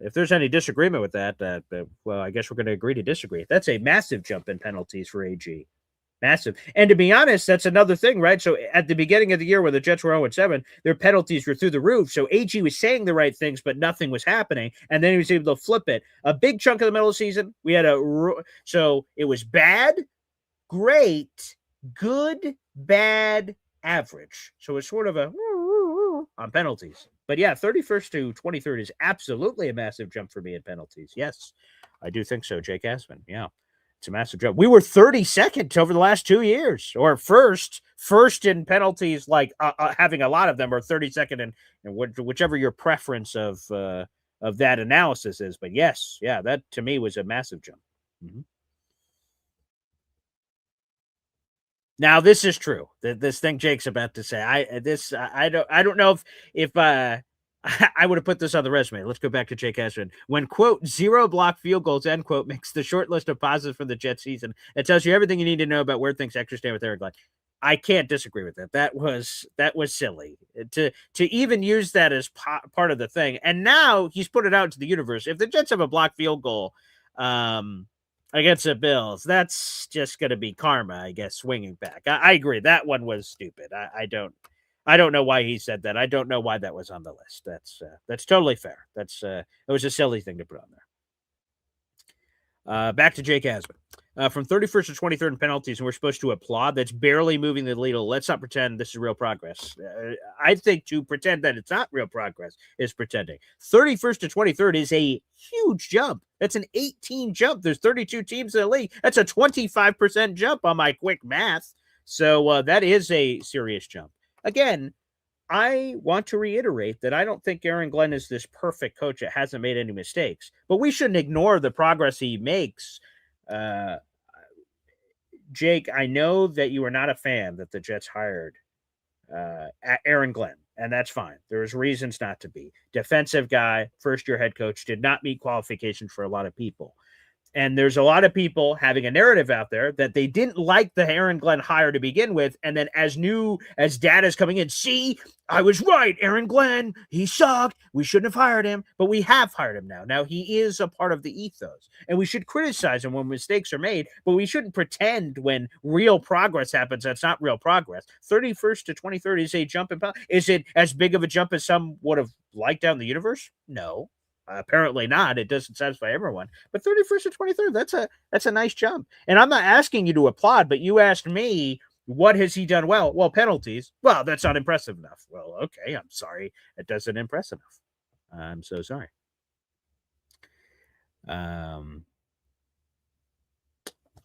if there's any disagreement with that, well, I guess we're going to agree to disagree. That's a massive jump in penalties for AG. Massive. And to be honest, that's another thing, right? So at the beginning of the year when the Jets were 0-7, their penalties were through the roof. So AG was saying the right things, but nothing was happening. And then he was able to flip it. A big chunk of the middle of the season, we had so it was bad, great, good, bad, average. So it's sort of a on penalties. But yeah, 31st to 23rd is absolutely a massive jump for me in penalties. Yes, I do think so, Jake Asman. Yeah. It's a massive jump. We were 32nd over the last 2 years, or first in penalties, like having a lot of them, or 32nd, and whichever your preference of that analysis is. But yes, yeah, that to me was a massive jump. Mm-hmm. Now this is true. This thing Jake's about to say. I don't know if I would have put this on the resume. Let's go back to Jake Asman. When, quote, 0 block field goals, end quote, makes the short list of positives for the Jets season, it tells you everything you need to know about where things actually stand with Aaron Glenn. I can't disagree with that. That was silly to even use that as part of the thing. And now he's put it out into the universe. If the Jets have a block field goal against the Bills, that's just going to be karma, I guess, swinging back. I agree. That one was stupid. I don't know why he said that. I don't know why that was on the list. That's totally fair. It was a silly thing to put on there. Back to Jake Asman. From 31st to 23rd in penalties, and we're supposed to applaud. That's barely moving the needle. Let's not pretend this is real progress. I think to pretend that it's not real progress is pretending. 31st to 23rd is a huge jump. That's an 18 jump. There's 32 teams in the league. That's a 25% jump on my quick math. So that is a serious jump. Again, I want to reiterate that I don't think Aaron Glenn is this perfect coach that hasn't made any mistakes, but we shouldn't ignore the progress he makes. Jake, I know that you are not a fan that the Jets hired Aaron Glenn, and that's fine. There's reasons not to be. Defensive guy, first-year head coach, did not meet qualifications for a lot of people. And there's a lot of people having a narrative out there that they didn't like the Aaron Glenn hire to begin with. And then as data is coming in, see, I was right. Aaron Glenn, he sucked. We shouldn't have hired him, but we have hired him now. Now he is a part of the ethos, and we should criticize him when mistakes are made, but we shouldn't pretend when real progress happens. That's not real progress. 31st to 23rd is a jump in power. Is it as big of a jump as some would have liked down the universe? No. Apparently not. It doesn't satisfy everyone. But 31st to 23rd, that's a nice jump. And I'm not asking you to applaud, but you asked me, what has he done well? Well, penalties. Well, that's not impressive enough. Well, okay, I'm sorry. It doesn't impress enough. I'm so sorry.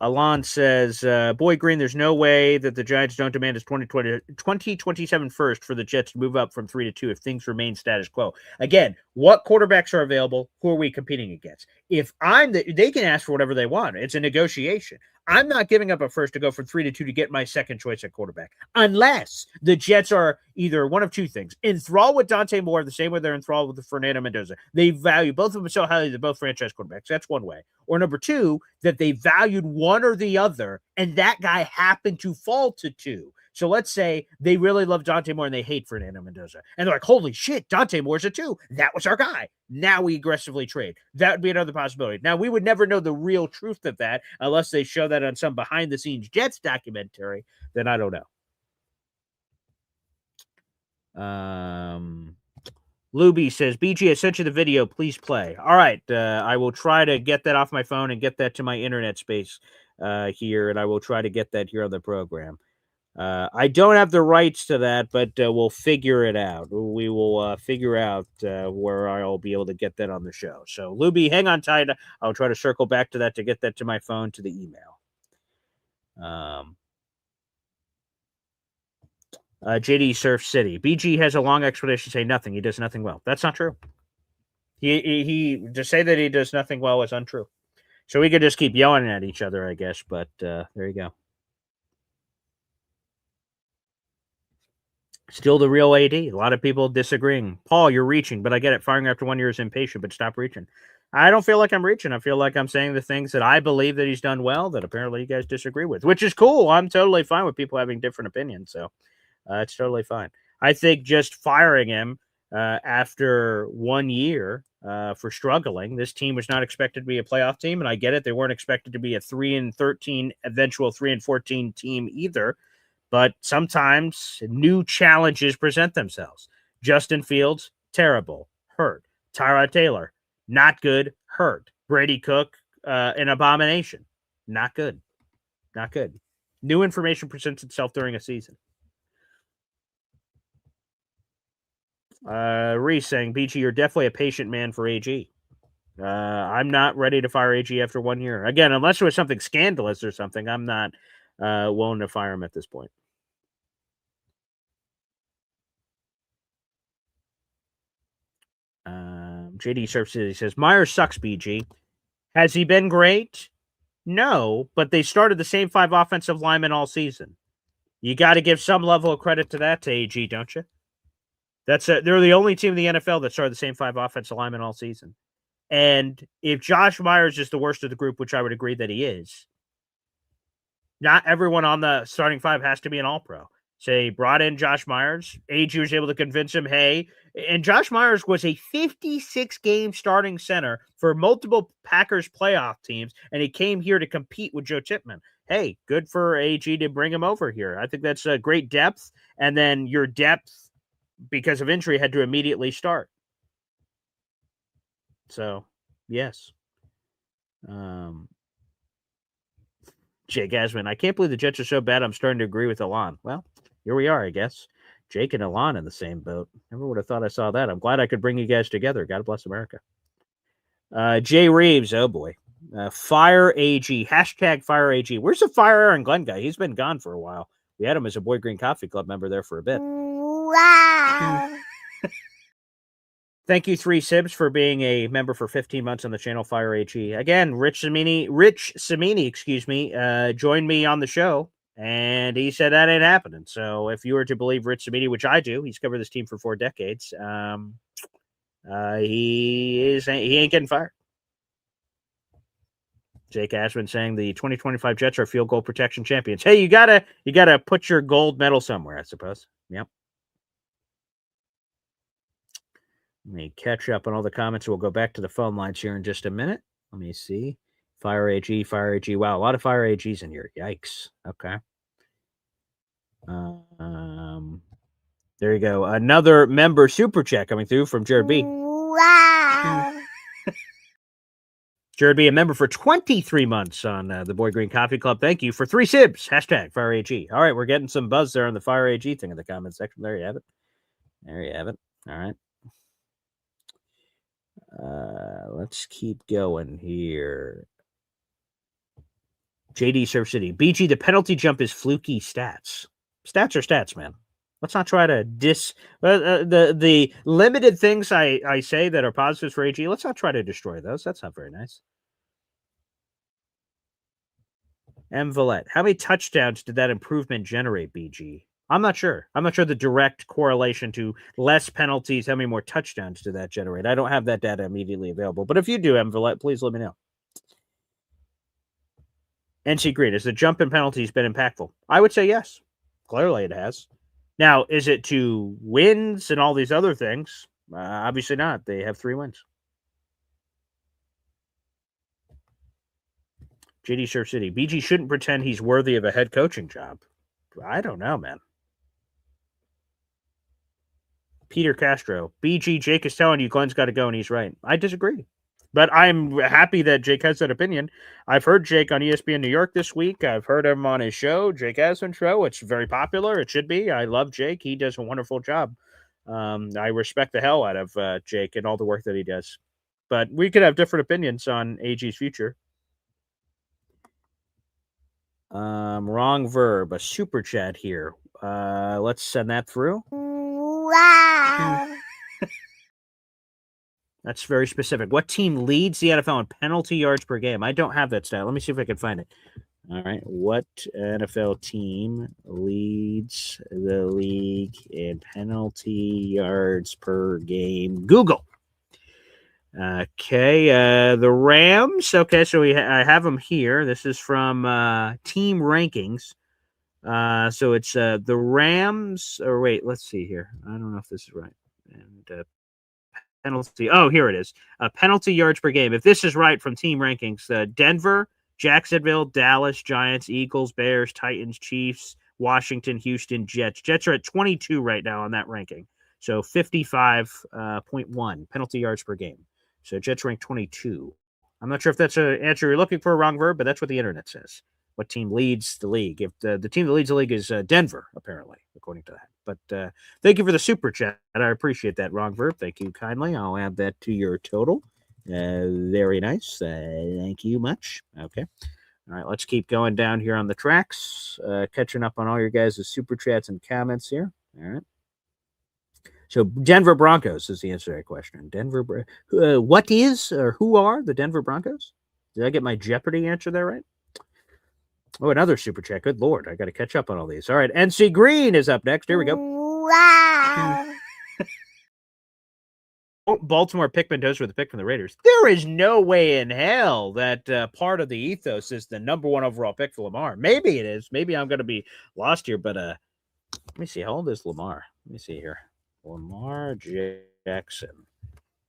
Alon says, Boy Green, there's no way that the Giants don't demand his 2027 first for the Jets to move up from 3 to 2 if things remain status quo. Again, what quarterbacks are available? Who are we competing against? If they can ask for whatever they want. It's a negotiation. I'm not giving up a first to go from 3 to 2 to get my second choice at quarterback, unless the Jets are either one of two things: enthralled with Dante Moore the same way they're enthralled with Fernando Mendoza. They value both of them so highly, they're both franchise quarterbacks. That's one way. Or number two, that they valued one or the other, and that guy happened to fall to 2. So let's say they really love Dante Moore and they hate Fernando Mendoza. And they're like, holy shit, Dante Moore's a 2. That was our guy. Now we aggressively trade. That would be another possibility. Now, we would never know the real truth of that unless they show that on some behind-the-scenes Jets documentary. Then I don't know. Luby says, BG, I sent you the video. Please play. All right. I will try to get that off my phone and get that to my internet space here, and I will try to get that here on the program. I don't have the rights to that, but we'll figure it out. We will figure out where I'll be able to get that on the show. So, Luby, hang on tight. I'll try to circle back to that to get that to my phone, to the email. JD Surf City. BG has a long explanation to say nothing. He does nothing well. That's not true. He to say that he does nothing well is untrue. So we could just keep yelling at each other, I guess. But there you go. Still the real AD. A lot of people disagreeing. Paul, you're reaching, but I get it. Firing after 1 year is impatient, but stop reaching. I don't feel like I'm reaching. I feel like I'm saying the things that I believe that he's done well that apparently you guys disagree with, which is cool. I'm totally fine with people having different opinions. So it's totally fine. I think just firing him after 1 year for struggling, this team was not expected to be a playoff team, and I get it. They weren't expected to be a 3-13, eventual 3-14 team either. But sometimes new challenges present themselves. Justin Fields, terrible, hurt. Tyrod Taylor, not good, hurt. Brady Cook, an abomination, not good, not good. New information presents itself during a season. Reese saying, BG, you're definitely a patient man for AG. I'm not ready to fire AG after 1 year. Again, unless it was something scandalous or something, I'm not willing to fire him at this point. JD Surf City says, Myers sucks, BG. Has he been great? No, but they started the same 5 offensive linemen all season. You got to give some level of credit to that to AG, don't you? They're the only team in the NFL that started the same 5 offensive linemen all season. And if Josh Myers is the worst of the group, which I would agree that he is, not everyone on the starting 5 has to be an all-pro. Say, brought in Josh Myers. AG was able to convince him, hey, and Josh Myers was a 56-game starting center for multiple Packers playoff teams, and he came here to compete with Joe Chipman. Hey, good for AG to bring him over here. I think that's a great depth, and then your depth, because of injury, had to immediately start. So, yes. Jake Asman, I can't believe the Jets are so bad. I'm starting to agree with Alon. Well, here we are, I guess. Jake and Alon in the same boat. Never would have thought I saw that. I'm glad I could bring you guys together. God bless America. Jay Reeves, oh boy. Fire AG. Hashtag fire AG. Where's the Fire Aaron Glenn guy? He's been gone for a while. We had him as a Boy Green Coffee Club member there for a bit. Wow. Thank you, 3 Sibs, for being a member for 15 months on the channel Fire AG. Again, Rich Samini, joined me on the show, and he said that ain't happening. So if you were to believe Rich Samini, which I do, he's covered this team for 4 decades, he ain't getting fired. Jake Ashman saying the 2025 Jets are field goal protection champions. Hey, you gotta put your gold medal somewhere, I suppose. Yep. Let me catch up on all the comments. We'll go back to the phone lines here in just a minute. Let me see. Fire AG. Wow, a lot of Fire AGs in here. Yikes. Okay. There you go. Another member super chat coming through from Jared B. Wow. Jared B, a member for 23 months on the Boy Green Coffee Club. Thank you for 3 Sibs. Hashtag Fire AG. All right, we're getting some buzz there on the Fire AG thing in the comment section. There you have it. All right. Let's keep going here. JD Surf City. BG, the penalty jump is fluky stats. Stats are stats, man. Let's not try to the limited things I say that are positives for AG. Let's not try to destroy those. That's not very nice. M. Villette. How many touchdowns did that improvement generate, BG? I'm not sure. I'm not sure the direct correlation to less penalties. How many more touchdowns did that generate? I don't have that data immediately available. But if you do, M. Villette, please let me know. NC Green, has the jump in penalties been impactful? I would say yes. Clearly it has. Now, is it to wins and all these other things? Obviously not. They have 3 wins. JD Surf City. BG shouldn't pretend he's worthy of a head coaching job. I don't know, man. Peter Castro. BG, Jake is telling you Glenn's got to go, and he's right. I disagree. But I'm happy that Jake has that opinion. I've heard Jake on ESPN New York this week. I've heard him on his show, Jake Asman Show. It's very popular. It should be. I love Jake. He does a wonderful job. I respect the hell out of Jake and all the work that he does. But we could have different opinions on AG's future. Wrong verb. A super chat here. Let's send that through. Wow. That's very specific. What team leads the NFL in penalty yards per game? I don't have that stat. Let me see if I can find it. All right. What NFL team leads the league in penalty yards per game? Google. Okay. The Rams. Okay. So I have them here. This is from team rankings. So it's the Rams. Or wait, let's see here. I don't know if this is right. And penalty. Oh, here it is. Penalty yards per game. If this is right from team rankings, Denver, Jacksonville, Dallas, Giants, Eagles, Bears, Titans, Chiefs, Washington, Houston, Jets. Jets are at 22 right now on that ranking. So 55.1 penalty yards per game. So Jets rank 22. I'm not sure if that's an answer you're looking for, a wrong verb, but that's what the internet says. What team leads the league? If the team that leads the league is Denver, apparently, according to that. But thank you for the super chat. I appreciate that. Wrong verb. Thank you kindly. I'll add that to your total. Very nice. Thank you much. Okay. All right. Let's keep going down here on the tracks. Catching up on all your guys' super chats and comments here. All right. So Denver Broncos is the answer to that question. What is or who are the Denver Broncos? Did I get my Jeopardy answer there right? Oh, another super chat. Good Lord. I got to catch up on all these. All right. NC Green is up next. Here we go. Wow. Baltimore pick Mendoza with a pick from the Raiders. There is no way in hell that part of the ethos is the number 1 overall pick for Lamar. Maybe it is. Maybe I'm going to be lost here, but let me see. How old is Lamar? Let me see here. Lamar Jackson.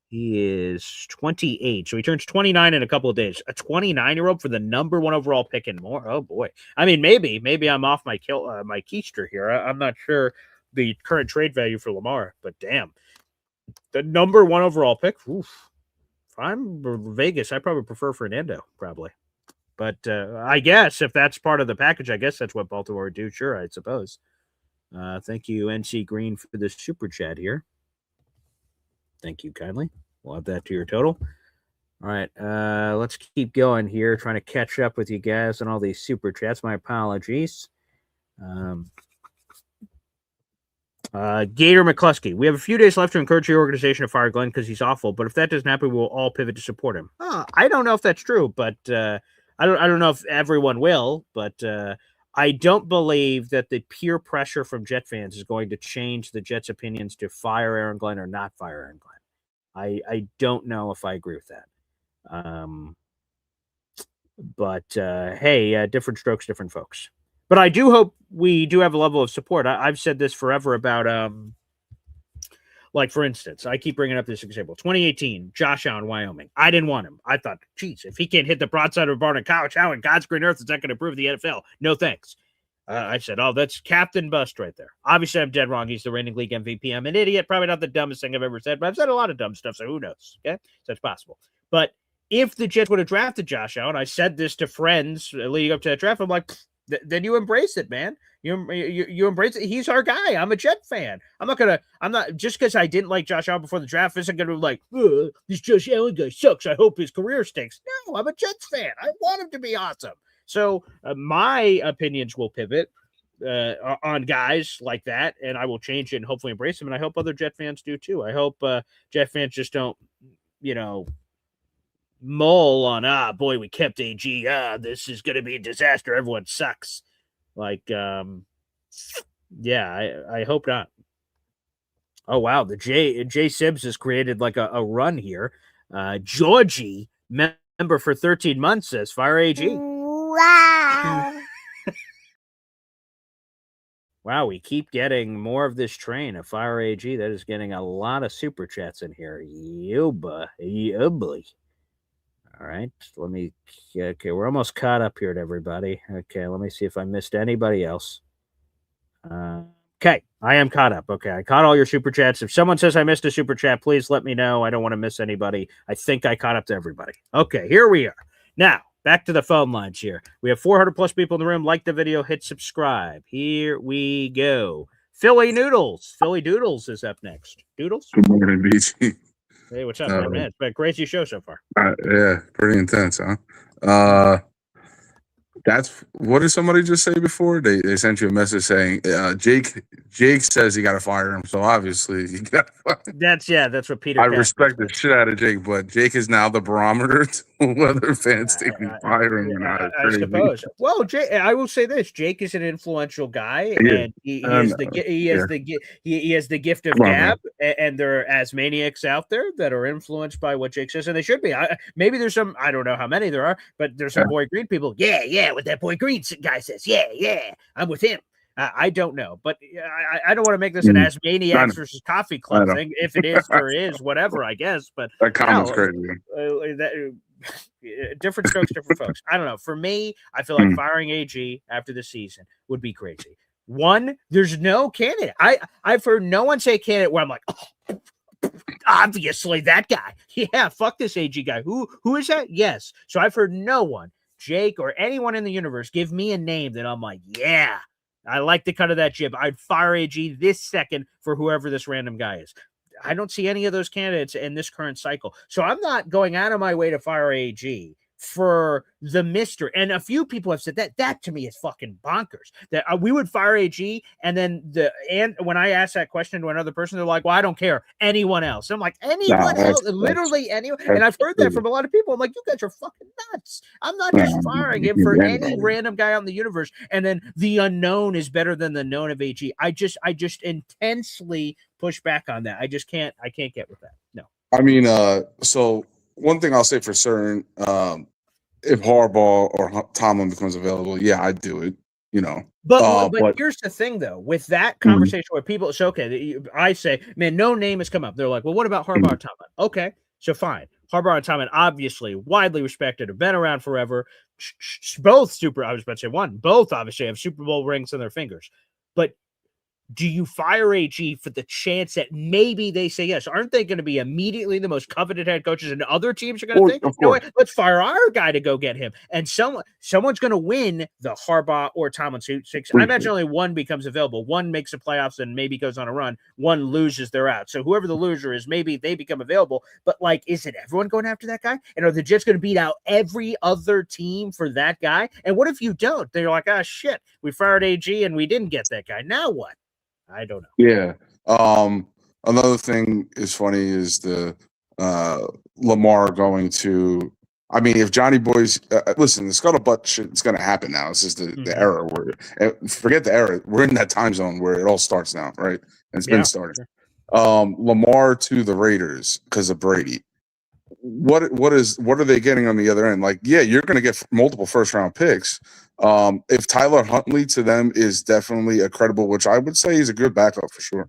He is 28, so he turns 29 in a couple of days. A 29-year-old for the number 1 overall pick and more. Oh boy! I mean, maybe I'm off my keister here. I'm not sure the current trade value for Lamar, but damn, the number 1 overall pick. Oof. If I'm Vegas, I probably prefer Fernando, probably. But I guess if that's part of the package, I guess that's what Baltimore would do. Sure, I suppose. Thank you, NC Green, for the super chat here. Thank you kindly. We'll add that to your total. All right. Let's keep going here, trying to catch up with you guys on all these super chats. My apologies. Gator McCluskey. We have a few days left to encourage your organization to fire Glenn because he's awful. But if that doesn't happen, we'll all pivot to support him. I don't know if that's true, but I don't know if everyone will. But I don't believe that the peer pressure from Jet fans is going to change the Jets' opinions to fire Aaron Glenn or not fire Aaron Glenn. I don't know if I agree with that. But hey, different strokes, different folks. But I do hope we do have a level of support. I've said this forever about, like, for instance, I keep bringing up this example. 2018, Josh Allen, Wyoming. I didn't want him. I thought, geez, if he can't hit the broadside of a barn in college, how in God's green earth is that going to improve the NFL? No thanks. I said, oh, that's captain bust right there. Obviously, I'm dead wrong. He's the reigning league MVP. I'm an idiot. Probably not the dumbest thing I've ever said, but I've said a lot of dumb stuff, so who knows? Okay? So it's possible. But if the Jets would have drafted Josh Allen, I said this to friends leading up to that draft, I'm like, then you embrace it, man. You embrace it. He's our guy. I'm a Jet fan. I'm not just because I didn't like Josh Allen before the draft isn't going to be like, this Josh Allen guy sucks. I hope his career stinks. No, I'm a Jets fan. I want him to be awesome. So my opinions will pivot on guys like that, and I will change it and hopefully embrace them. And I hope other Jet fans do too. I hope Jet fans just don't, mull on, boy, we kept AG. This is going to be a disaster. Everyone sucks. Like, I hope not. Oh, wow. The Jay Sibbs has created like a run here. Georgie, member for 13 months, says fire AG. Wow. Wow, we keep getting more of this train of fire AG. That is getting a lot of super chats in here. Yoba. All right, okay, we're almost caught up here to everybody. Okay, let me see if I missed anybody else. Okay, I am caught up. Okay, I caught all your super chats. If someone says I missed a super chat, please let me know. I don't want to miss anybody. I think I caught up to everybody. Okay, here we are. Now, back to the phone lines here. We have 400 plus people in the room. Like the video, hit subscribe. Here we go. Philly Noodles. Philly Doodles is up next. Doodles? Good morning, BG. Hey, what's up, man? It's been a crazy show so far. Yeah, pretty intense, huh? What did somebody just say before? They sent you a message saying Jake says you got to fire him, so obviously you got to fire him. That's what Peter. I respect the shit out of Jake, but Jake is now the barometer to whether fans think we fire him or not. I suppose. Well, Jake, I will say this: Jake is an influential guy, and he has the gift of gab, and there are Asmaniacs out there that are influenced by what Jake says, and they should be. Maybe there's some. I don't know how many there are, but there's some Boy Green people. Yeah, what that Boy Green guy says. Yeah, I'm with him. I don't know, but I don't want to make this an Asmaniacs versus Coffee Club thing. If it is, there is, whatever, I guess. But that comment's crazy. Different strokes, different folks. I don't know. For me, I feel like firing AG after the season would be crazy. One, there's no candidate. I've heard no one say candidate where I'm like, oh, obviously that guy. Yeah, fuck this AG guy. Who is that? Yes. So I've heard no one, Jake or anyone in the universe, give me a name that I'm like, yeah, I like the cut of that jib. I'd fire AG this second for whoever this random guy is. I don't see any of those candidates in this current cycle. So I'm not going out of my way to fire AG for the mister. And a few people have said that to me is fucking bonkers. That we would fire AG, and then when I asked that question to another person, they're like, well, I don't care. Anyone else. I'm like, anyone else? Literally anyone. And I've heard that from a lot of people. I'm like, you guys are fucking nuts. I'm not just firing him for any random guy out in the universe. And then the unknown is better than the known of AG. I just intensely push back on that. I can't get with that. No. I mean, so one thing I'll say for certain, if Harbaugh or Tomlin becomes available, yeah, I'd do it, But here's the thing, though, with that conversation where people, it's okay. I say, man, no name has come up. They're like, well, what about Harbaugh or Tomlin? Okay, so fine. Harbaugh and Tomlin, obviously widely respected, have been around forever. Both obviously have Super Bowl rings on their fingers. But do you fire AG for the chance that maybe they say yes? Aren't they going to be immediately the most coveted head coaches, and other teams are going to think, you know what, let's fire our guy to go get him? And someone's going to win the Harbaugh or Tomlin six. I imagine only one becomes available. One makes the playoffs and maybe goes on a run. One loses, they're out. So whoever the loser is, maybe they become available. But is it everyone going after that guy? And are the Jets going to beat out every other team for that guy? And what if you don't? They're like, shit, we fired AG and we didn't get that guy. Now what? I don't know. Yeah. Another thing is funny is the Lamar going to. I mean, if Johnny Boy's listen, the scuttlebutt shit is going to happen now. This is the era where forget the era. We're in that time zone where it all starts now, right? And it's been starting. Lamar to the Raiders because of Brady. What are they getting on the other end? You're going to get multiple first round picks. If Tyler Huntley to them is definitely a credible, which I would say is a good backup for sure.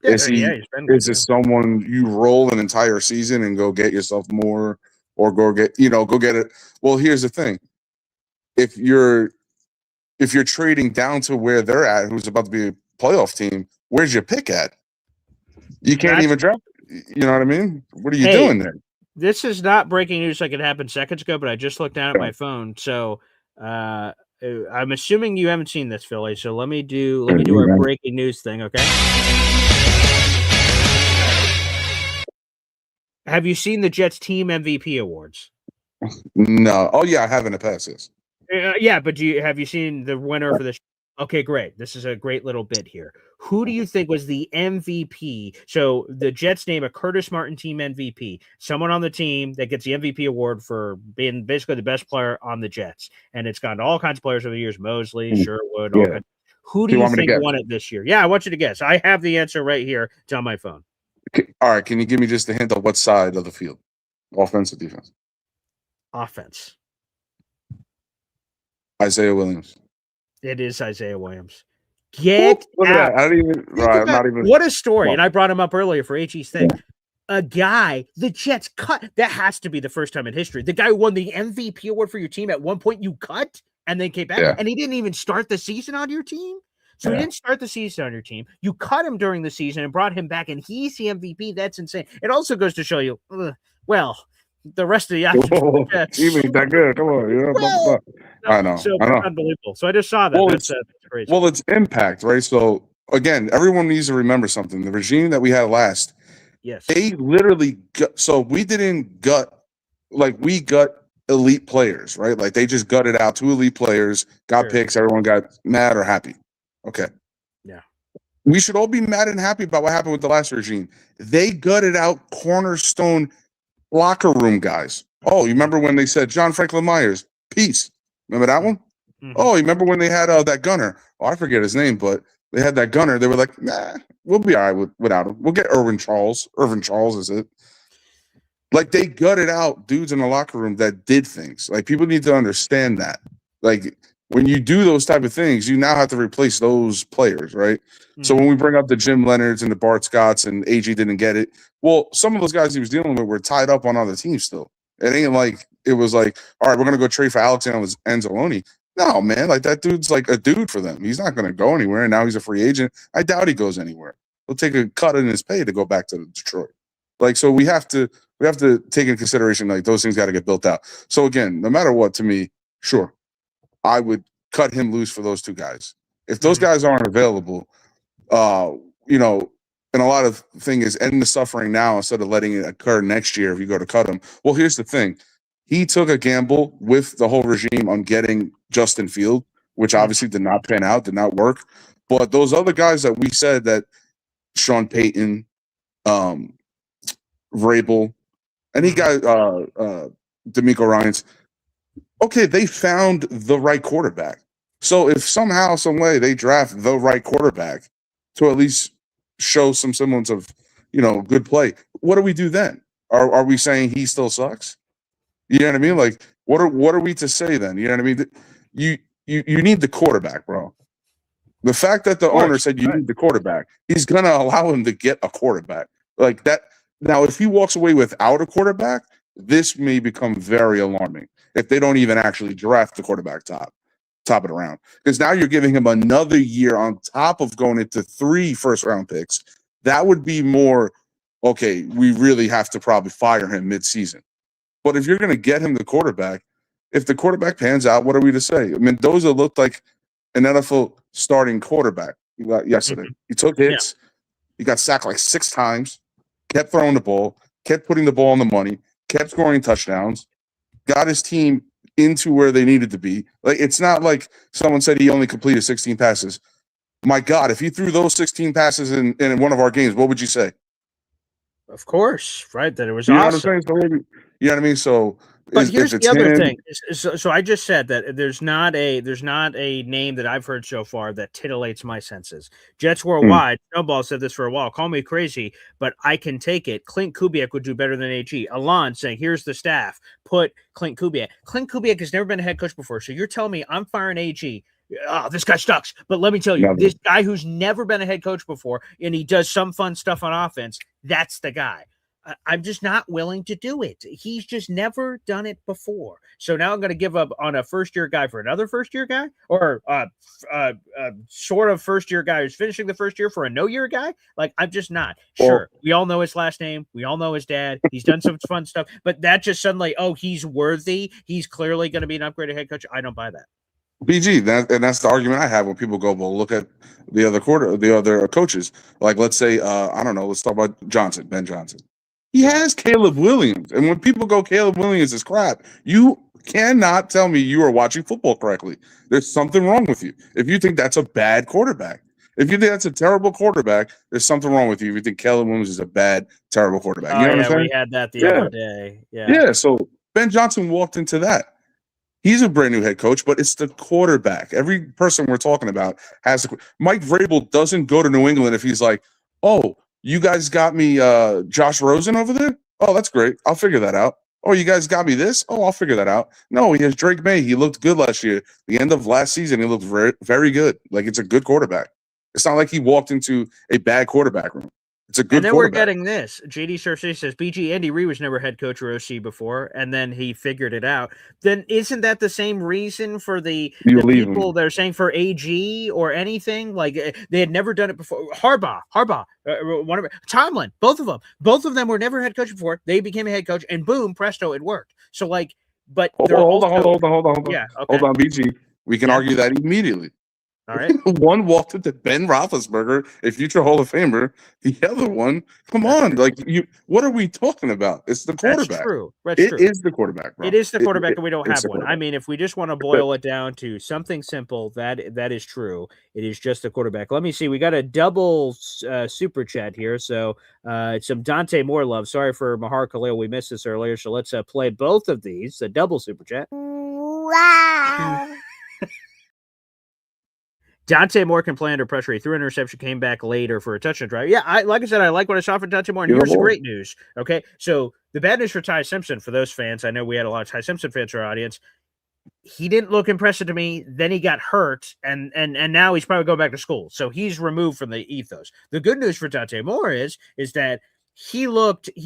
Yeah, is it someone you roll an entire season and go get yourself more, or go get it? Well, here's the thing: if you're trading down to where they're at, who's about to be a playoff team, where's your pick at? You can't even draft. You know what I mean? What are you doing there? This is not breaking news like it happened seconds ago, but I just looked down at my phone. So I'm assuming you haven't seen this, Philly. So let me do our breaking news thing, okay? Have you seen the Jets team MVP awards? No. Oh yeah, I have in the past. Yes. Yeah, but have you seen the winner for this? Okay, great. This is a great little bit here. Who do you think was the MVP? So the Jets name a Curtis Martin team MVP, someone on the team that gets the MVP award for being basically the best player on the Jets. And it's gone to all kinds of players over the years, Mosley, Sherwood, all kinds. Who do you think won it this year? Yeah, I want you to guess. I have the answer right here. It's on my phone. All right, can you give me just a hint of what side of the field? Offense or defense? Offense. Isaiah Williams. It is Isaiah Williams. Get Look out. at that. I didn't even. Right, not even. What a story. Well, and I brought him up earlier for HE's thing. A guy the Jets cut. That has to be the first time in history. The guy who won the MVP award for your team at one point you cut and then came back. And he didn't even start the season on your team. So he didn't start the season on your team. You cut him during the season and brought him back, and he's the MVP. That's insane. It also goes to show you, well, the rest of the options. Team ain't that good. Come on. You know, I know. So I know. unbelievable. So I just saw that. Well, that's crazy. Well, it's impact, right? So again, everyone needs to remember something. The regime that we had last, they literally so we didn't gut we gut elite players, right? Like they just gutted out 2 elite players, got picks, everyone got mad or happy. Okay. Yeah. We should all be mad and happy about what happened with the last regime. They gutted out cornerstone locker room guys. Oh, you remember when they said John Franklin Myers, peace. Remember that one? Mm-hmm. Oh, you remember when they had that gunner? Oh, I forget his name, but they had that gunner. They were like, nah, we'll be all right without him. We'll get Irvin Charles. Irvin Charles is it. Like they gutted out dudes in the locker room that did things. Like people need to understand that. Like when you do those type of things, you now have to replace those players, right? Mm-hmm. So when we bring up the Jim Leonards and the Bart Scotts and AG didn't get it, well, some of those guys he was dealing with were tied up on other teams still. It ain't like it was like, all right, we're gonna go trade for Alexander Anzalone. No, man, like that dude's like a dude for them. He's not gonna go anywhere, and now he's a free agent. I doubt he goes anywhere. He'll take a cut in his pay to go back to Detroit. Like, so we have to take into consideration like those things got to get built out. So again, no matter what, to me, sure, I would cut him loose for those 2 guys. If those guys aren't available, you know, and a lot of thing is end the suffering now instead of letting it occur next year if you go to cut him. Well, here's the thing. He took a gamble with the whole regime on getting Justin Field, which obviously did not pan out, did not work. But those other guys that we said that Sean Payton, Vrabel, any guy, D'Amico Ryans, okay, they found the right quarterback. So if somehow, some way they draft the right quarterback to at least show some semblance of, you know, good play, what do we do then? Are we saying he still sucks? You know what I mean? Like, what are we to say then? You know what I mean? You need the quarterback, bro. The fact that the owner said you need the quarterback, he's gonna allow him to get a quarterback like that. Now, if he walks away without a quarterback, this may become very alarming. If they don't even actually draft the quarterback top of the round, because now you're giving him another year on top of going into 3 first-round picks. That would be more okay. We really have to probably fire him mid-season. But if you're going to get him the quarterback, if the quarterback pans out, what are we to say? Mendoza looked like an NFL starting quarterback yesterday. He took hits. He got sacked like 6 times, kept throwing the ball, kept putting the ball on the money, kept scoring touchdowns, got his team into where they needed to be. Like, it's not like someone said he only completed 16 passes. My God, if he threw those 16 passes in one of our games, what would you say? Of course, right? That it was awesome. Know what I'm saying? So maybe, you know what I mean? So, but here's the other thing. So I just said that there's not a name that I've heard so far that titillates my senses. Jets Worldwide, Snowball said this for a while. Call me crazy, but I can take it. Clint Kubiak would do better than AG. Alon saying, here's the staff. Put Clint Kubiak. Clint Kubiak has never been a head coach before. So you're telling me I'm firing AG. Oh, this guy sucks. But let me tell you, this guy who's never been a head coach before, and he does some fun stuff on offense, that's the guy. I'm just not willing to do it. He's just never done it before. So now I'm going to give up on a first-year guy for another first-year guy, or sort of first-year guy who's finishing the first year for a no-year guy. Like, I'm just not. Sure, we all know his last name. We all know his dad. He's done some fun stuff. But that just suddenly, oh, he's worthy. He's clearly going to be an upgraded head coach. I don't buy that. BG, that's the argument I have when people go, well, look at the other coaches. Like, let's say, I don't know, let's talk about Ben Johnson. He has Caleb Williams. And when people go, Caleb Williams is crap, you cannot tell me you are watching football correctly. There's something wrong with you. If you think that's a bad quarterback, if you think that's a terrible quarterback, there's something wrong with you. If you think Kellen Williams is a bad, terrible quarterback, you know what I'm saying? We had that the Yeah. other day. Yeah. So Ben Johnson walked into that. He's a brand new head coach, but it's the quarterback. Every person we're talking about has Mike Vrabel doesn't go to New England if he's like, oh, you guys got me Josh Rosen over there? Oh, that's great. I'll figure that out. Oh, you guys got me this? Oh, I'll figure that out. No, he has Drake May. He looked good last year. The end of last season, he looked very, very good. Like, it's a good quarterback. It's not like he walked into a bad quarterback room. It's a good and then quarterback. we're getting this. JD Cersei says, BG, Andy Reid was never head coach or OC before, and then he figured it out. Then isn't that the same reason for the people that are saying for AG or anything? Like, they had never done it before. Harbaugh, Tomlin, both of them were never head coach before. They became a head coach, and boom, presto, it worked. So, like, but hold on. Yeah, okay. Hold on, BG. We can argue that immediately. All right. One walked into Ben Roethlisberger, a future Hall of Famer. The other one, come on, like you. What are we talking about? It's the quarterback. That's true. It is the quarterback, bro. It is the quarterback, and we don't have one. I quarterback. mean, if we just want to boil it down to something simple, that is true. It is just the quarterback. Let me see. We got a double super chat here. So it's some Dante Moore love. Sorry for Mahar Khalil. We missed this earlier. So let's play both of these. A double super chat. Wow. Dante Moore can play under pressure. He threw an interception, came back later for a touchdown drive. Yeah, like I said, I like what I saw from Dante Moore. And here's the great news. Okay, so the bad news for Ty Simpson, for those fans, I know we had a lot of Ty Simpson fans in our audience. He didn't look impressive to me. Then he got hurt, and now he's probably going back to school. So he's removed from the ethos. The good news for Dante Moore is that he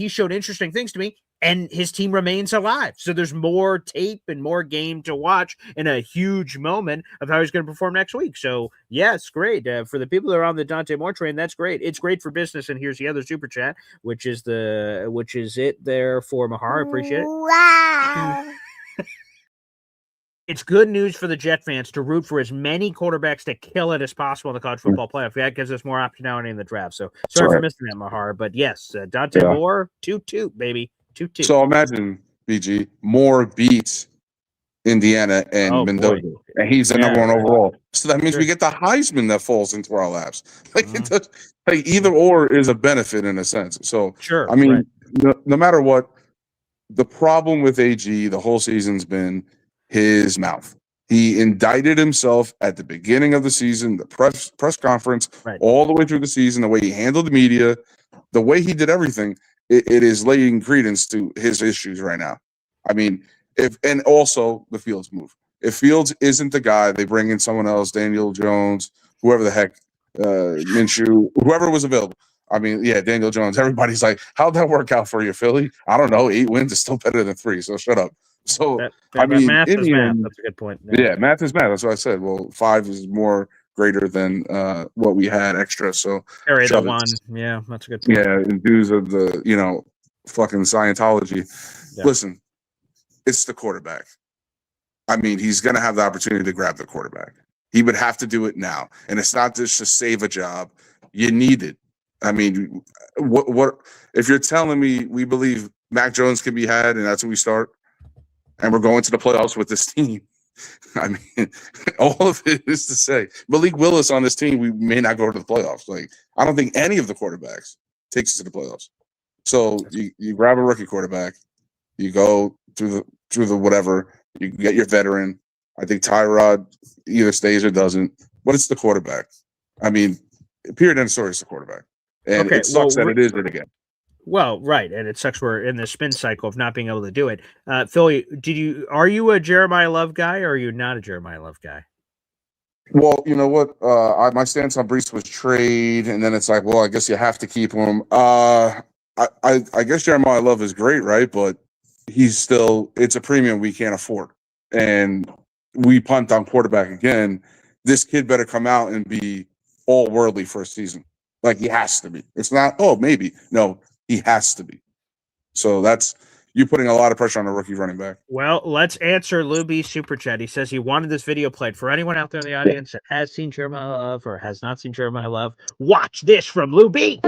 showed interesting things to me, and his team remains alive. So there's more tape and more game to watch in a huge moment of how he's going to perform next week. So yeah, it's great. For the people that are on the Dante Moore train, that's great. It's great for business. And here's the other super chat, which is it there for Mahar. Appreciate it. Wow. It's good news for the Jet fans to root for as many quarterbacks to kill it as possible in the college football playoff. That gives us more optionality in the draft. So sorry for missing that, Mahar. But yes, Dante Moore, 2-2, baby. 2-2. So imagine, BG, Moore beats Indiana and Mendoza, and he's the number one overall. So that means we get the Heisman that falls into our laps. Like, it does, like either or is a benefit in a sense. So I mean, no matter what, the problem with AG the whole season's been his mouth. He indicted himself at the beginning of the season, the press conference, all the way through the season, the way he handled the media, the way he did everything. It is laying credence to his issues right now. I mean, and also the Fields move. If Fields isn't the guy, they bring in someone else, Daniel Jones, whoever the heck, Minshew, whoever was available. I mean, yeah, Daniel Jones. Everybody's like, how'd that work out for you, Philly? I don't know. 8 wins is still better than 3, so shut up. So, I mean, math is math. That's a good point. Yeah, math is math. That's what I said. Well, 5 is more greater than what we had extra. So carry the 1. Yeah, that's a good point. Yeah, in dues of the, fucking Scientology. Yeah. Listen, it's the quarterback. I mean, he's going to have the opportunity to grab the quarterback. He would have to do it now. And it's not just to save a job. You need it. I mean, what if you're telling me we believe Mac Jones can be had and that's when we start and we're going to the playoffs with this team? I mean, all of it is to say Malik Willis on this team, we may not go to the playoffs. Like, I don't think any of the quarterbacks takes us to the playoffs. So you grab a rookie quarterback, you go through the whatever, you get your veteran. I think Tyrod either stays or doesn't, but it's the quarterback. I mean, period, end of story, is the quarterback. And it sucks that it is it again. Well, right, and it sucks we're in the spin cycle of not being able to do it. Philly, are you a Jeremiah Love guy or are you not a Jeremiah Love guy? Well, you know what? My stance on Brees was trade, and then it's like, well, I guess you have to keep him. I guess Jeremiah Love is great, right? But it's a premium we can't afford. And we punt on quarterback again. This kid better come out and be all worldly for a season. Like, he has to be. It's not, maybe. No, he has to be. So that's you putting a lot of pressure on a rookie running back. Well, let's answer Lou B's super chat. He says he wanted this video played. For anyone out there in the audience that has seen Jeremiah Love or has not seen Jeremiah Love, watch this from Lou B.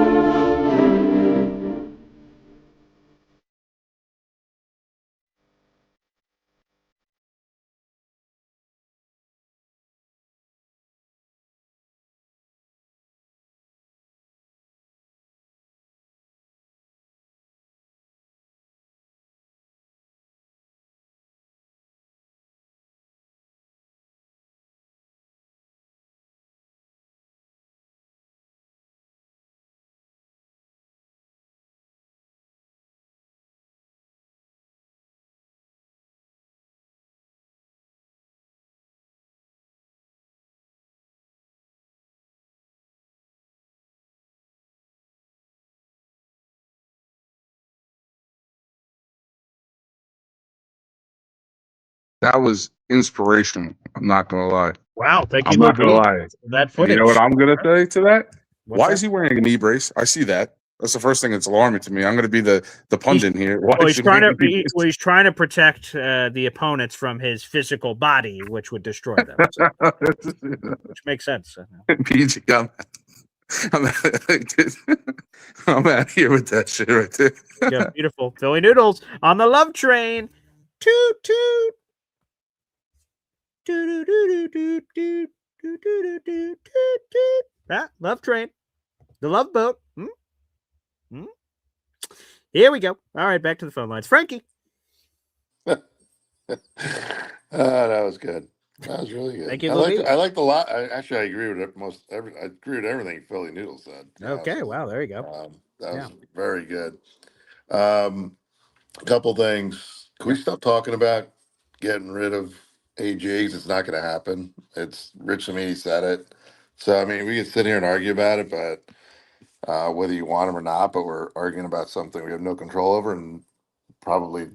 That was inspirational. I'm not gonna lie. Wow, thank you, I'm Lou not gonna B. lie. That And you know what footage. I'm gonna say to that? What's Why that? is he wearing a knee brace? I see that. That's the first thing that's alarming to me. I'm gonna be the He's pundit here. Why well, is he wearing a knee brace? he's trying to protect the opponents from his physical body, which would destroy them. So, which makes sense. PG, I'm, I'm out here with that shit right there. Yeah, beautiful Philly Noodles on the love train. Toot toot. Ah, love train, the love boat. Here we go. All right, back to the phone lines. Frankie. That was good. That was really good. Thank you, I Louis. liked a lot. I agree with I agree with everything Philly Noodle said. Okay, wow, there you go. That was very good. A couple things. Can we stop talking about getting rid of AGs? It's not going to happen. It's Rich Samini said it. So I mean, we can sit here and argue about it, but whether you want them or not, but we're arguing about something we have no control over, and probably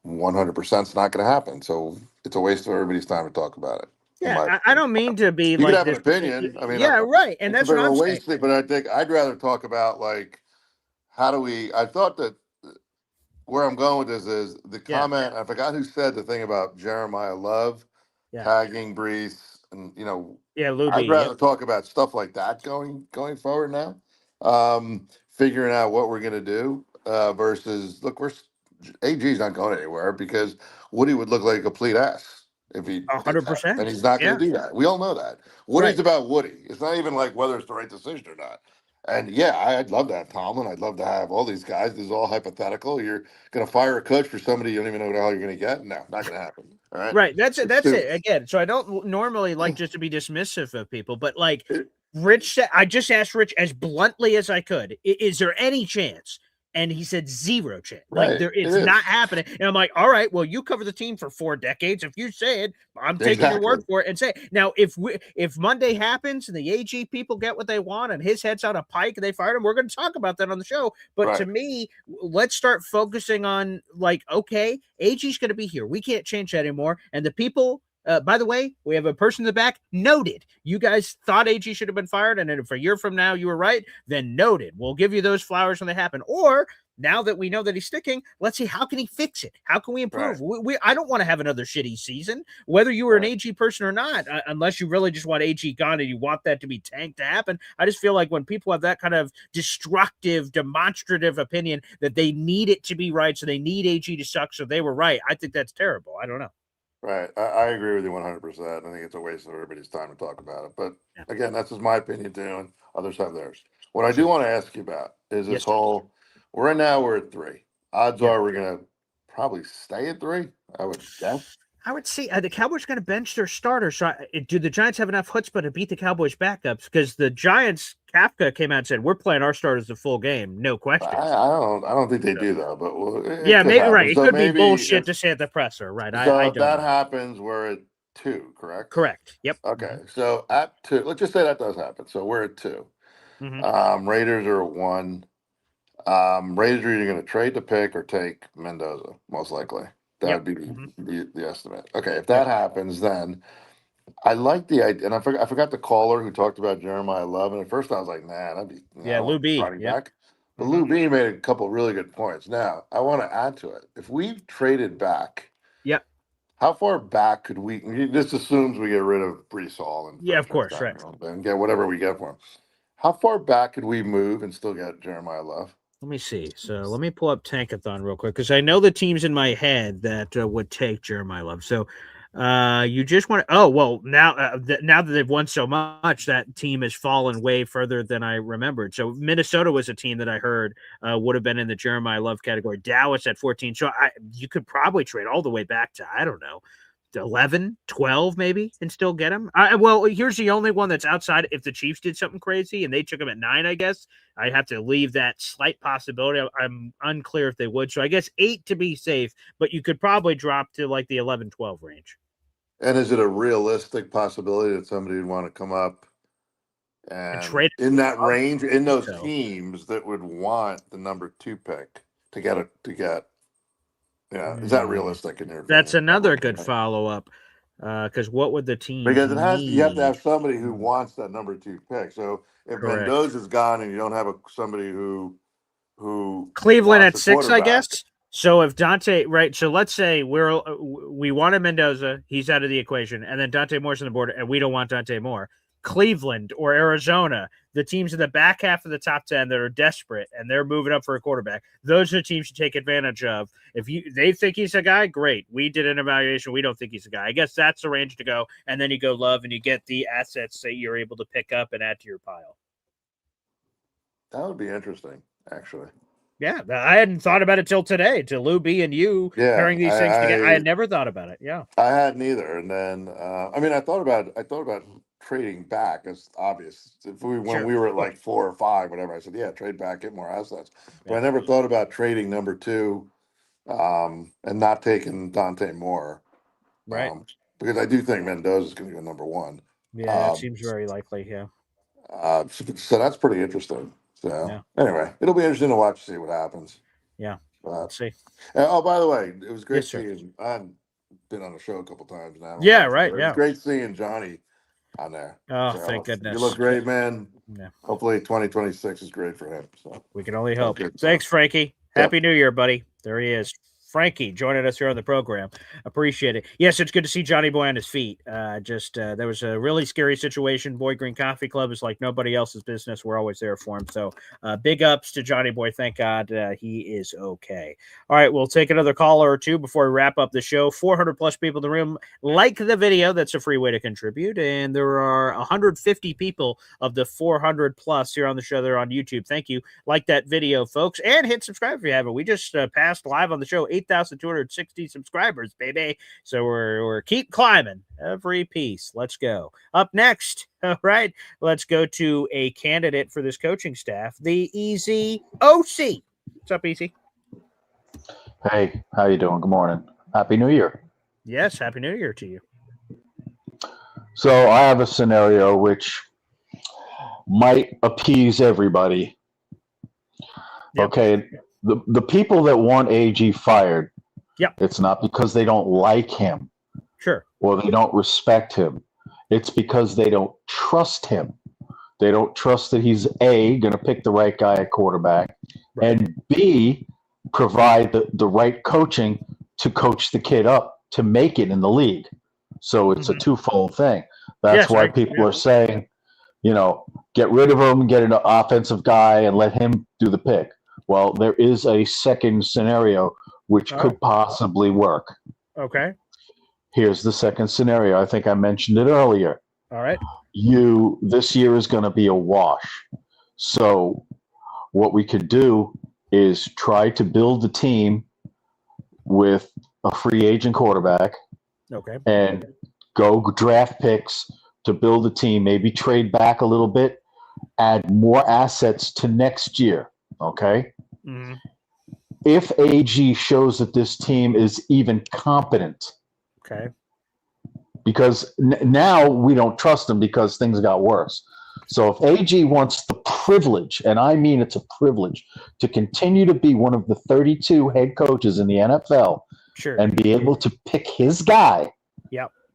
100% is not going to happen. So it's a waste of everybody's time to talk about it. Yeah, I don't mean to be You like can have this. an opinion. I mean, yeah, right, and it's that's a what bit of I'm a saying. waste thing, but I think I'd rather talk about like how do we. I thought that where I'm going with this is the comment. I forgot who said the thing about Jeremiah Love tagging Brees, and Lou I'd B, rather talk about stuff like that going forward now. Figuring out what we're gonna do versus look, AG's not going anywhere because Woody would look like a complete ass if he 100%, and he's not going to do that. We all know that. Woody's about Woody. It's not even like whether it's the right decision or not. And yeah, I'd love to have Tomlin. I'd love to have all these guys. This is all hypothetical. You're going to fire a coach for somebody you don't even know what the hell you're going to get? No, not going to happen. All right. Right. That's it. That's it. Again, so I don't normally like just to be dismissive of people, but like Rich said, I just asked Rich as bluntly as I could, is there any chance? And he said 0 chance. Like it's not happening. And I'm like, all right, well, you cover the team for 4 decades. If you say it, I'm taking your word for it and say it. Now, if Monday happens and the AG people get what they want and his head's on a pike and they fired him, we're going to talk about that on the show. But to me, let's start focusing on like, okay, AG's going to be here. We can't change that anymore. And the people, by the way, we have a person in the back. Noted. You guys thought AG should have been fired, and if a year from now you were right, then noted. We'll give you those flowers when they happen. Or now that we know that he's sticking, let's see how can he fix it. How can we improve? I don't want to have another shitty season, whether you were an AG person or not, unless you really just want AG gone and you want that to be tanked to happen. I just feel like when people have that kind of destructive, demonstrative opinion that they need it to be right, so they need AG to suck, so they were right. I think that's terrible. I don't know. Right. I agree with you 100%. I think it's a waste of everybody's time to talk about it. But again, that's just my opinion too, and others have theirs. What I do want to ask you about is this whole, right now we're at 3. Odds are we're going to probably stay at 3, I would guess. I would say the Cowboys got to bench their starters. So do the Giants have enough chutzpah to beat the Cowboys backups? Because the Giants, Kafka came out and said, we're playing our starters the full game. No question. I don't think they do though, but maybe happen. right. It So could be maybe bullshit to say at the presser, right? So I if don't that know. happens, we're at 2, correct? Correct. Yep. Okay. So at 2, let's just say that does happen. So we're at 2. Raiders are at 1. Raiders are either going to trade the pick or take Mendoza, most likely. That would be the estimate. Okay, if that happens, then I like the idea. And I forgot the caller who talked about Jeremiah Love. And at first I was like, nah, that'd be Lou B. Back. But Lou B made a couple of really good points. Now, I want to add to it. If we traded back, how far back could we? This assumes we get rid of Brees Hall and of course, right, and get whatever we get for him. How far back could we move and still get Jeremiah Love? Let me see. So let me pull up Tankathon real quick because I know the teams in my head that would take Jeremiah Love. So you just want to, now that they've won so much, that team has fallen way further than I remembered. So Minnesota was a team that I heard would have been in the Jeremiah Love category. Dallas at 14. So you could probably trade all the way back to, I don't know, 11, 12 maybe, and still get him. Well, here's the only one that's outside. If the Chiefs did something crazy and they took him at 9, I guess I'd have to leave that slight possibility. I'm unclear if they would. So I guess 8 to be safe, but you could probably drop to like the 11, 12 range. And is it a realistic possibility that somebody would want to come up and trade in that range, in those teams that would want the number 2 pick to get Yeah, is that realistic in your opinion? That's another good follow-up. Because what would the team Because you have to have need? somebody who wants that number 2 pick. So if Correct. Mendoza's gone and you don't have somebody who Cleveland at wants a 6, I quarterback, guess. So if Dante, right? So let's say we wanted Mendoza, he's out of the equation, and then Dante Moore's on the board, and we don't want Dante Moore. Cleveland or Arizona, the teams in the back half of the top 10 that are desperate and they're moving up for a quarterback, those are the teams to take advantage of. If they think he's a guy, great. We did an evaluation. We don't think he's a guy. I guess that's the range to go. And then you go Love and you get the assets that you're able to pick up and add to your pile. that would be interesting, actually. Yeah, I hadn't thought about it till today, till Lou B and you pairing these things together. I had never thought about it. Yeah, I hadn't either. And then, I mean, I thought about trading back. It's obvious. When we were at like 4 or 5, whatever, I said, yeah, trade back, get more assets. But I never thought about trading number 2, and not taking Dante Moore, right? Because I do think Mendoza is going to go number 1. Yeah, it seems very likely. Yeah. So that's pretty interesting. So anyway, it'll be interesting to watch, see what happens. Yeah. Let's see. Oh, by the way, it was great Yes, sir. seeing. I've been on the show a couple times now. Yeah, right. It was Yeah. great seeing Johnny on there. Oh, So, thank goodness. You look great, man. Yeah. Hopefully 2026 is great for him. So We can only hope. good. Thanks, Frankie. Happy New Year, buddy. There he is. Frankie joining us here on the program. Appreciate it. Yes, it's good to see Johnny Boy on his feet. There was a really scary situation. Boy Green Coffee Club is like nobody else's business. We're always there for him. So big ups to Johnny Boy. Thank God he is okay. All right, we'll take another caller or two before we wrap up the show. 400 plus people in the room. Like the video. That's a free way to contribute. And there are 150 people of the 400 plus here on the show. They're on YouTube. Thank you. Like that video, folks. And hit subscribe if you haven't. We just passed live on the show 8,260 subscribers, baby. So we're keep climbing every piece. Let's go. Up next, all right, let's go to a candidate for this coaching staff, the Easy OC. What's up, Easy? Hey, how you doing? Good morning. Happy New Year. Yes, Happy New Year to you. So I have a scenario which might appease everybody. Yep. Okay, the people that want AG fired, it's not because they don't like him. Sure. Or they don't respect him. It's because they don't trust him. They don't trust that he's A, going to pick the right guy at quarterback, and B, provide the right coaching to coach the kid up to make it in the league. So it's a twofold thing. That's why people are saying, get rid of him, get an offensive guy, and let him do the pick. Well, there is a second scenario which could possibly work. Okay. Here's the second scenario. I think I mentioned it earlier. All right. This year is going to be a wash. So what we could do is try to build a team with a free agent quarterback. Okay. And go draft picks to build a team, maybe trade back a little bit, add more assets to next year. Okay. Mm-hmm. If AG shows that this team is even competent, okay, because now we don't trust him because things got worse. So if AG wants the privilege, and I mean it's a privilege, to continue to be one of the 32 head coaches in the NFL, and be able to pick his guy,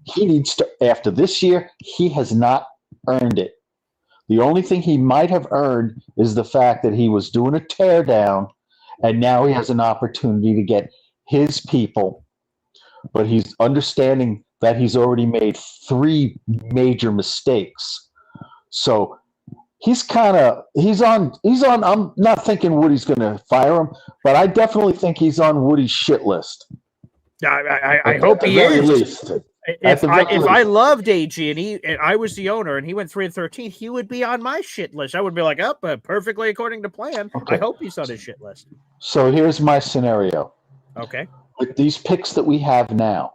he needs to, after this year, he has not earned it. The only thing he might have earned is the fact that he was doing a tear down, and now he has an opportunity to get his people. But he's understanding that he's already made 3 major mistakes. So he's on, I'm not thinking Woody's going to fire him, but I definitely think he's on Woody's shit list. I hope he is. If I loved AG and I was the owner and he went 3-13, he would be on my shit list. I would be like, perfectly according to plan. Okay. I hope he's on his shit list. So here's my scenario. Okay. With these picks that we have now,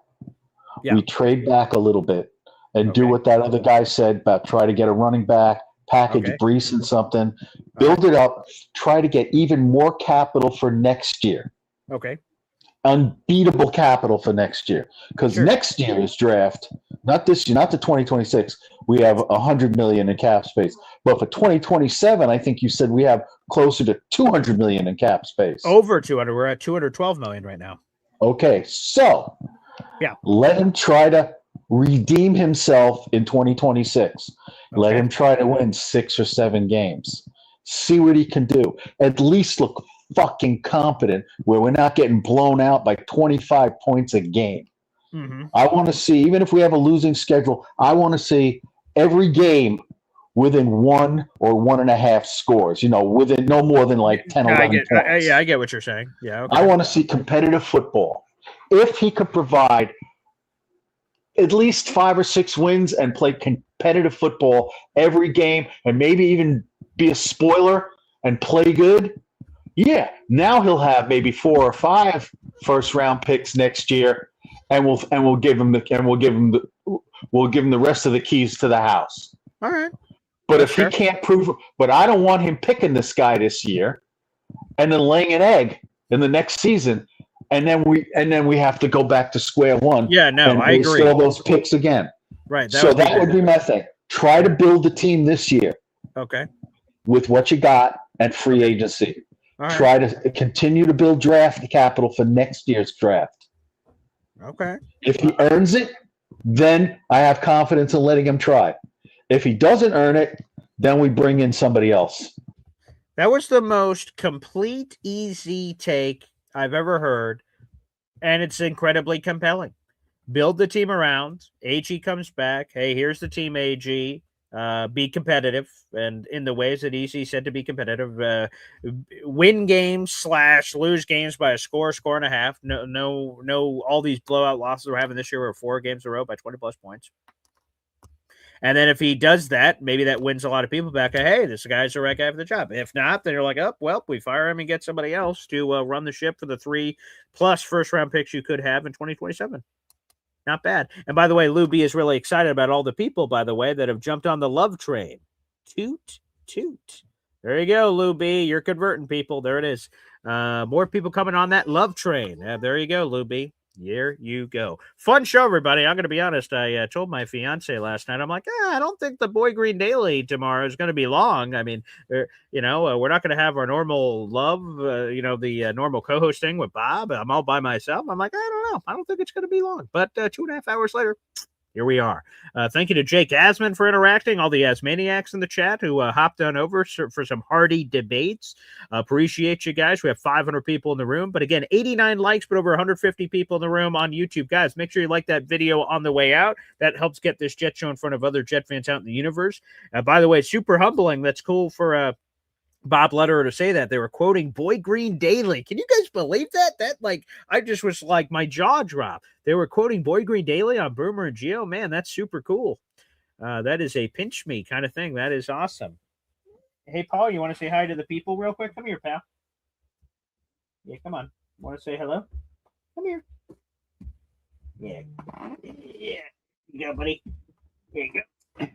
we trade back a little bit and do what that other guy said about try to get a running back, package Brees and something, build it up, try to get even more capital for next year. Okay. Unbeatable capital for next year, because next year's draft, not this year, not the 2026, we have $100 million in cap space, but for 2027, I think you said we have closer to $200 million in cap space. Over 200. We're at $212 million right now. Okay, so Yeah. let him try to redeem himself in 2026. Let him try to win 6 or 7 games. See what he can do. At least look fucking competent where we're not getting blown out by 25 points a game. Mm-hmm. I want to see, even if we have a losing schedule, I want to see every game within 1 or 1.5 scores, within no more than like 10, 11 points. I get what you're saying. Yeah. Okay. I want to see competitive football. If he could provide at least 5 or 6 wins and play competitive football every game and maybe even be a spoiler and play good, yeah, now he'll have maybe 4 or 5 first-round picks next year, and we'll give him the rest of the keys to the house. All right. But if he can't prove, but I don't want him picking this guy this year, and then laying an egg in the next season, and then we have to go back to square one. Yeah, no, and I agree. All those picks again. Right. So that would be my thing. Try to build the team this year. Okay. With what you got at free agency. Right. Try to continue to build draft capital for next year's draft. Okay. If he earns it, then I have confidence in letting him try. If he doesn't earn it, then we bring in somebody else. That was the most complete, easy take I've ever heard, and it's incredibly compelling. Build the team around. AG comes back. Hey, here's the team, AG. Be competitive, and in the ways that EC said to be competitive, win games / lose games by a score and a half. No, all these blowout losses we're having this year were 4 games in a row by 20+ points. And then if he does that, maybe that wins a lot of people back. Hey, this guy's the right guy for the job. If not, then you're like, oh, well, we fire him and get somebody else to run the ship for the 3+ first-round picks you could have in 2027. Not bad. And by the way, Lou B is really excited about all the people, by the way, that have jumped on the love train. Toot, toot. There you go, Lou B. You're converting people. There it is. More people coming on that love train. There you go, Lou B. Here you go. Fun show, everybody. I'm going to be honest. I told my fiance last night, I'm like, I don't think the Boy Green Daily tomorrow is going to be long. I mean, we're not going to have our normal love, the normal co-hosting with Bob. I'm all by myself. I'm like, I don't know. I don't think it's going to be long. But 2.5 hours later, here we are. Thank you to Jake Asman for interacting, all the Asmaniacs in the chat who hopped on over for some hearty debates. Appreciate you guys. we have 500 people in the room, but again, 89 likes, but over 150 people in the room on YouTube. Guys, make sure you like that video on the way out. That helps get this Jet show in front of other Jet fans out in the universe. By the way, super humbling. That's cool for Bob Lederer to say that. They were quoting Boy Green Daily. Can you guys believe that? I just was like, my jaw dropped. They were quoting Boy Green Daily on Boomer and Geo. Man, that's super cool. That is a pinch me kind of thing. That is awesome. Hey, Paul, you want to say hi to the people real quick? Come here, pal. Yeah, come on. Want to say hello? Come here. Yeah. Yeah. You go, buddy. There you go.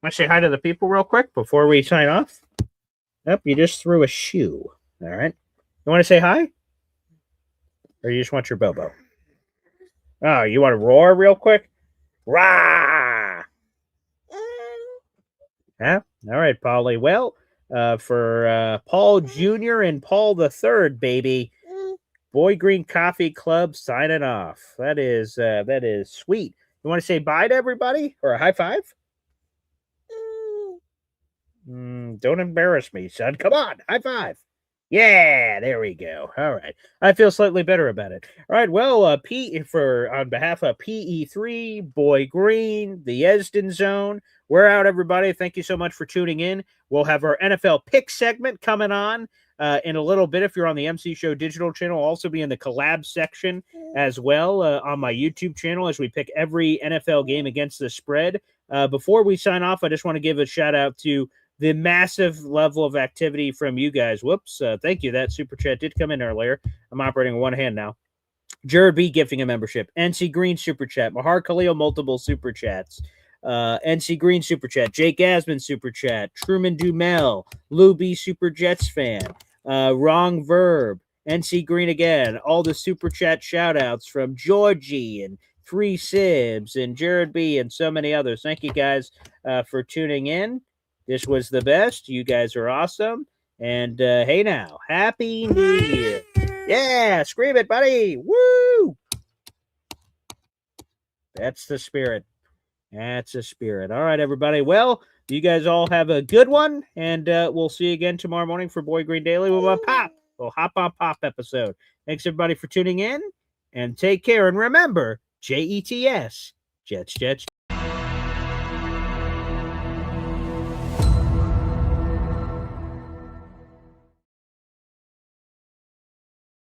Want to say hi to the people real quick before we sign off? Yep, you just threw a shoe. All right. You want to say hi? Or you just want your Bobo? Oh, you want to roar real quick? Rah! Yeah? All right, Polly. Well, for Paul Jr. and Paul the Third, baby, Boy Green Coffee Club signing off. That is sweet. You want to say bye to everybody? Or a high five? Don't embarrass me, son. Come on, high five. Yeah, there we go. All right. I feel slightly better about it. All right. Well, on behalf of PE3, Boy Green, the Esden Zone, we're out, everybody. Thank you so much for tuning in. We'll have our NFL pick segment coming on in a little bit. If you're on the MC Show digital channel, I'll also be in the collab section as well on my YouTube channel as we pick every NFL game against the spread. Before we sign off, I just want to give a shout out to the massive level of activity from you guys. Whoops. Thank you. That super chat did come in earlier. I'm operating with one hand now. Jared B gifting a membership. NC Green super chat. Mahar Khalil multiple super chats. NC Green super chat. Jake Asman super chat. Truman Dumel. Lou B super Jets fan. Wrong Verb. NC Green again. All the super chat shout outs from Georgie and Free Sibs and Jared B and so many others. Thank you guys for tuning in. This was the best. You guys are awesome. And hey now, Happy New Year. Yeah, scream it, buddy. Woo! That's the spirit. That's the spirit. All right, everybody. Well, you guys all have a good one, and we'll see you again tomorrow morning for Boy Green Daily with a pop. Well, hop on pop episode. Thanks everybody for tuning in, and take care. And remember, JETS, Jets, Jets.